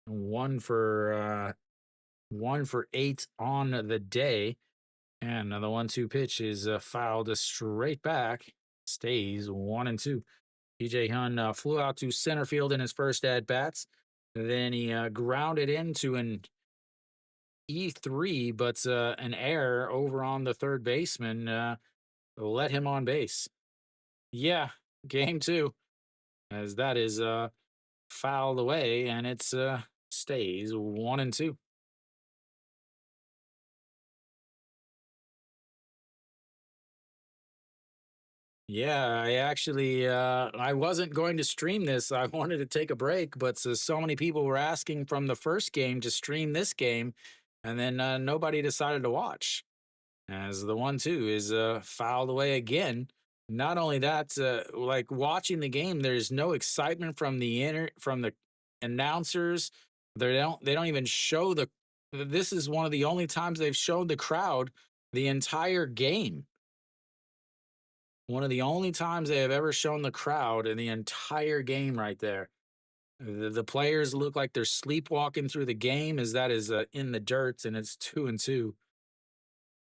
S2: 1 for 8 on the day. And the 1-2 pitch is fouled straight back. Stays 1-2. EJ Hyun flew out to center field in his first at bats. Then he grounded into an E3, but an error over on the third baseman let him on base. Yeah, game 2, as that is fouled away, and it's stays 1-2. Yeah, I actually I wasn't going to stream this. I wanted to take a break, but so many people were asking from the first game to stream this game, and then nobody decided to watch. As the 1-2 is fouled away again. Not only that, like watching the game, there's no excitement from the announcers. They don't even show the. This is one of the only times they've showed the crowd the entire game. One of the only times they have ever shown the crowd in the entire game right there. The players look like they're sleepwalking through the game as that is in the dirt, and it's 2-2.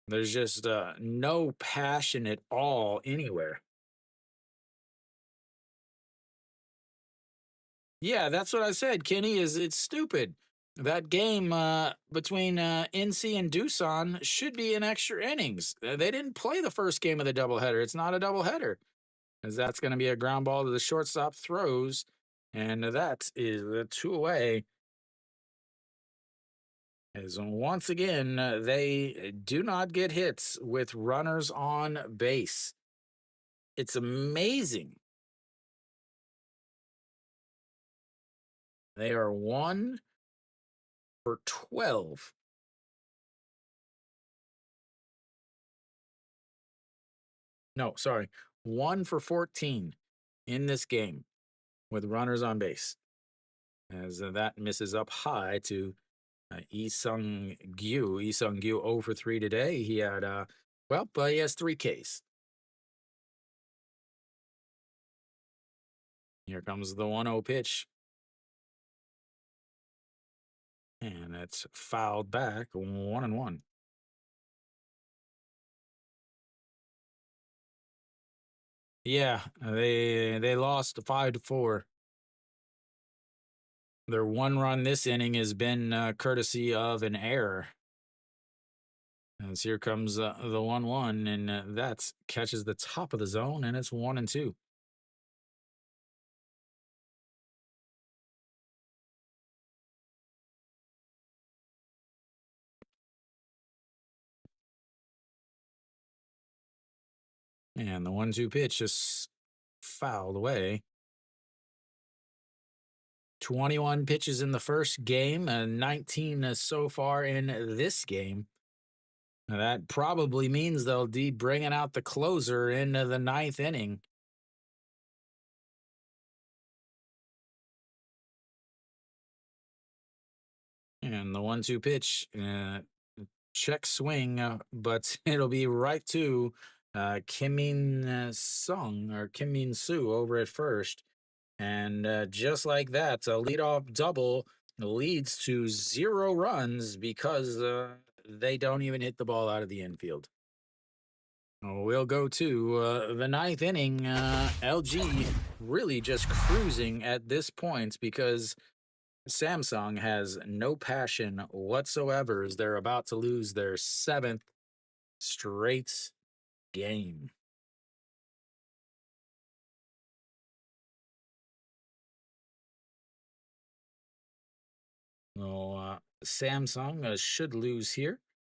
S2: There's just no passion at all anywhere. Yeah, that's what I said, Kenny. Is it's stupid. That game between NC and Doosan should be in extra innings. They didn't play the first game of the doubleheader. It's not a doubleheader, as that's going to be a ground ball to the shortstop throws, and that is the two away. As once again, they do not get hits with runners on base. It's amazing. They are 1 for 12. No, sorry, 1 for 14 in this game with runners on base. As that misses up high to Lee Sung Gyu. Lee Sung Gyu 0 for 3 today. He had, he has 3 Ks. Here comes the 1-0 pitch. And it's fouled back 1-1. Yeah, they lost 5-4. Their one run this inning has been courtesy of an error. As here comes the 1-1, and that catches the top of the zone, and it's 1-2. And the 1-2 pitch just fouled away. 21 pitches in the first game, 19 so far in this game. That probably means they'll be bringing out the closer in the 9th inning. And the 1-2 pitch, check swing, but it'll be right to Kim Min Sung or Kim Min Soo over at first. And just like that, a leadoff double leads to 0 runs because they don't even hit the ball out of the infield. We'll go to the 9th inning. LG really just cruising at this point because Samsung has no passion whatsoever as they're about to lose their 7th straight game. Well, Samsung should lose here,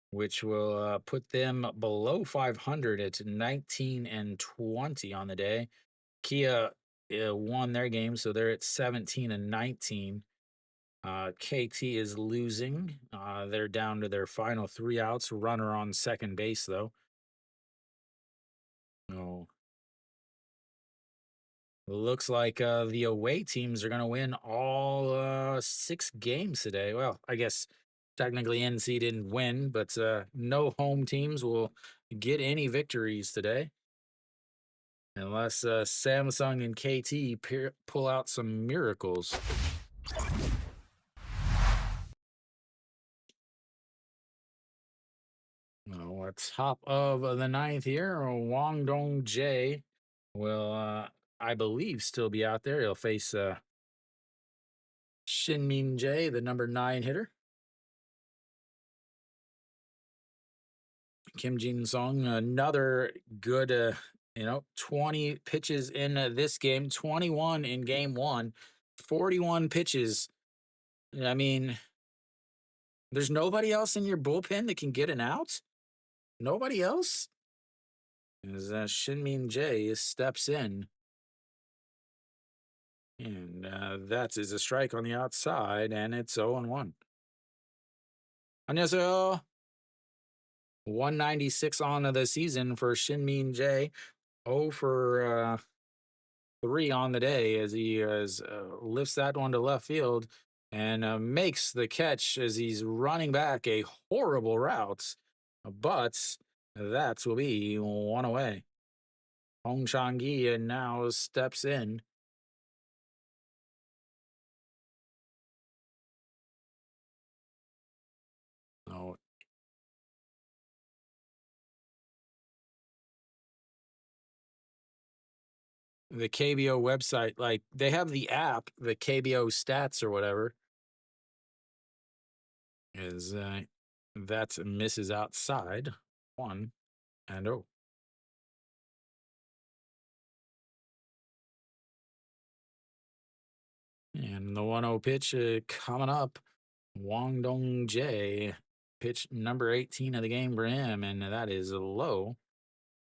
S2: which will put them below 500 at 19-20 on the day. Kia won their game, so they're at 17-19. KT is losing. They're down to their final 3 outs. Runner on second base, though. Oh. Looks like the away teams are going to win all 6 games today. Well, I guess technically NC didn't win, but no home teams will get any victories today. Unless Samsung and KT pull out some miracles. Top of the 9th here, Wang Dong Jae will, I believe, still be out there. He'll face Shin Min Jae, the number 9 hitter. Kim Jin Song, another good, 20 pitches in this game, 21 in game 1, 41 pitches. I mean, there's nobody else in your bullpen that can get an out? Nobody else? As Shin Min Jae steps in. And that is a strike on the outside, and it's 0-1. 안녕하세요. 196 on the season for Shin Min Jae. 0 for 3 on the day as he lifts that one to left field and makes the catch as he's running back a horrible route. But that will be 1 away. Hong Chang-gi now steps in. Oh, the KBO website, like they have the app, the KBO stats or whatever, is that misses outside 1-0. And the 1-0 pitch coming up. Wang Dong Jae, pitch number 18 of the game for him, and that is low.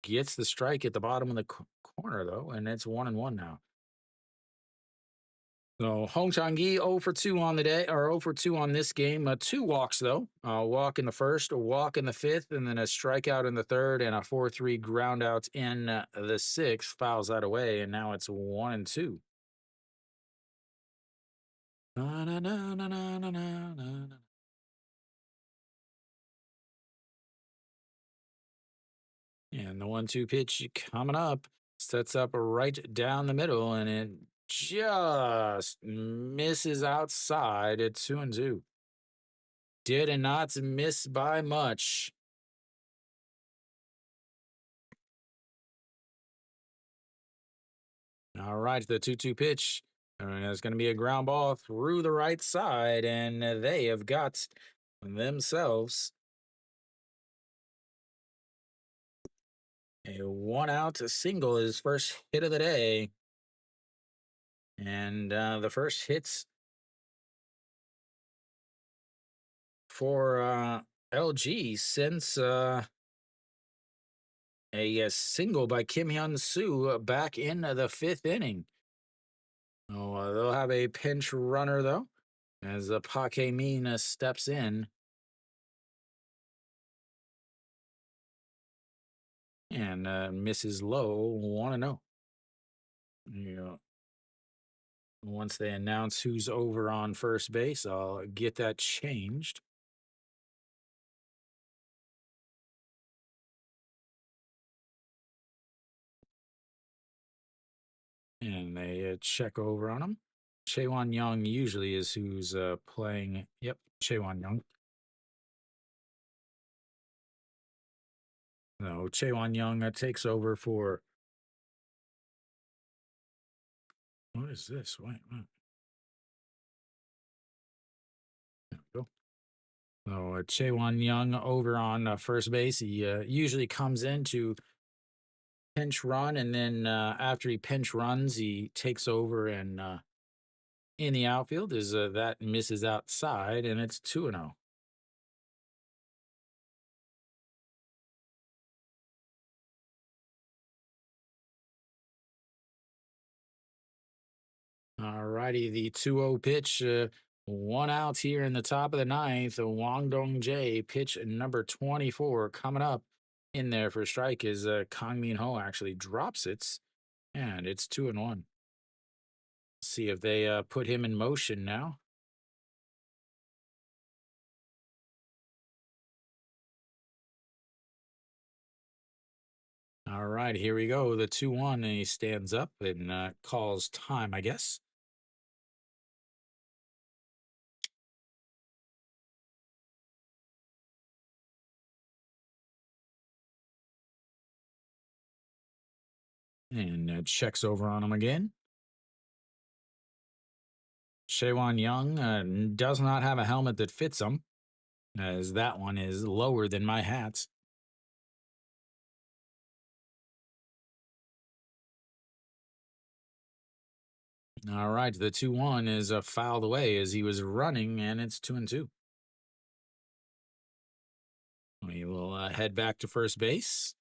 S2: Gets the strike at the bottom of the corner, though, and it's 1-1 now. So Hong Chang-gi 0 for 2 on the day, or 0 for 2 on this game. 2 walks, though. A walk in the first, a walk in the fifth, and then a strikeout in the third, and a 4-3 ground out in the sixth. Fouls that away, and now it's 1-2. Na, na, na, na, na, na, na, na. And the 1-2 pitch coming up sets up right down the middle, and it just misses outside at 2-2. Did not miss by much. All right, the 2-2 pitch. It's going to be a ground ball through the right side, and they have got themselves a 1-out single, his first hit of the day. And the first hits for LG since a single by Kim Hyun Soo back in the fifth inning. Oh, they'll have a pinch runner, though, as Park Min steps in. And misses low, 1-0. Once they announce who's over on first base, I'll get that changed. And they check over on him. Chaewon Young usually is who's playing. Yep, Chaewon Young. No, Chaewon Young takes over for. What is this? Wait. There we go. So Chaewon Young over on first base. He usually comes in to pinch run, and then after he pinch runs, he takes over and in the outfield is that misses outside, and it's 2-0. All righty, the 2-0 pitch, 1 out here in the top of the ninth. Wang Dong Jae, pitch number 24, coming up in there for a strike is Kang Min Ho actually drops it, and it's 2-1. See if they put him in motion now. All right, here we go. The 2-1, and he stands up and calls time, I guess. And checks over on him again. Chaewon Young does not have a helmet that fits him, as that one is lower than my hat. All right, the 2-1 is fouled away as he was running, and it's 2-2. We will head back to first base.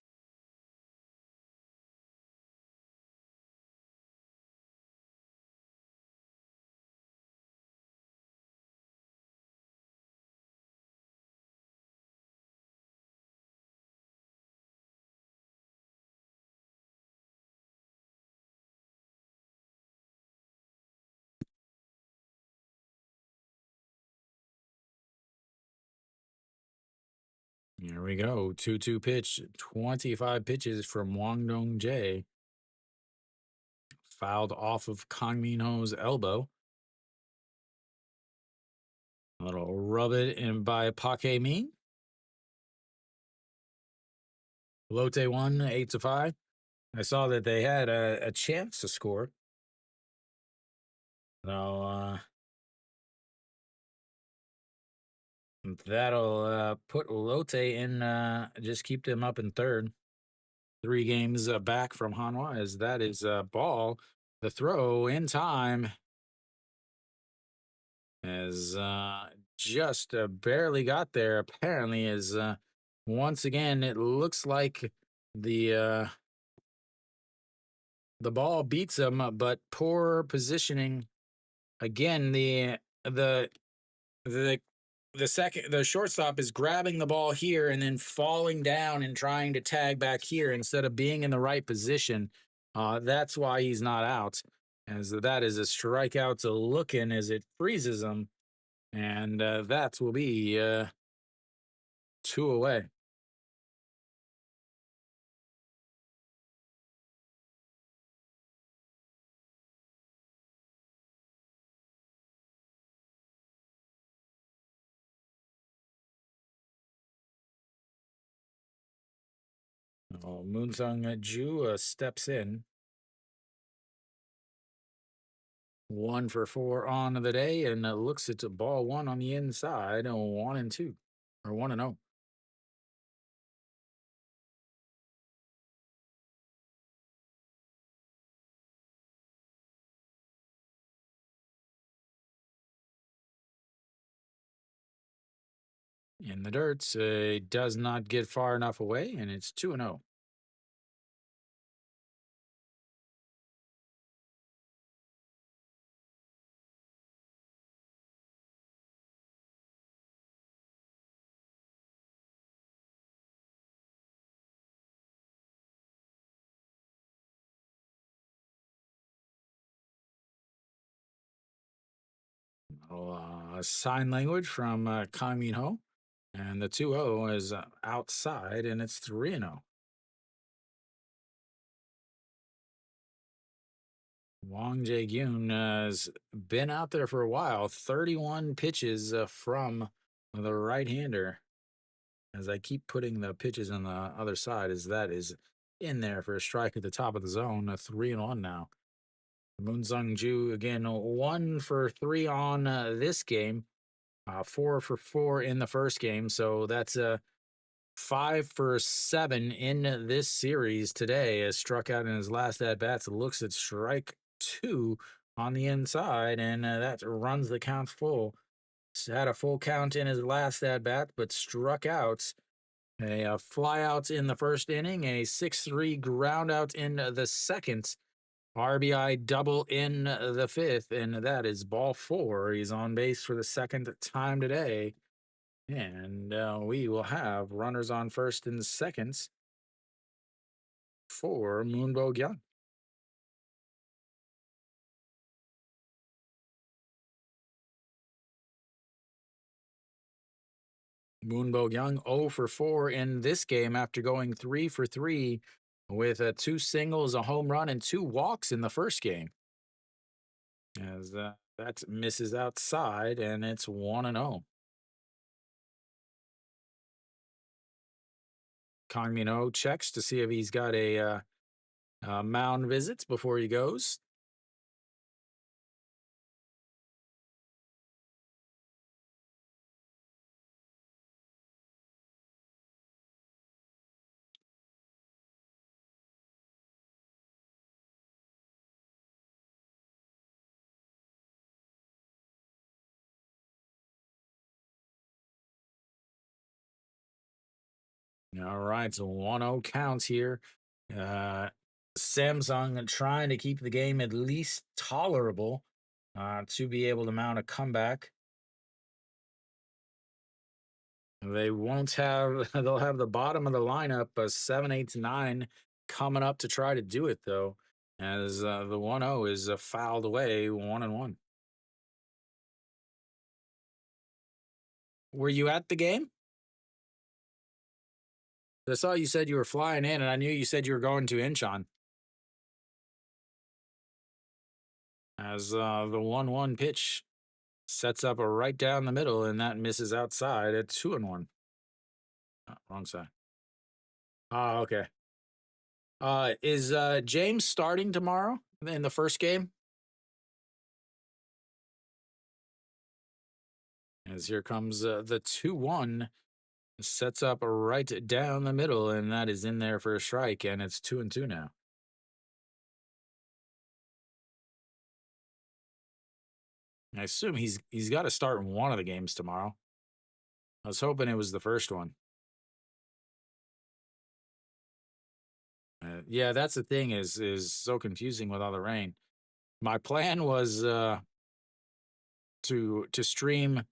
S2: Here we go. 2-2 pitch, 25 pitches from Wang Dong Jae. Fouled off of Kang Min Ho's elbow. A little rub it in by Park Min. Lotte 1, 8-5. I saw that they had a chance to score. So that'll put Lotte in, just keep them up in third. 3 games back from Hanwha, as that is a ball. The throw in time as just barely got there. Apparently, is once again it looks like the the ball beats him, but poor positioning. Again, the the the shortstop is grabbing the ball here and then falling down and trying to tag back here instead of being in the right position. That's why he's not out, as that is a strikeout to look in as it freezes him, and that will be 2 away. Moonsung Ju steps in. 1 for 4 on the day, and looks at ball one on the inside. 1-2, or 1-0. In the dirt, does not get far enough away, and it's 2-0. Sign language from Kang Min Ho, and the 2-0 is outside, and it's 3-0. Wang Jae-gyun has been out there for a while. 31 pitches from the right-hander. As I keep putting the pitches on the other side, as that is in there for a strike at the top of the zone. 3-1 now. Moonsung Ju again 1 for 3 on this game. 4 for 4 in the first game, so that's 5 for 7 in this series today. Has struck out in his last at bats. Looks at strike 2 on the inside, and that runs the count full. Had a full count in his last at bat, but struck out. A fly out in the first inning, a 6-3 ground out in the second. RBI double in the fifth, and that is ball 4. He's on base for the second time today. And we will have runners on first and seconds for Moonbo Young. Moonbo Young 0 for 4 in this game after going 3 for 3 with 2 singles, a home run, and 2 walks in the first game. As that misses outside, and it's 1-0. Kang Min Ho checks to see if he's got a mound visits before he goes. All right, so 1-0 counts here. Samsung trying to keep the game at least tolerable to be able to mount a comeback. They won't have, they'll have the bottom of the lineup, 7, 8, 9 coming up to try to do it, though, as the 1-0 is fouled away 1-1. Were you at the game? I saw you said you were flying in, and I knew you said you were going to Incheon. As the 1-1 pitch sets up a right down the middle, and that misses outside at 2-1. Wrong side. Oh, okay. Is James starting tomorrow in the first game? As here comes the 2-1, sets up right down the middle, and that is in there for a strike, and it's 2-2 now. I assume he's got to start in one of the games tomorrow. I was hoping it was the first one. Yeah, that's the thing is so confusing with all the rain. My plan was to stream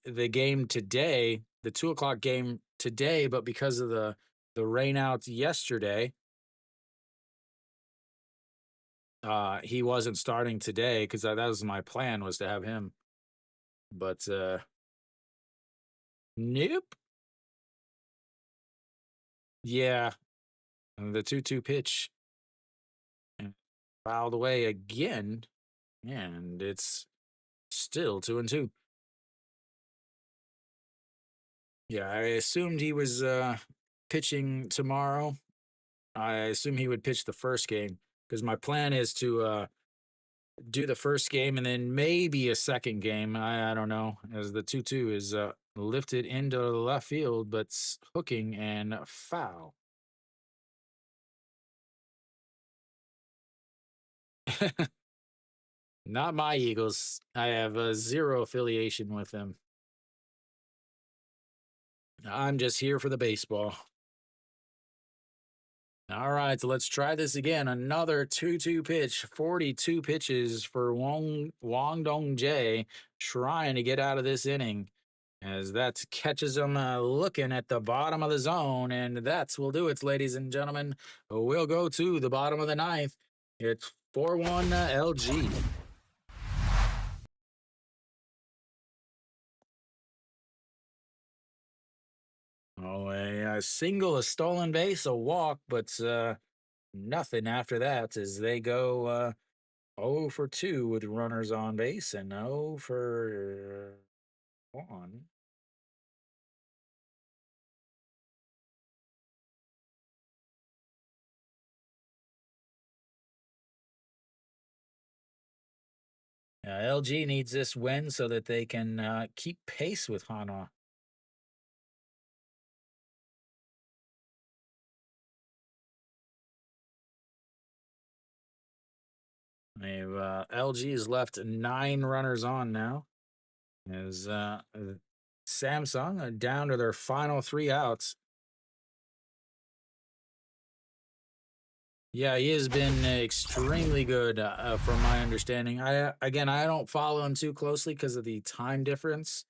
S2: the game today, the 2 o'clock game today, but because of the rain out yesterday, he wasn't starting today because that was my plan was to have him. But nope. Yeah, and the 2-2 pitch and fouled away again, and it's still 2-2. Yeah, I assumed he was pitching tomorrow. I assume he would pitch the first game because my plan is to do the first game and then maybe a second game. I don't know, as the 2-2 is lifted into the left field, but hooking and foul. Not my Eagles. I have zero affiliation with them. I'm just here for the baseball. All right, so let's try this again. Another 2-2 pitch, 42 pitches for Wong Dong Jae, trying to get out of this inning. As that catches him looking at the bottom of the zone, and that's will do it, ladies and gentlemen. We'll go to the bottom of the ninth. It's 4-1 LG. Oh, a single, a stolen base, a walk, but nothing after that as they go 0 for 2 with runners on base and 0 for 1. LG needs this win so that they can keep pace with Hanwha. They've LG has left 9 runners on now. As Samsung are down to their final 3 outs. Yeah, he has been extremely good from my understanding. I don't follow him too closely because of the time difference.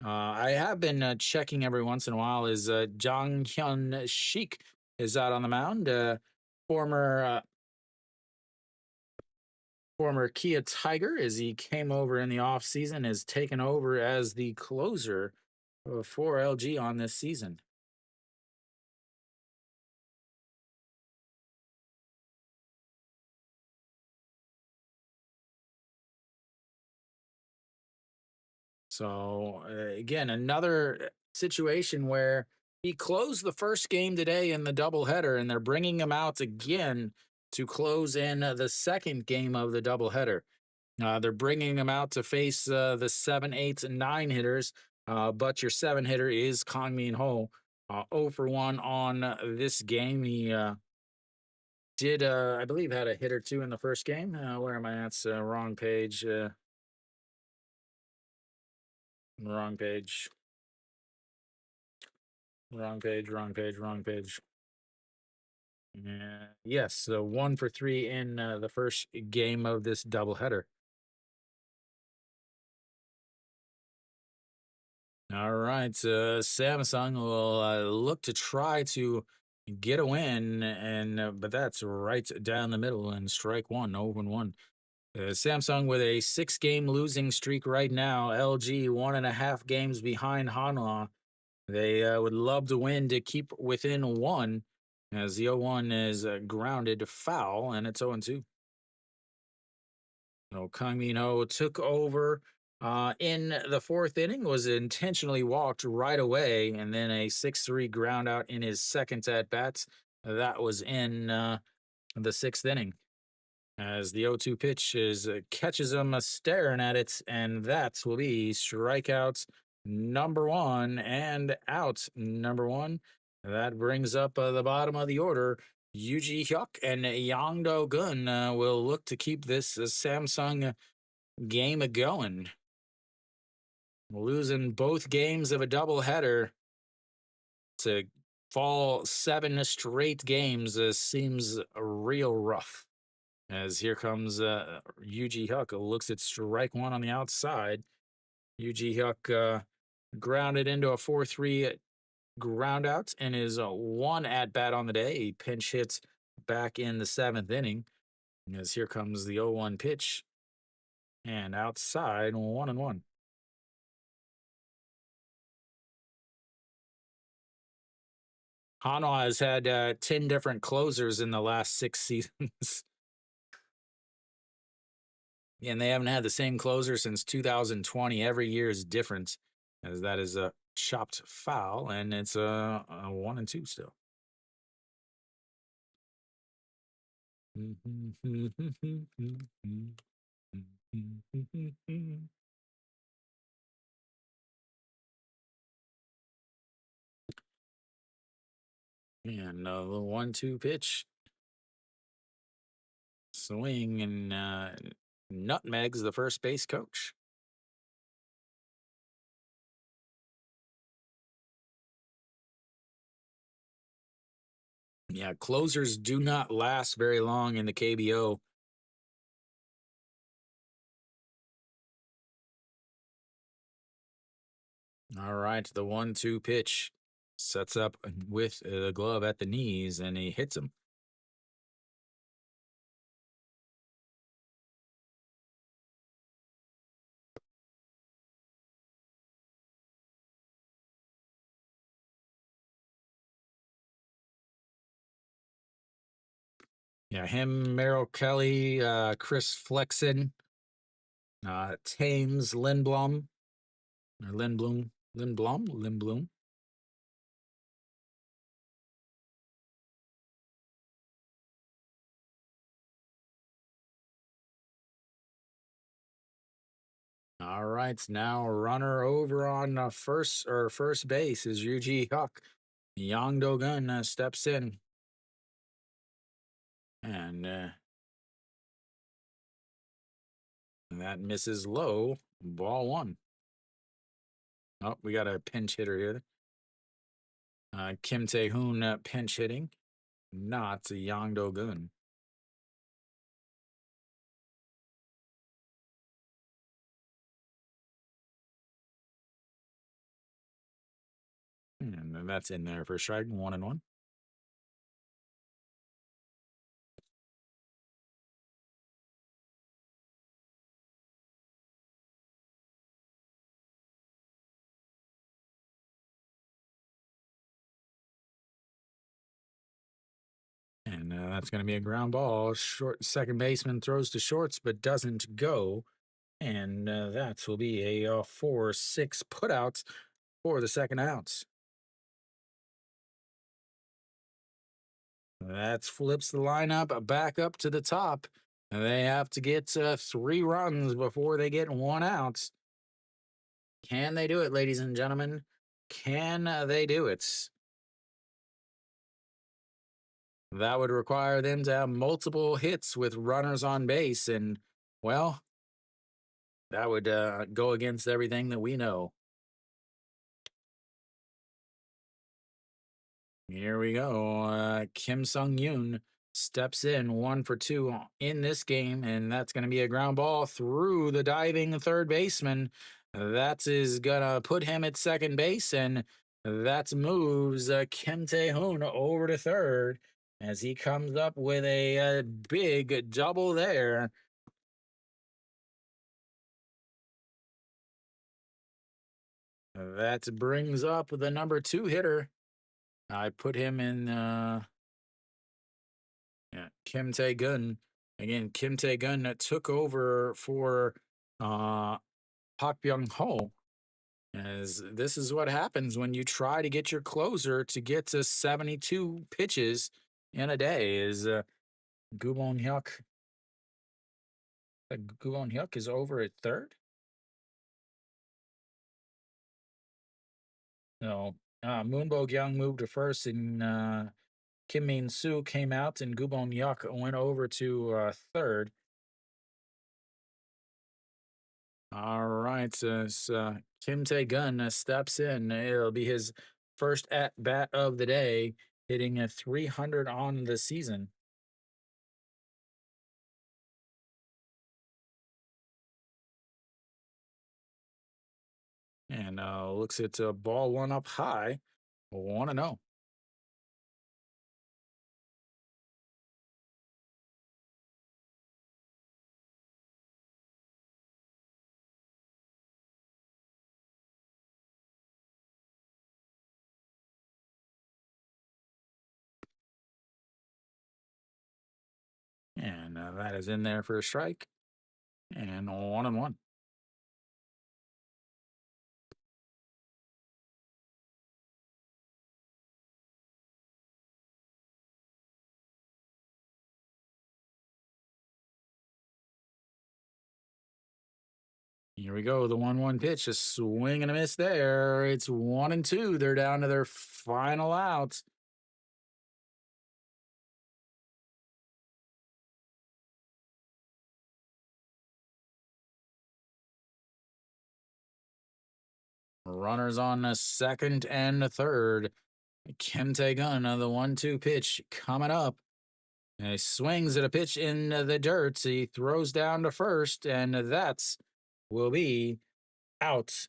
S2: I have been checking every once in a while. Is Jang Hyun Shik is out on the mound? Former former Kia Tiger, as he came over in the offseason, has taken over as the closer for LG on this season. So again, another situation where he closed the first game today in the doubleheader, and they're bringing him out again to close in the second game of the doubleheader. They're bringing him out to face the 7, 8, and 9 hitters, but your 7 hitter is Kang Min Ho. 0 for 1 on this game. He did, I believe, had a hit or two in the first game. Where am I at? Wrong page. Wrong page. Wrong page, wrong page, wrong page. Yes, 1 for 3 in the first game of this doubleheader. All right, Samsung will look to try to get a win, and but that's right down the middle and strike one, 0-1. Samsung with a 6-game losing streak right now. LG 1.5 games behind Hanwha. They would love to win to keep within 1, as the 0-1 is grounded foul, and it's 0-2. So Kang Min Ho took over in the 4th inning, was intentionally walked right away, and then a 6-3 ground out in his second at bats. that was in the sixth inning. As the 0-2 pitch is catches him staring at it, and that will be strikeouts number one and out number one. That brings up the bottom of the order. Yuji Hyuk and Yang Do Gun will look to keep this Samsung game going. Losing both games of a doubleheader to fall 7 straight games seems real rough. As here comes Yuji Hyuk, looks at strike one on the outside. Yuji Hyuk grounded into a 4-3 ground out and is one at bat on the day. He pinch hits back in the seventh inning. As here comes the 0-1 pitch. And outside, 1-1. Hanwha has had 10 different closers in the last 6 seasons. And they haven't had the same closer since 2020. Every year is different, as that is a chopped foul, and it's a 1-2 still. And the 1-2 pitch. Swing and nutmegs the first base coach. Yeah, closers do not last very long in the KBO. All right, the 1-2 pitch sets up with the glove at the knees, and he hits him. Yeah, him, Merrill Kelly, Chris Flexen, Thames Lindblom, or Lindblom. All right, now runner over on first base is Yuji Hyuk. Yang Do-gun steps in. And that misses low. Ball one. Oh, we got a pinch hitter here. Kim Tae-hoon pinch hitting, not Yang Do-gun. And that's in there for strike, 1-1. And that's going to be a ground ball. Short second baseman throws to shorts, but doesn't go. And that will be a 4-6 putout for the second out. That flips the lineup back up to the top. They have to get 3 runs before they get 1 out. Can they do it, ladies and gentlemen? Can they do it? That would require them to have multiple hits with runners on base. And, well, that would go against everything that we know. Here we go. Kim Sung-yoon steps in 1 for 2 in this game, and that's going to be a ground ball through the diving third baseman. That is going to put him at second base, and that moves Kim Tae-hoon over to third as he comes up with a big double there. That brings up the number 2 hitter. I put him in Kim Tae-gun. Again, Kim Tae-gun took over for Park Byung-ho. As this is what happens when you try to get your closer to get to 72 pitches in a day. Is Gubon Hyuk? Gubon Hyuk is over at third. No, Moon Bo-kyung moved to first, and Kim Min Soo came out, and Gubon Hyuk went over to third. All right, so Kim Tae-gun steps in. It'll be his first at bat of the day, hitting a 300 on the season. And looks at ball one up high, 1-0. And that is in there for a strike. And 1-1. Here we go. The 1-1 pitch, a swing and a miss there. It's 1-2. They're down to their final out. Runners on the second and the third. Kim Tae-gun, the 1-2 pitch coming up. And he swings at a pitch in the dirt. He throws down to first, and that's will be out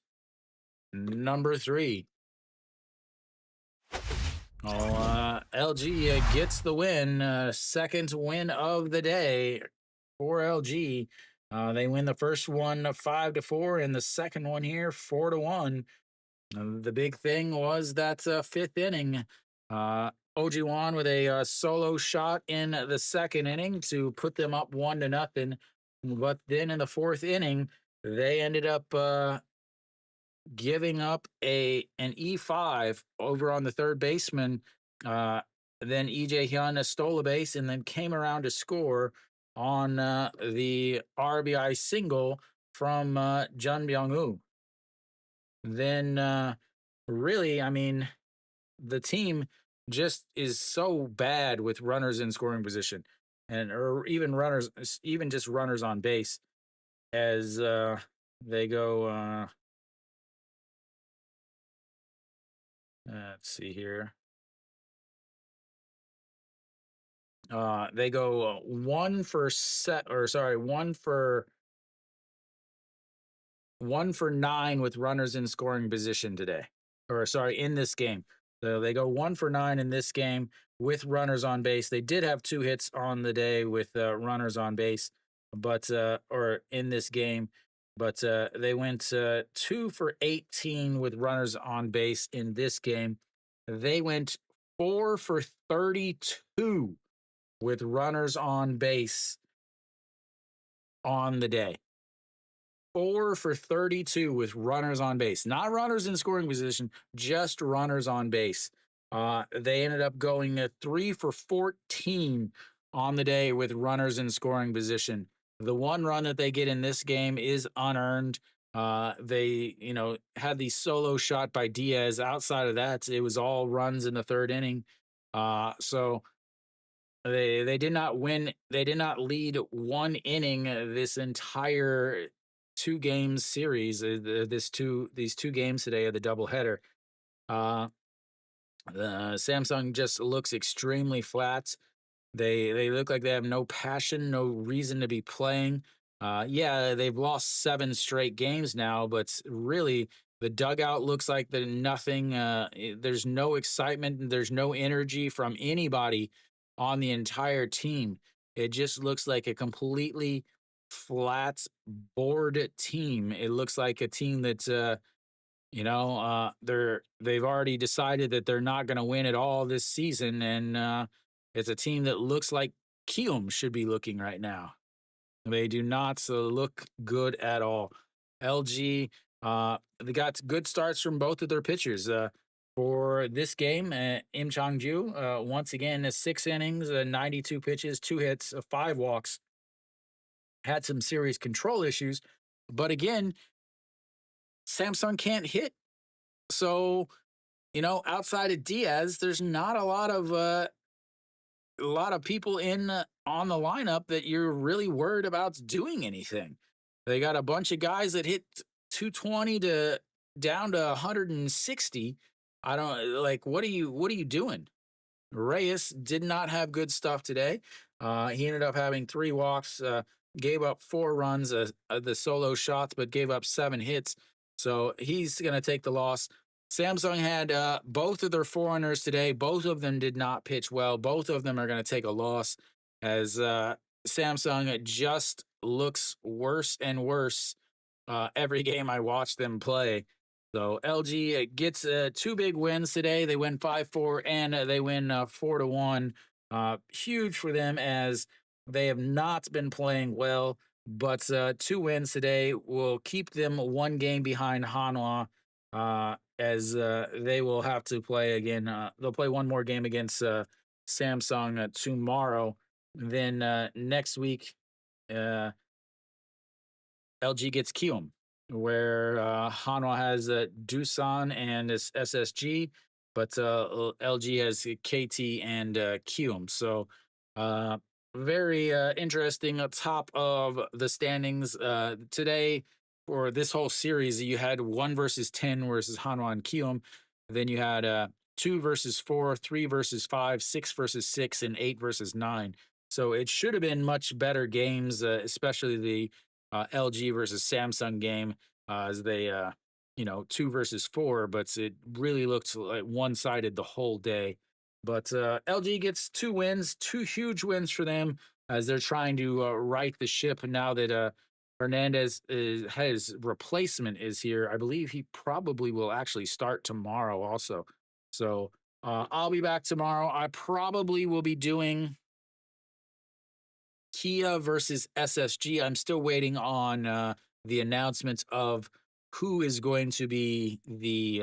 S2: number 3. Oh, LG gets the win. Second win of the day for LG. They win the first one 5-4, and the second one here 4-1. The big thing was that fifth inning. Ojiwan with a solo shot in the second inning to put them up 1-0. But then in the fourth inning, they ended up giving up an E5 over on the third baseman. Then EJ Hyun stole a base and then came around to score on the RBI single from Jun Byung-woo. Then really, I mean, the team just is so bad with runners in scoring position, and or even runners, even just runners on base, as they go. Let's see here. They go 1 for 9 with runners in scoring position today, or sorry, in this game. So they go 1 for 9 in this game with runners on base. They did have 2 hits on the day with runners on base, but or in this game, but they went 2 for 18 with runners on base in this game. They went 4 for 32 with runners on base on the day. 4 for 32 with runners on base, not runners in scoring position, just runners on base. They ended up going 3 for 14 on the day with runners in scoring position. The one run that they get in this game is unearned. They, had the solo shot by Diaz. Outside of that, it was all runs in the third inning. So they did not win. They did not lead one inning this entire 2 game series. These 2 games today of the doubleheader. The Samsung just looks extremely flat. They look like they have no passion, no reason to be playing. Yeah, they've lost 7 straight games now, but really the dugout looks like nothing. There's no excitement. There's no energy from anybody on the entire team. It just looks like a completely flat, bored team. It looks like a team that they've already decided that they're not going to win at all this season, and it's a team that looks like Kium should be looking right now. They do not look good at all. LG, they got good starts from both of their pitchers. for this game, Im Chang-ju, once again, 6 innings, 92 pitches, 2 hits, 5 walks, had some serious control issues. But again, Samsung can't hit. So, outside of Diaz, there's not a lot of people in on the lineup that you're really worried about doing anything. They got a bunch of guys that hit 220 to down to 160. I don't like what are you doing? Reyes did not have good stuff today. He ended up having 3 walks, gave up 4 runs, the solo shots, but gave up 7 hits. So he's going to take the loss. Samsung had both of their foreigners today. Both of them did not pitch well. Both of them are going to take a loss as Samsung just looks worse and worse every game I watch them play. So LG gets 2 big wins today. They win 5-4 and they win 4-1. Huge for them as they have not been playing well. But 2 wins today will keep them 1 game behind Hanwha as they will have to play again. They'll play 1 more game against Samsung tomorrow. Then next week, LG gets Kium, where Hanwha has Doosan and SSG, but LG has KT and Kium. So very interesting top of the standings today for this whole series. You had 1 versus 10 versus Hanwha and Kium. Then you had 2 versus 4, 3 versus 5, 6 versus 6, and 8 versus 9. So it should have been much better games, especially the LG versus Samsung game, as they, 2 versus 4, but it really looked like one-sided the whole day. But LG gets 2 wins, 2 huge wins for them as they're trying to right the ship now that Hernandez his replacement is here. I believe he probably will actually start tomorrow also. So I'll be back tomorrow. I probably will be doing Kia versus SSG. I'm still waiting on the announcement of who is going to be the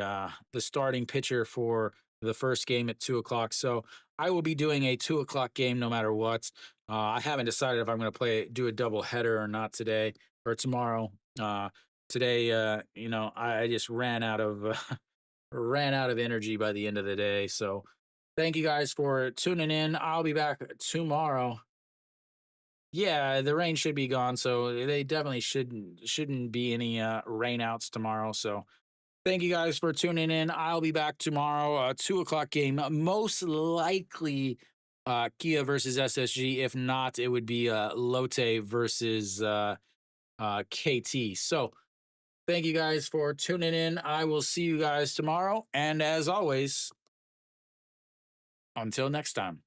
S2: starting pitcher for the first game at 2 o'clock. So I will be doing a 2 o'clock game no matter what. I haven't decided if I'm going to do a double header or not today or tomorrow. Today, I just ran out of energy by the end of the day. So thank you guys for tuning in. I'll be back tomorrow. Yeah, the rain should be gone, so they definitely shouldn't be any rainouts tomorrow. So thank you guys for tuning in. I'll be back tomorrow, 2 o'clock game. Most likely Kia versus SSG. If not, it would be Lotte versus KT. So thank you guys for tuning in. I will see you guys tomorrow. And as always, until next time.